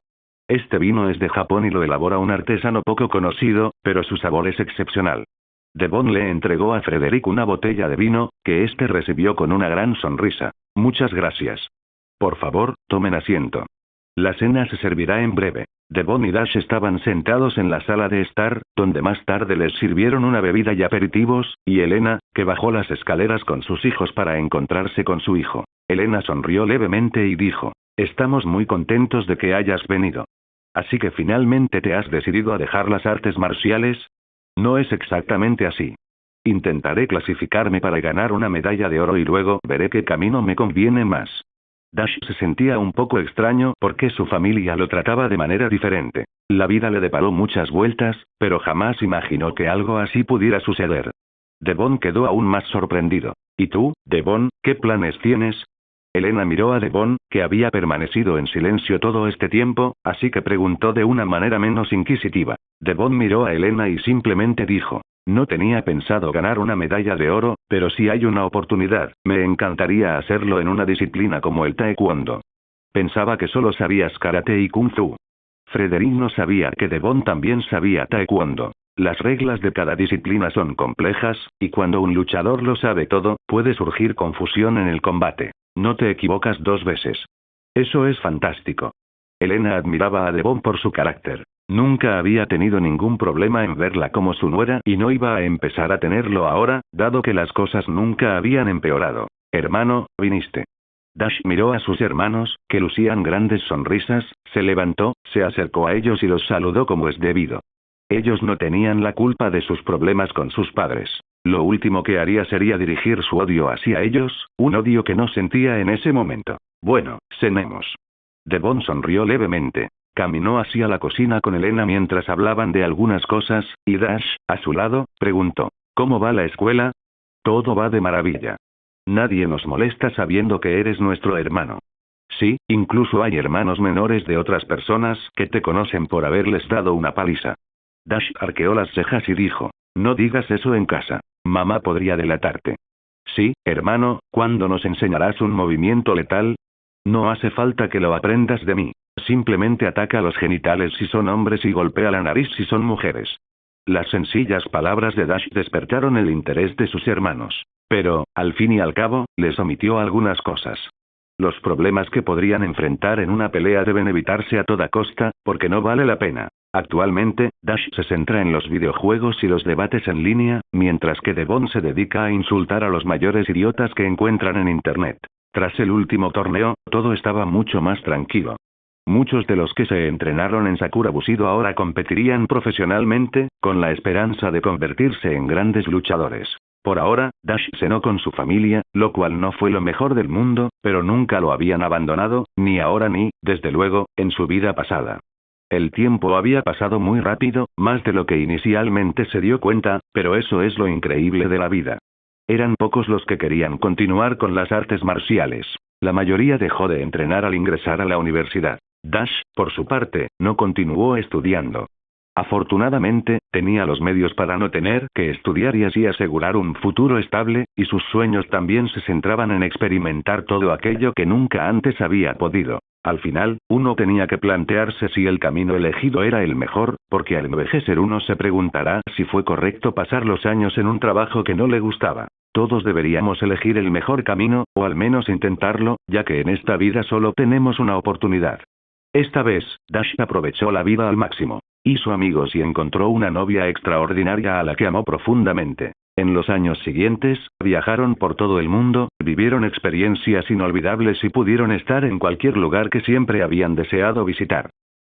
Este vino es de Japón y lo elabora un artesano poco conocido, pero su sabor es excepcional. Devon le entregó a Frederick una botella de vino, que éste recibió con una gran sonrisa. Muchas gracias. Por favor, tomen asiento. La cena se servirá en breve. Devon y Dash estaban sentados en la sala de estar, donde más tarde les sirvieron una bebida y aperitivos, y Elena, que bajó las escaleras con sus hijos para encontrarse con su hijo. Elena sonrió levemente y dijo: estamos muy contentos de que hayas venido. ¿Así que finalmente te has decidido a dejar las artes marciales? No es exactamente así. Intentaré clasificarme para ganar una medalla de oro y luego veré qué camino me conviene más. Dash se sentía un poco extraño porque su familia lo trataba de manera diferente. La vida le deparó muchas vueltas, pero jamás imaginó que algo así pudiera suceder. Devon quedó aún más sorprendido. ¿Y tú, Devon, qué planes tienes? Elena miró a Devon, que había permanecido en silencio todo este tiempo, así que preguntó de una manera menos inquisitiva. Devon miró a Elena y simplemente dijo: no tenía pensado ganar una medalla de oro, pero si hay una oportunidad, me encantaría hacerlo en una disciplina como el taekwondo. Pensaba que solo sabías karate y kung fu. Frederick no sabía que Devon también sabía taekwondo. Las reglas de cada disciplina son complejas, y cuando un luchador lo sabe todo, puede surgir confusión en el combate. No te equivocas dos veces. Eso es fantástico. Elena admiraba a Devon por su carácter. Nunca había tenido ningún problema en verla como su nuera y no iba a empezar a tenerlo ahora, dado que las cosas nunca habían empeorado. Hermano, viniste. Dash miró a sus hermanos, que lucían grandes sonrisas, se levantó, se acercó a ellos y los saludó como es debido. Ellos no tenían la culpa de sus problemas con sus padres. Lo último que haría sería dirigir su odio hacia ellos, un odio que no sentía en ese momento. Bueno, cenemos. Devon sonrió levemente. Caminó hacia la cocina con Elena mientras hablaban de algunas cosas, y Dash, a su lado, preguntó: ¿cómo va la escuela? Todo va de maravilla. Nadie nos molesta sabiendo que eres nuestro hermano. Sí, incluso hay hermanos menores de otras personas que te conocen por haberles dado una paliza. Dash arqueó las cejas y dijo: no digas eso en casa. Mamá podría delatarte. Sí, hermano, ¿cuándo nos enseñarás un movimiento letal? No hace falta que lo aprendas de mí. Simplemente ataca a los genitales si son hombres y golpea la nariz si son mujeres. Las sencillas palabras de Dash despertaron el interés de sus hermanos. Pero, al fin y al cabo, les omitió algunas cosas. Los problemas que podrían enfrentar en una pelea deben evitarse a toda costa, porque no vale la pena. Actualmente, Dash se centra en los videojuegos y los debates en línea, mientras que Devon se dedica a insultar a los mayores idiotas que encuentran en Internet. Tras el último torneo, todo estaba mucho más tranquilo. Muchos de los que se entrenaron en Sakura Bushido ahora competirían profesionalmente, con la esperanza de convertirse en grandes luchadores. Por ahora, Dash cenó con su familia, lo cual no fue lo mejor del mundo, pero nunca lo habían abandonado, ni ahora ni, desde luego, en su vida pasada. El tiempo había pasado muy rápido, más de lo que inicialmente se dio cuenta, pero eso es lo increíble de la vida. Eran pocos los que querían continuar con las artes marciales. La mayoría dejó de entrenar al ingresar a la universidad. Dash, por su parte, no continuó estudiando. Afortunadamente, tenía los medios para no tener que estudiar y así asegurar un futuro estable, y sus sueños también se centraban en experimentar todo aquello que nunca antes había podido. Al final, uno tenía que plantearse si el camino elegido era el mejor, porque al envejecer uno se preguntará si fue correcto pasar los años en un trabajo que no le gustaba. Todos deberíamos elegir el mejor camino, o al menos intentarlo, ya que en esta vida solo tenemos una oportunidad. Esta vez, Dash aprovechó la vida al máximo. Hizo amigos y encontró una novia extraordinaria a la que amó profundamente. En los años siguientes, viajaron por todo el mundo, vivieron experiencias inolvidables y pudieron estar en cualquier lugar que siempre habían deseado visitar.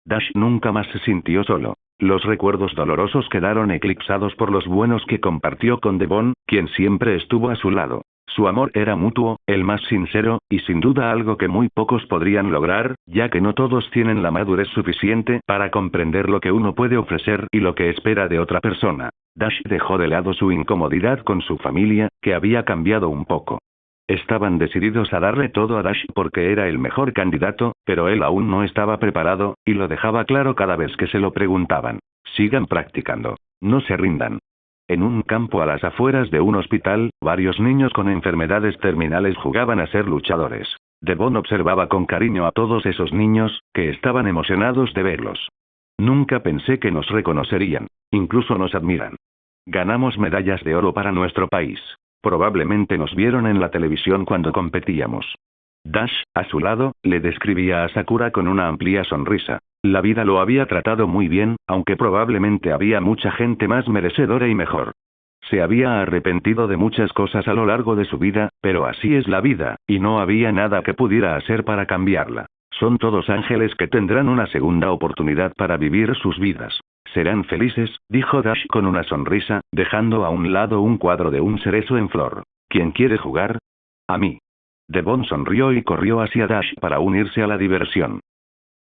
Dash nunca más se sintió solo. Los recuerdos dolorosos quedaron eclipsados por los buenos que compartió con Devon, quien siempre estuvo a su lado. Su amor era mutuo, el más sincero, y sin duda algo que muy pocos podrían lograr, ya que no todos tienen la madurez suficiente para comprender lo que uno puede ofrecer y lo que espera de otra persona. Dash dejó de lado su incomodidad con su familia, que había cambiado un poco. Estaban decididos a darle todo a Dash porque era el mejor candidato, pero él aún no estaba preparado, y lo dejaba claro cada vez que se lo preguntaban. Sigan practicando. No se rindan. En un campo a las afueras de un hospital, varios niños con enfermedades terminales jugaban a ser luchadores. Devon observaba con cariño a todos esos niños, que estaban emocionados de verlos. Nunca pensé que nos reconocerían. Incluso nos admiran. Ganamos medallas de oro para nuestro país. Probablemente nos vieron en la televisión cuando competíamos. Dash, a su lado, le describía a Sakura con una amplia sonrisa. La vida lo había tratado muy bien, aunque probablemente había mucha gente más merecedora y mejor. Se había arrepentido de muchas cosas a lo largo de su vida, pero así es la vida, y no había nada que pudiera hacer para cambiarla. Son todos ángeles que tendrán una segunda oportunidad para vivir sus vidas. Serán felices, dijo Dash con una sonrisa, dejando a un lado un cuadro de un cerezo en flor. ¿Quién quiere jugar? A mí. Devon sonrió y corrió hacia Dash para unirse a la diversión.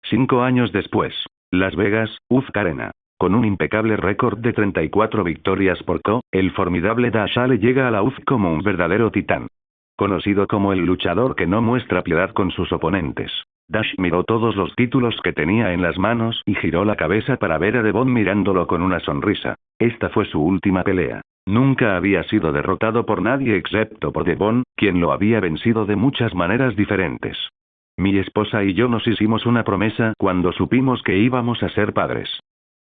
5 años después. Las Vegas, UFK Arena. Con un impecable récord de 34 victorias por KO, el formidable Dash Ale llega a la UFK como un verdadero titán. Conocido como el luchador que no muestra piedad con sus oponentes. Dash miró todos los títulos que tenía en las manos y giró la cabeza para ver a Devon mirándolo con una sonrisa. Esta fue su última pelea. Nunca había sido derrotado por nadie excepto por Devon, quien lo había vencido de muchas maneras diferentes. Mi esposa y yo nos hicimos una promesa cuando supimos que íbamos a ser padres.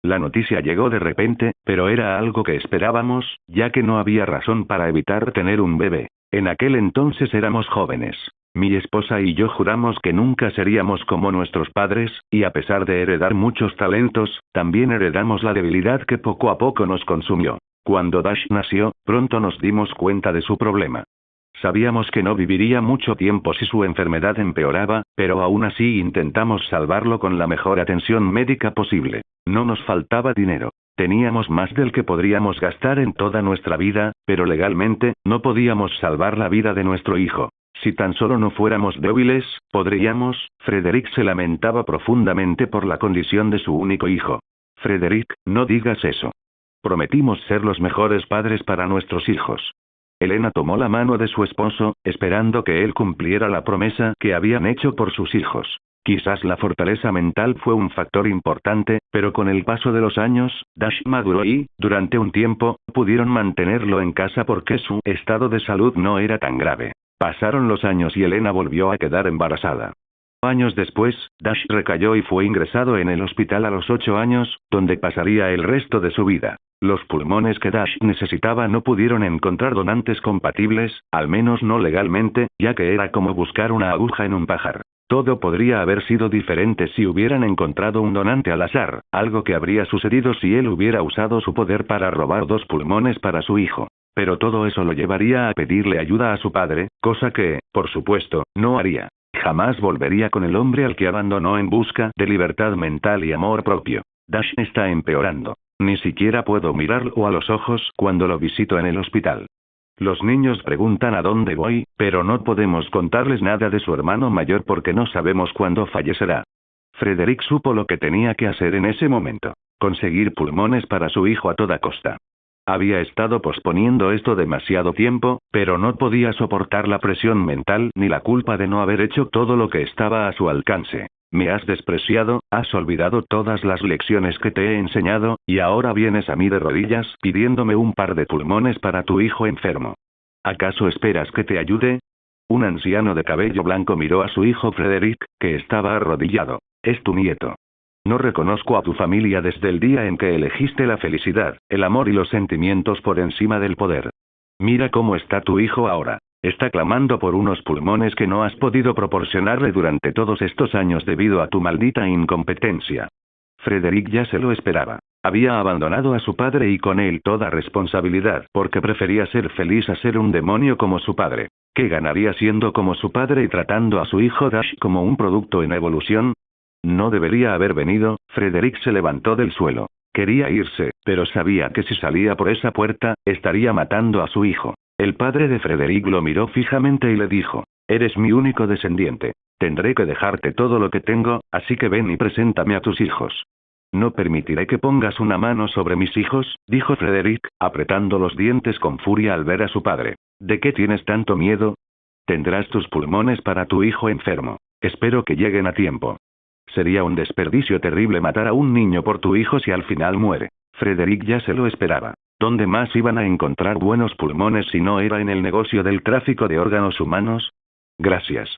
La noticia llegó de repente, pero era algo que esperábamos, ya que no había razón para evitar tener un bebé. En aquel entonces éramos jóvenes. Mi esposa y yo juramos que nunca seríamos como nuestros padres, y a pesar de heredar muchos talentos, también heredamos la debilidad que poco a poco nos consumió. Cuando Dash nació, pronto nos dimos cuenta de su problema. Sabíamos que no viviría mucho tiempo si su enfermedad empeoraba, pero aún así intentamos salvarlo con la mejor atención médica posible. No nos faltaba dinero. Teníamos más del que podríamos gastar en toda nuestra vida, pero legalmente, no podíamos salvar la vida de nuestro hijo. Si tan solo no fuéramos débiles, podríamos. Frederick se lamentaba profundamente por la condición de su único hijo. Frederick, no digas eso. Prometimos ser los mejores padres para nuestros hijos. Elena tomó la mano de su esposo, esperando que él cumpliera la promesa que habían hecho por sus hijos. Quizás la fortaleza mental fue un factor importante, pero con el paso de los años, Dash maduró y, durante un tiempo, pudieron mantenerlo en casa porque su estado de salud no era tan grave. Pasaron los años y Elena volvió a quedar embarazada. Años después, Dash recayó y fue ingresado en el hospital a los 8 años, donde pasaría el resto de su vida. Los pulmones que Dash necesitaba no pudieron encontrar donantes compatibles, al menos no legalmente, ya que era como buscar una aguja en un pajar. Todo podría haber sido diferente si hubieran encontrado un donante al azar, algo que habría sucedido si él hubiera usado su poder para robar 2 pulmones para su hijo. Pero todo eso lo llevaría a pedirle ayuda a su padre, cosa que, por supuesto, no haría. Jamás volvería con el hombre al que abandonó en busca de libertad mental y amor propio. Dash está empeorando. Ni siquiera puedo mirarlo a los ojos cuando lo visito en el hospital. Los niños preguntan a dónde voy, pero no podemos contarles nada de su hermano mayor porque no sabemos cuándo fallecerá. Frederick supo lo que tenía que hacer en ese momento. Conseguir pulmones para su hijo a toda costa. Había estado posponiendo esto demasiado tiempo, pero no podía soportar la presión mental ni la culpa de no haber hecho todo lo que estaba a su alcance. Me has despreciado, has olvidado todas las lecciones que te he enseñado, y ahora vienes a mí de rodillas pidiéndome un par de pulmones para tu hijo enfermo. ¿Acaso esperas que te ayude? Un anciano de cabello blanco miró a su hijo Frederick, que estaba arrodillado. Es tu nieto. No reconozco a tu familia desde el día en que elegiste la felicidad, el amor y los sentimientos por encima del poder. Mira cómo está tu hijo ahora. Está clamando por unos pulmones que no has podido proporcionarle durante todos estos años debido a tu maldita incompetencia. Frederick ya se lo esperaba. Había abandonado a su padre y con él toda responsabilidad porque prefería ser feliz a ser un demonio como su padre. ¿Qué ganaría siendo como su padre y tratando a su hijo Dash como un producto en evolución? No debería haber venido. Frederick se levantó del suelo. Quería irse, pero sabía que si salía por esa puerta, estaría matando a su hijo. El padre de Frederick lo miró fijamente y le dijo: eres mi único descendiente. Tendré que dejarte todo lo que tengo, así que ven y preséntame a tus hijos. No permitiré que pongas una mano sobre mis hijos, dijo Frederick, apretando los dientes con furia al ver a su padre. ¿De qué tienes tanto miedo? Tendrás tus pulmones para tu hijo enfermo. Espero que lleguen a tiempo. Sería un desperdicio terrible matar a un niño por tu hijo si al final muere. Frederick ya se lo esperaba. ¿Dónde más iban a encontrar buenos pulmones si no era en el negocio del tráfico de órganos humanos? Gracias.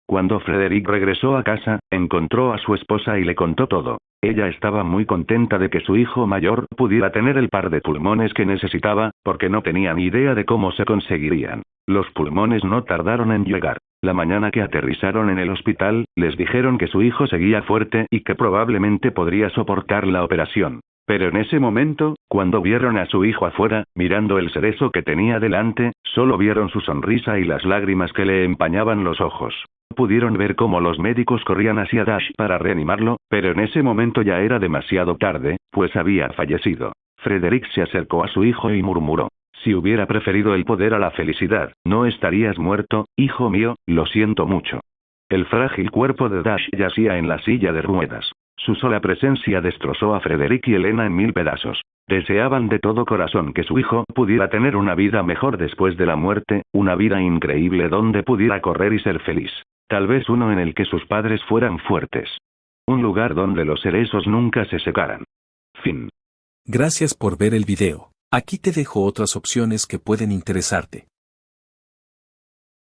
Cuando Frederick regresó a casa, encontró a su esposa y le contó todo. Ella estaba muy contenta de que su hijo mayor pudiera tener el par de pulmones que necesitaba, porque no tenía ni idea de cómo se conseguirían. Los pulmones no tardaron en llegar. La mañana que aterrizaron en el hospital, les dijeron que su hijo seguía fuerte y que probablemente podría soportar la operación. Pero en ese momento, cuando vieron a su hijo afuera, mirando el cerezo que tenía delante, solo vieron su sonrisa y las lágrimas que le empañaban los ojos. Pudieron ver cómo los médicos corrían hacia Dash para reanimarlo, pero en ese momento ya era demasiado tarde, pues había fallecido. Frederick se acercó a su hijo y murmuró: si hubiera preferido el poder a la felicidad, no estarías muerto, hijo mío, lo siento mucho. El frágil cuerpo de Dash yacía en la silla de ruedas. Su sola presencia destrozó a Frederick y Elena en 1000 pedazos. Deseaban de todo corazón que su hijo pudiera tener una vida mejor después de la muerte, una vida increíble donde pudiera correr y ser feliz. Tal vez uno en el que sus padres fueran fuertes. Un lugar donde los cerezos nunca se secaran. Fin. Gracias por ver el video. Aquí te dejo otras opciones que pueden interesarte.